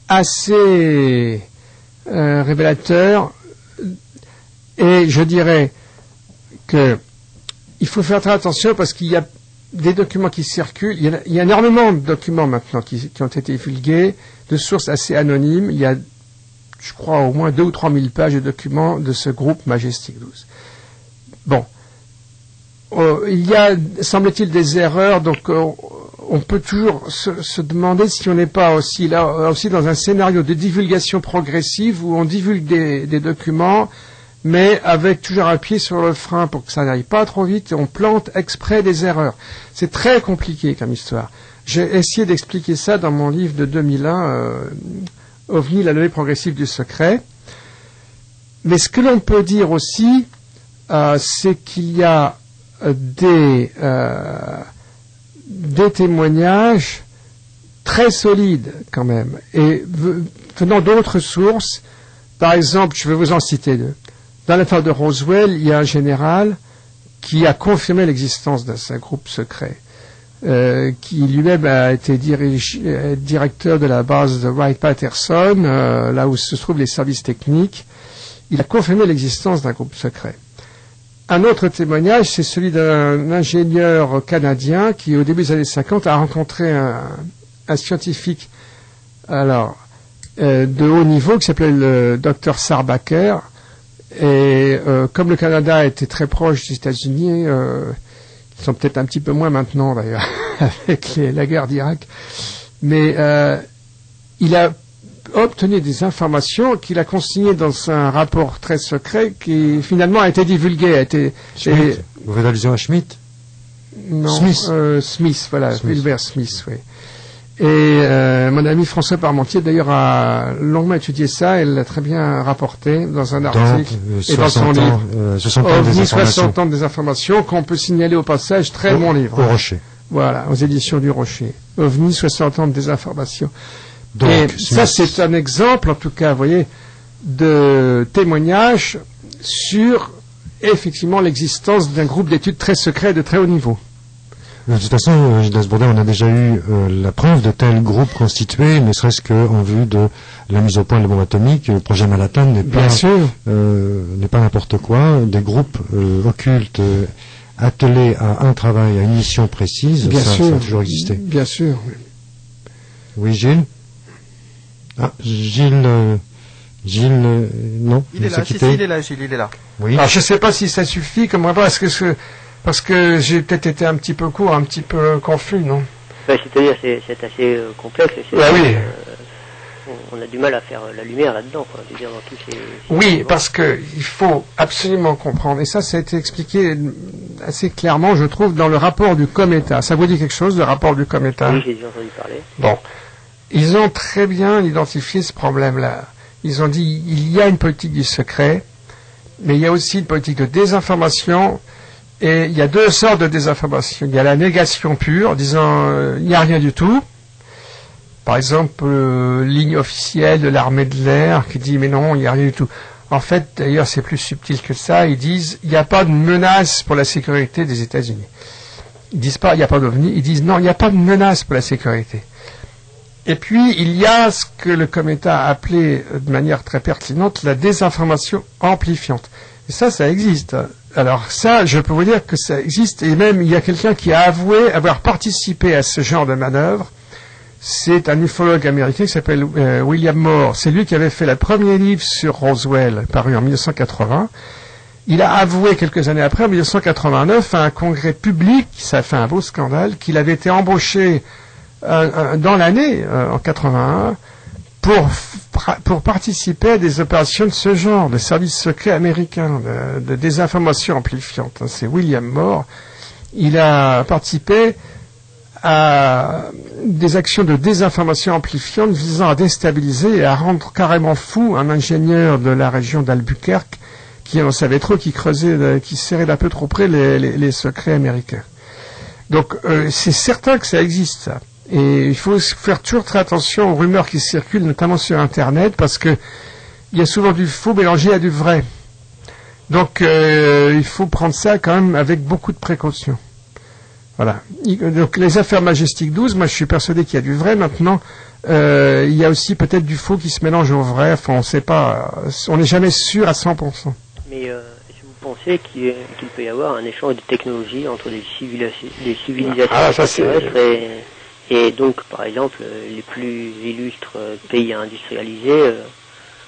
Speaker 2: assez révélateurs, et je dirais que il faut faire très attention parce qu'il y a des documents qui circulent. Il y a énormément de documents maintenant qui ont été divulgués, de sources assez anonymes. Il y a, je crois, au moins 2 ou 3 000 pages de documents de ce groupe Majestic 12. Bon. Il y a, semble-t-il, des erreurs, donc on peut toujours se demander si on n'est pas aussi dans un scénario de divulgation progressive où on divulgue des documents, mais avec toujours un pied sur le frein pour que ça n'aille pas trop vite, et on plante exprès des erreurs. C'est très compliqué comme histoire. J'ai essayé d'expliquer ça dans mon livre de 2001, OVNI, la levée progressive du secret. Mais ce que l'on peut dire aussi, c'est qu'il y a des témoignages très solides quand même, et venant d'autres sources. Par exemple, je vais vous en citer 2. Dans l'affaire de Roswell, il y a un général qui a confirmé l'existence d'un groupe secret, qui lui-même a été directeur de la base de Wright-Patterson, là où se trouvent les services techniques. Il a confirmé l'existence d'un groupe secret. Un autre témoignage, c'est celui d'un ingénieur canadien qui, au début des années 50, a rencontré un scientifique de haut niveau qui s'appelait le Dr Sarbacher. Et comme le Canada était très proche des États-Unis, ils sont peut-être un petit peu moins maintenant d'ailleurs, avec la guerre d'Irak, mais il a obtenu des informations qu'il a consignées dans un rapport très secret qui finalement a été divulgué.
Speaker 1: Schmitt. Vous faites allusion à Schmitt?
Speaker 2: Non, Smith, voilà, Wilbur Smith, oui. Et mon ami François Parmentier, d'ailleurs, a longuement étudié ça et l'a très bien rapporté dans un article et dans son livre. 60 ans des informations, qu'on peut signaler au passage, très bon livre.
Speaker 1: Au Rocher.
Speaker 2: Voilà, aux éditions du Rocher. OVNI, 60 ans des informations.
Speaker 1: Donc,
Speaker 2: et ça, c'est un exemple, en tout cas, vous voyez, de témoignage sur, effectivement, l'existence d'un groupe d'études très secret de très haut niveau.
Speaker 1: De toute façon, Gildas Bourdet, on a déjà eu la preuve de tels groupes constitués, ne serait-ce qu'en vue de la mise au point de la bombe atomique. Le projet Manhattan n'est pas n'importe quoi. Des groupes occultes attelés à un travail, à une mission précise, ça a toujours existé.
Speaker 2: Bien sûr.
Speaker 1: Oui, Gilles. Ah, Gilles, non.
Speaker 4: Il est là, il est là, Gilles, il est là.
Speaker 2: Oui. Alors, je ne sais pas si ça suffit comme réponse, parce que j'ai peut-être été un petit peu court, un petit peu confus, non?
Speaker 6: C'est-à-dire, c'est assez complexe.
Speaker 2: Oui.
Speaker 6: On a du mal à faire la lumière là-dedans, quoi. Je veux dire, dans tous ces
Speaker 2: oui, parce que il faut absolument comprendre, et ça a été expliqué assez clairement, je trouve, dans le rapport du Cometa. Ça vous dit quelque chose, le rapport du Cometa?
Speaker 6: Oui, j'ai déjà entendu parler.
Speaker 2: Bon. Ils ont très bien identifié ce problème-là. Ils ont dit, il y a une politique du secret, mais il y a aussi une politique de désinformation. Et il y a 2 sortes de désinformation. Il y a la négation pure, disant il n'y a rien du tout. Par exemple, ligne officielle de l'armée de l'air qui dit mais non, il n'y a rien du tout. En fait, d'ailleurs, c'est plus subtil que ça. Ils disent il n'y a pas de menace pour la sécurité des États-Unis. Ils disent pas il n'y a pas d'OVNI. Ils disent non, il n'y a pas de menace pour la sécurité. Et puis, il y a ce que le Cometa a appelé de manière très pertinente la désinformation amplifiante. Et ça existe. Alors ça, je peux vous dire que ça existe, et même il y a quelqu'un qui a avoué avoir participé à ce genre de manœuvre. C'est un ufologue américain qui s'appelle William Moore. C'est lui qui avait fait le premier livre sur Roswell, paru en 1980. Il a avoué quelques années après, en 1989, à un congrès public, ça a fait un beau scandale, qu'il avait été embauché dans l'année, en 81, pour participer à des opérations de ce genre, de services secrets américains, de désinformation amplifiante. C'est William Moore. Il a participé à des actions de désinformation amplifiante visant à déstabiliser et à rendre carrément fou un ingénieur de la région d'Albuquerque qui en savait trop, qui creusait, qui serrait d'un peu trop près les secrets américains. Donc c'est certain que ça existe, ça. Et il faut faire toujours très attention aux rumeurs qui circulent, notamment sur Internet, parce que il y a souvent du faux mélangé à du vrai. Donc il faut prendre ça quand même avec beaucoup de précaution. Voilà. Donc les affaires Majestic 12, moi je suis persuadé qu'il y a du vrai. Maintenant, il y a aussi peut-être du faux qui se mélange au vrai. Enfin, on sait pas, on n'est jamais sûr à 100%.
Speaker 6: Mais est-ce que vous pensez qu'il peut y avoir un échange de technologies entre les civilisations terrestres et donc, par exemple, les plus illustres pays industrialisés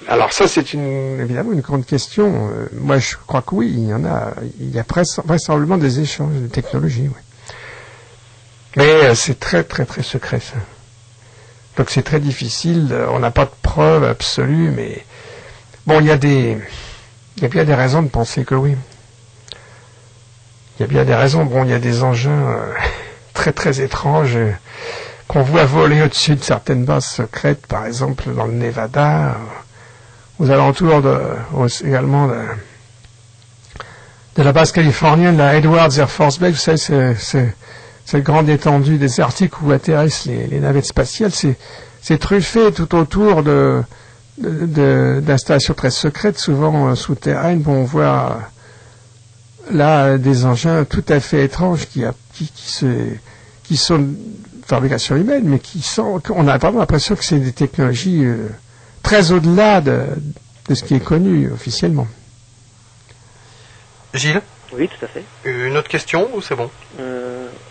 Speaker 2: Alors ça, c'est évidemment une grande question. Moi, je crois que oui, il y a vraisemblablement des échanges de technologies, oui. Mais c'est très, très, très secret, ça. Donc c'est très difficile, on n'a pas de preuves absolues, mais bon, il y a bien des raisons de penser que oui. Il y a bien des raisons, bon, il y a des engins très, très étranges qu'on voit voler au-dessus de certaines bases secrètes, par exemple dans le Nevada, aux alentours également de la base californienne, la Edwards Air Force Base. Vous savez, c'est cette grande étendue désertique où atterrissent les navettes spatiales. C'est truffé tout autour d'installations très secrètes, souvent souterraines. Bon, on voit là des engins tout à fait étranges qui sont de fabrication humaine, mais on a vraiment l'impression que c'est des technologies très au-delà de ce qui est connu officiellement.
Speaker 4: Gilles ?
Speaker 6: Oui, tout à fait.
Speaker 4: Une autre question ou c'est bon ?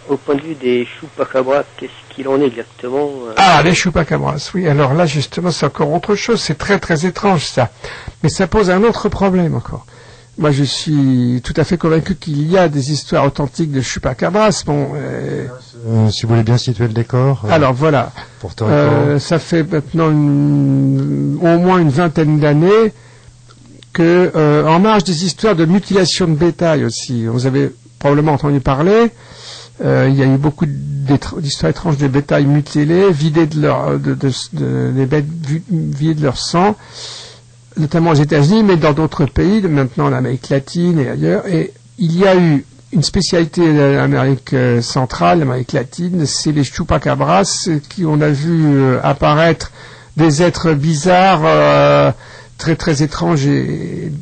Speaker 6: Au point de vue des chupacabras, qu'est-ce qu'il en est exactement
Speaker 2: Les chupacabras, oui. Alors là, justement, c'est encore autre chose. C'est très, très étrange, ça. Mais ça pose un autre problème encore. Moi, je suis tout à fait convaincu qu'il y a des histoires authentiques de chupacabras. Bon,
Speaker 1: si vous voulez bien situer le décor.
Speaker 2: Alors voilà. Ça fait maintenant au moins une vingtaine d'années que, en marge des histoires de mutilation de bétail aussi, vous avez probablement entendu parler, il y a eu beaucoup d'histoires étranges de bétail mutilés, vidés des bêtes vidées de leur sang, notamment aux États-Unis, mais dans d'autres pays, maintenant en Amérique latine et ailleurs. Et il y a eu une spécialité de l'Amérique centrale, l'Amérique latine, c'est les chupacabras, qui on a vu apparaître des êtres bizarres, très très étranges et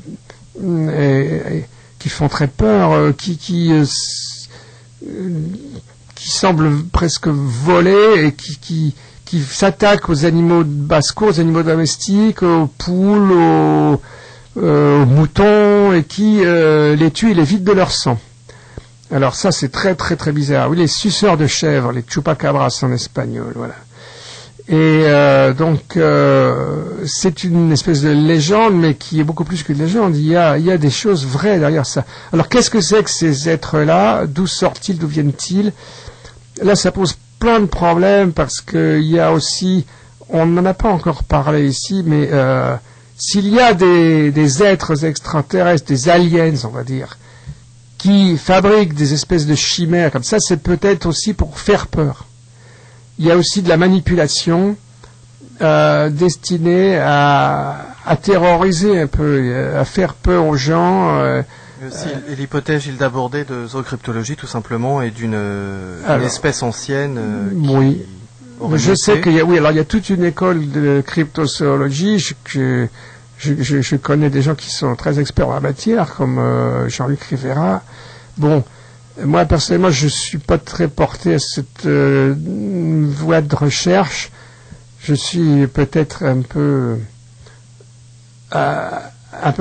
Speaker 2: qui font très peur, qui semblent presque voler et qui s'attaquent aux animaux de basse-cour, aux animaux domestiques, aux poules, aux moutons, et qui les tuent et les vident de leur sang. Alors ça, c'est très très très bizarre. Oui, les suceurs de chèvres, les chupacabras en espagnol, voilà. Et donc c'est une espèce de légende, mais qui est beaucoup plus qu'une légende. Il y a des choses vraies derrière ça. Alors qu'est-ce que c'est que ces êtres-là? D'où sortent-ils? D'où viennent-ils? Là, ça pose plein de problèmes parce que il y a aussi, on n'en a pas encore parlé ici, mais s'il y a des êtres extraterrestres, des aliens, on va dire, qui fabriquent des espèces de chimères comme ça, c'est peut-être aussi pour faire peur. Il y a aussi de la manipulation destinée à terroriser un peu, à faire peur aux gens.
Speaker 4: Aussi l'hypothèse, Gilles Dabordé, de zoocryptologie, tout simplement, et d'une espèce ancienne.
Speaker 2: Oui. Je sais qu'il y a toute une école de cryptozoologie. Je connais des gens qui sont très experts en la matière, comme Jean-Luc Rivera. Bon. Moi, personnellement, je suis pas très porté à cette voie de recherche. Je suis peut-être un peu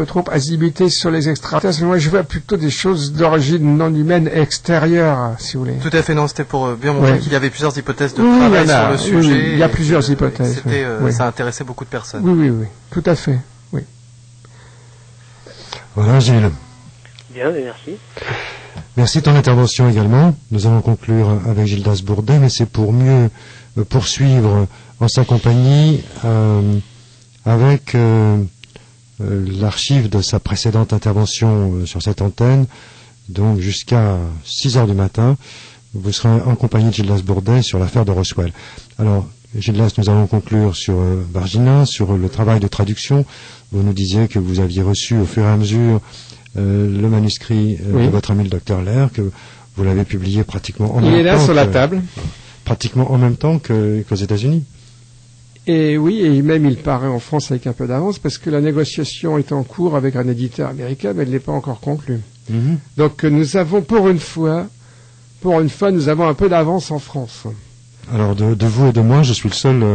Speaker 2: trop azimuté sur les extraterrestres. Moi, je vois plutôt des choses d'origine non humaine extérieure, si vous voulez.
Speaker 4: Tout à fait, non, c'était pour bien montrer qu'il y avait plusieurs hypothèses de travail sur le sujet.
Speaker 2: Oui, il y a plusieurs hypothèses.
Speaker 4: Ça intéressait beaucoup de personnes.
Speaker 2: Oui, tout à fait, oui.
Speaker 1: Voilà, Gilles.
Speaker 6: Bien, merci.
Speaker 1: Merci de ton intervention également. Nous allons conclure avec Gildas Bourdet, mais c'est pour mieux poursuivre en sa compagnie avec l'archive de sa précédente intervention sur cette antenne, donc jusqu'à 6 heures du matin. Vous serez en compagnie de Gildas Bourdet sur l'affaire de Roswell. Alors, Gildas, nous allons conclure sur Varginha, sur le travail de traduction. Vous nous disiez que vous aviez reçu au fur et à mesure le manuscrit de votre ami le docteur Lair, que Vous l'avez publié pratiquement en même temps.
Speaker 2: Il est là sur la table.
Speaker 1: Pratiquement en même temps qu'aux États-Unis.
Speaker 2: Et oui, et même il paraît en France avec un peu d'avance, parce que la négociation est en cours avec un éditeur américain, mais elle n'est pas encore conclue. Donc nous avons pour une fois, nous avons un peu d'avance en France.
Speaker 1: Alors de vous et de moi, je suis le seul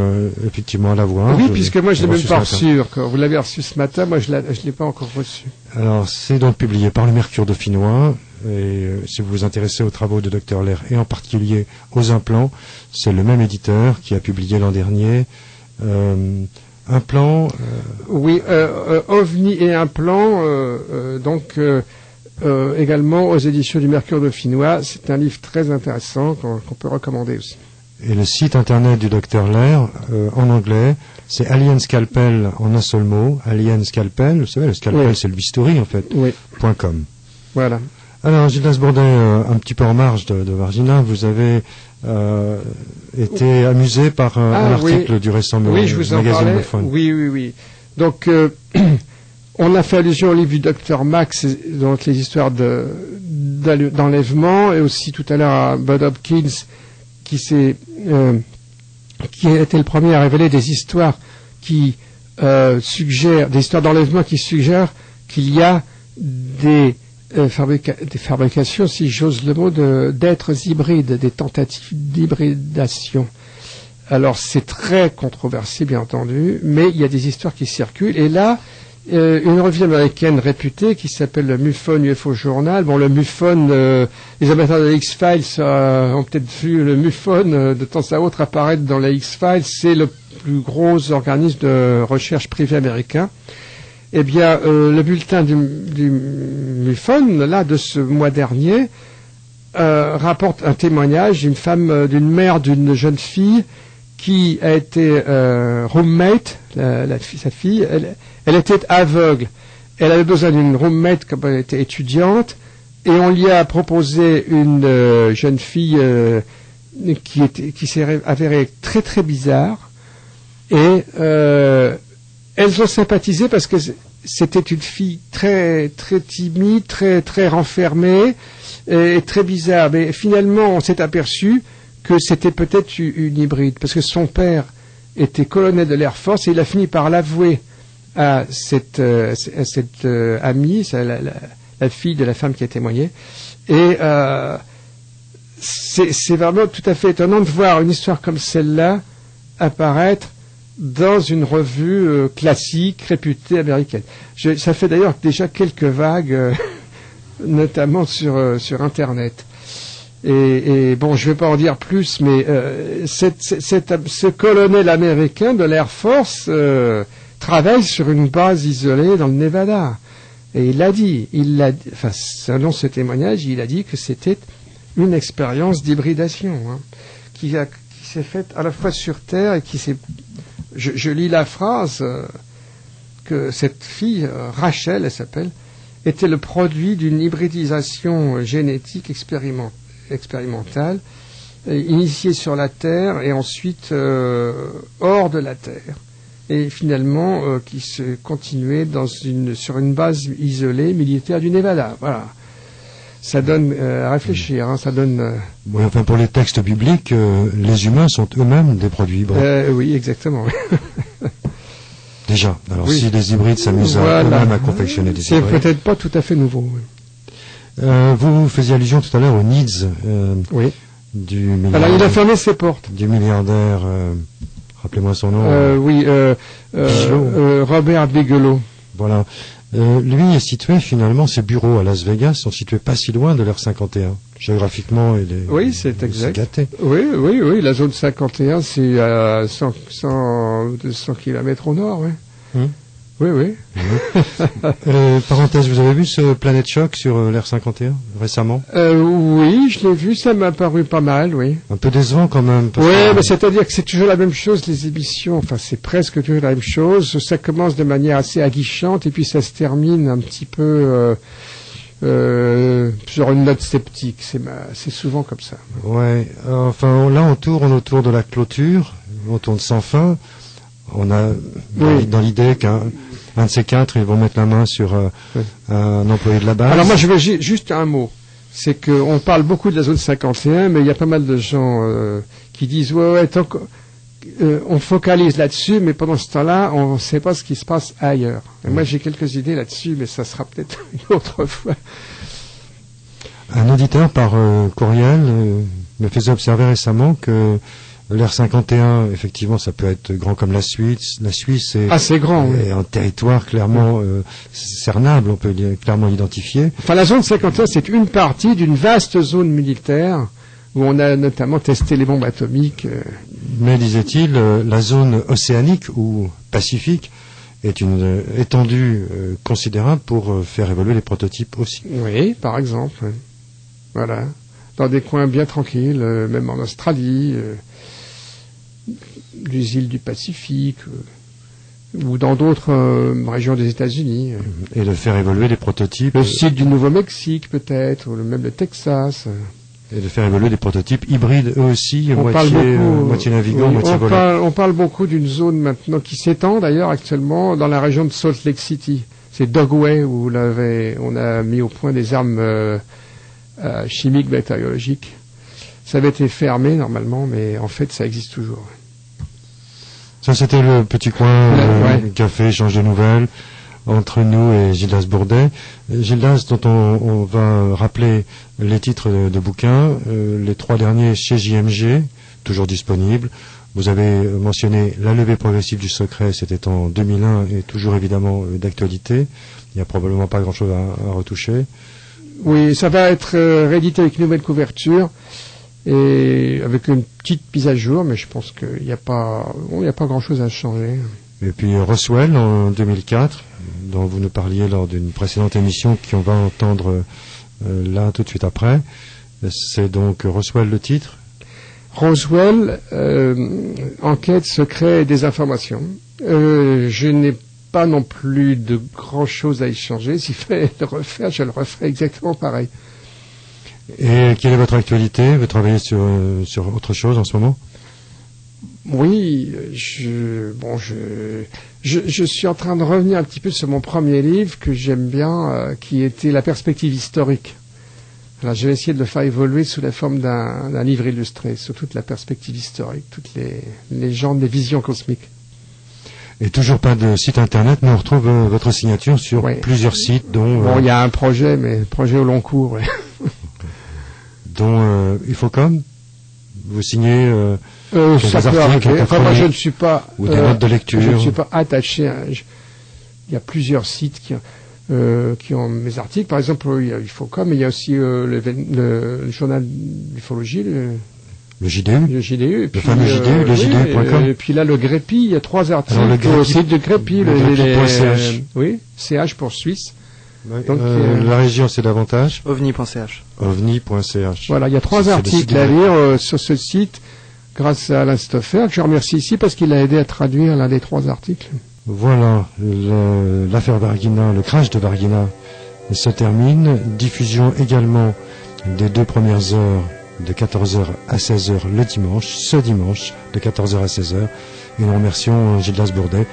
Speaker 1: effectivement à l'avoir.
Speaker 2: Oui, puisque moi je l'ai même pas reçu. Vous l'avez reçu ce matin, moi je l'ai pas encore reçu.
Speaker 1: Alors c'est donc publié par le Mercure Dauphinois. Et si vous vous intéressez aux travaux de Dr Lair et en particulier aux implants, c'est le même éditeur qui a publié l'an dernier Implant.
Speaker 2: Oui, OVNI et Implant, également aux éditions du Mercure Dauphinois. C'est un livre très intéressant qu'on peut recommander aussi.
Speaker 1: Et le site internet du Dr Lair, en anglais, c'est Alien Scalpel en un seul mot. Alien Scalpel, vous savez, le scalpel, oui. C'est le bistouri en fait.
Speaker 2: Oui.
Speaker 1: .com.
Speaker 2: Voilà.
Speaker 1: Alors, Gildas Bourdet, un petit peu en marge de Vargina, vous avez été amusé par un article du récent magazine Mophone.
Speaker 2: Oui. Donc, on a fait allusion au livre du Dr Max, donc les histoires d'enlèvement, et aussi tout à l'heure à Bud Hopkins, qui a été le premier à révéler des histoires qui suggèrent, des histoires d'enlèvement qui suggèrent qu'il y a des fabrications, si j'ose le mot, d'êtres hybrides, des tentatives d'hybridation. Alors c'est très controversé, bien entendu, mais il y a des histoires qui circulent. Et là, une revue américaine réputée qui s'appelle le MUFON UFO Journal. Bon, le MUFON, les amateurs de X-Files ont peut-être vu le MUFON de temps à autre apparaître dans les X-Files. C'est le plus gros organisme de recherche privé américain. Eh bien, le bulletin du MUFON, là, de ce mois dernier, rapporte un témoignage d'une mère d'une jeune fille qui a été roommate, sa fille, elle était aveugle. Elle avait besoin d'une roommate comme elle était étudiante, et on lui a proposé une jeune fille qui s'est avérée très très bizarre, et elles ont sympathisé parce que c'était une fille très très timide, très très renfermée et très bizarre. Mais finalement, on s'est aperçu que c'était peut-être une hybride, parce que son père était colonel de l'Air Force et il a fini par l'avouer à cette amie, la fille de la femme qui a témoigné. Et c'est vraiment tout à fait étonnant de voir une histoire comme celle-là apparaître dans une revue classique, réputée américaine. Ça fait d'ailleurs déjà quelques vagues, notamment sur Internet. Et bon, je ne vais pas en dire plus, mais ce colonel américain de l'Air Force travaille sur une base isolée dans le Nevada. Et il l'a dit, selon ce témoignage, il a dit que c'était une expérience d'hybridation, qui s'est faite à la fois sur Terre et qui s'est... Je lis la phrase que cette fille, Rachel, elle s'appelle, était le produit d'une hybridisation génétique expérimentale, initiée sur la Terre et ensuite hors de la Terre. Et finalement, qui se continuait sur une base isolée militaire du Nevada. Voilà. Ça donne à réfléchir, ça donne...
Speaker 1: Oui, enfin, pour les textes bibliques, les humains sont eux-mêmes des produits hybrides.
Speaker 2: Oui, exactement.
Speaker 1: Déjà. Alors, si les hybrides s'amusent eux-mêmes à confectionner des hybrides...
Speaker 2: C'est peut-être pas tout à fait nouveau. Oui.
Speaker 1: Vous faisiez allusion tout à l'heure au NIDS.
Speaker 2: Oui.
Speaker 1: Du milliardaire...
Speaker 2: Alors, il a fermé ses portes.
Speaker 1: Du milliardaire... rappelez-moi son nom.
Speaker 2: Oui, Robert Bigelow.
Speaker 1: Voilà. Lui est situé, finalement, ses bureaux à Las Vegas sont situés pas si loin de l'Air 51. Géographiquement,
Speaker 2: oui, c'est exact.
Speaker 1: Gâté.
Speaker 2: Oui, la zone 51, c'est à 100 km au nord, oui. Oui.
Speaker 1: Parenthèse, vous avez vu ce Planète Choc sur l'Air 51 récemment?
Speaker 2: Oui, je l'ai vu, ça m'a paru pas mal, oui.
Speaker 1: Un peu décevant quand même.
Speaker 2: Oui, mais c'est-à-dire que c'est toujours la même chose, les émissions, enfin c'est presque toujours la même chose. Ça commence de manière assez aguichante et puis ça se termine un petit peu sur une note sceptique. C'est souvent comme ça.
Speaker 1: Ouais, enfin là on tourne autour de la clôture, on tourne sans fin. On a dans l'idée qu'un de ces quatre, ils vont mettre la main sur un employé de la base.
Speaker 2: Alors moi, je veux juste un mot. c'est qu'on parle beaucoup de la zone 51, mais il y a pas mal de gens qui disent ouais, on focalise là-dessus, mais pendant ce temps-là, on ne sait pas ce qui se passe ailleurs. Et moi, j'ai quelques idées là-dessus, mais ça sera peut-être une autre fois.
Speaker 1: Un auditeur par courriel me faisait observer récemment que l'Air 51, effectivement, ça peut être grand comme la Suisse. La Suisse est,
Speaker 2: grand,
Speaker 1: est un territoire clairement cernable, on peut clairement l'identifier.
Speaker 2: Enfin, la zone 51, c'est une partie d'une vaste zone militaire où on a notamment testé les bombes atomiques.
Speaker 1: Mais, disait-il, la zone océanique ou pacifique est une étendue considérable pour faire évoluer les prototypes aussi.
Speaker 2: Oui, par exemple. Voilà. Dans des coins bien tranquilles, même en Australie, les îles du Pacifique, ou dans d'autres régions des États-Unis.
Speaker 1: Et de faire évoluer les prototypes.
Speaker 2: Le site du Nouveau-Mexique, peut-être, ou même le Texas.
Speaker 1: Et de faire évoluer des prototypes hybrides, eux aussi, moitié navigants, moitié volants.
Speaker 2: On parle beaucoup d'une zone maintenant qui s'étend, d'ailleurs, actuellement, dans la région de Salt Lake City. C'est Dogway, où on a mis au point des armes chimiques, bactériologiques. Ça avait été fermé, normalement, mais en fait, ça existe toujours.
Speaker 1: Ça, c'était le petit coin café, échange de nouvelles entre nous et Gildas Bourdet. Gildas, dont on va rappeler les titres de bouquins, les 3 derniers chez JMG, toujours disponibles. Vous avez mentionné La levée progressive du secret, c'était en 2001 et toujours évidemment d'actualité. Il n'y a probablement pas grand-chose à retoucher.
Speaker 2: Oui, ça va être réédité avec une nouvelle couverture et avec une petite mise à jour, mais je pense qu'il n'y a pas grand-chose à changer.
Speaker 1: Et puis Roswell en 2004, dont vous nous parliez lors d'une précédente émission, qu'on va entendre là tout de suite après. C'est donc Roswell le titre?
Speaker 2: Roswell, enquête, secret et désinformation. Je n'ai pas non plus de grand-chose à y changer. S'il fallait le refaire, je le referais exactement pareil.
Speaker 1: Et quelle est votre actualité? Vous travaillez sur autre chose en ce moment?
Speaker 2: Oui, je suis en train de revenir un petit peu sur mon premier livre que j'aime bien, qui était La perspective historique. Alors, je vais essayer de le faire évoluer sous la forme d'un livre illustré, sur toute la perspective historique, toutes les légendes, les visions cosmiques.
Speaker 1: Et toujours pas de site internet, mais on retrouve votre signature sur plusieurs sites, dont...
Speaker 2: Bon, il y a un projet, mais projet au long cours, ouais.
Speaker 1: Dont Ufocom. Vous signez
Speaker 2: ça peut arriver. Enfin, moi, je ne suis pas...
Speaker 1: Ou des notes de lecture.
Speaker 2: Je ne suis pas attaché à... Il y a plusieurs sites qui ont mes articles. Par exemple, il y a Ufocom, mais il y a aussi le journal d'ufologie,
Speaker 1: le JDU.
Speaker 2: Le JDU.
Speaker 1: Le fameux JDU, le JDU.com.
Speaker 2: Et puis là, le Greppi, il y a 3 articles au site de Greppi.
Speaker 1: Greppi.ch.
Speaker 2: Oui, CH pour Suisse.
Speaker 1: Donc, la région, c'est davantage
Speaker 4: ovni.ch.
Speaker 1: ovni.ch.
Speaker 2: Voilà, il y a 3 articles à lire sur ce site, grâce à Alain Stoffer, que je remercie ici parce qu'il a aidé à traduire l'un des 3 articles.
Speaker 1: Voilà, l'affaire Vargina, le crash de Vargina se termine. Diffusion également des 2 premières heures de 14h à 16h le dimanche, ce dimanche, de 14h à 16h. Et nous remercions Gildas Bourdet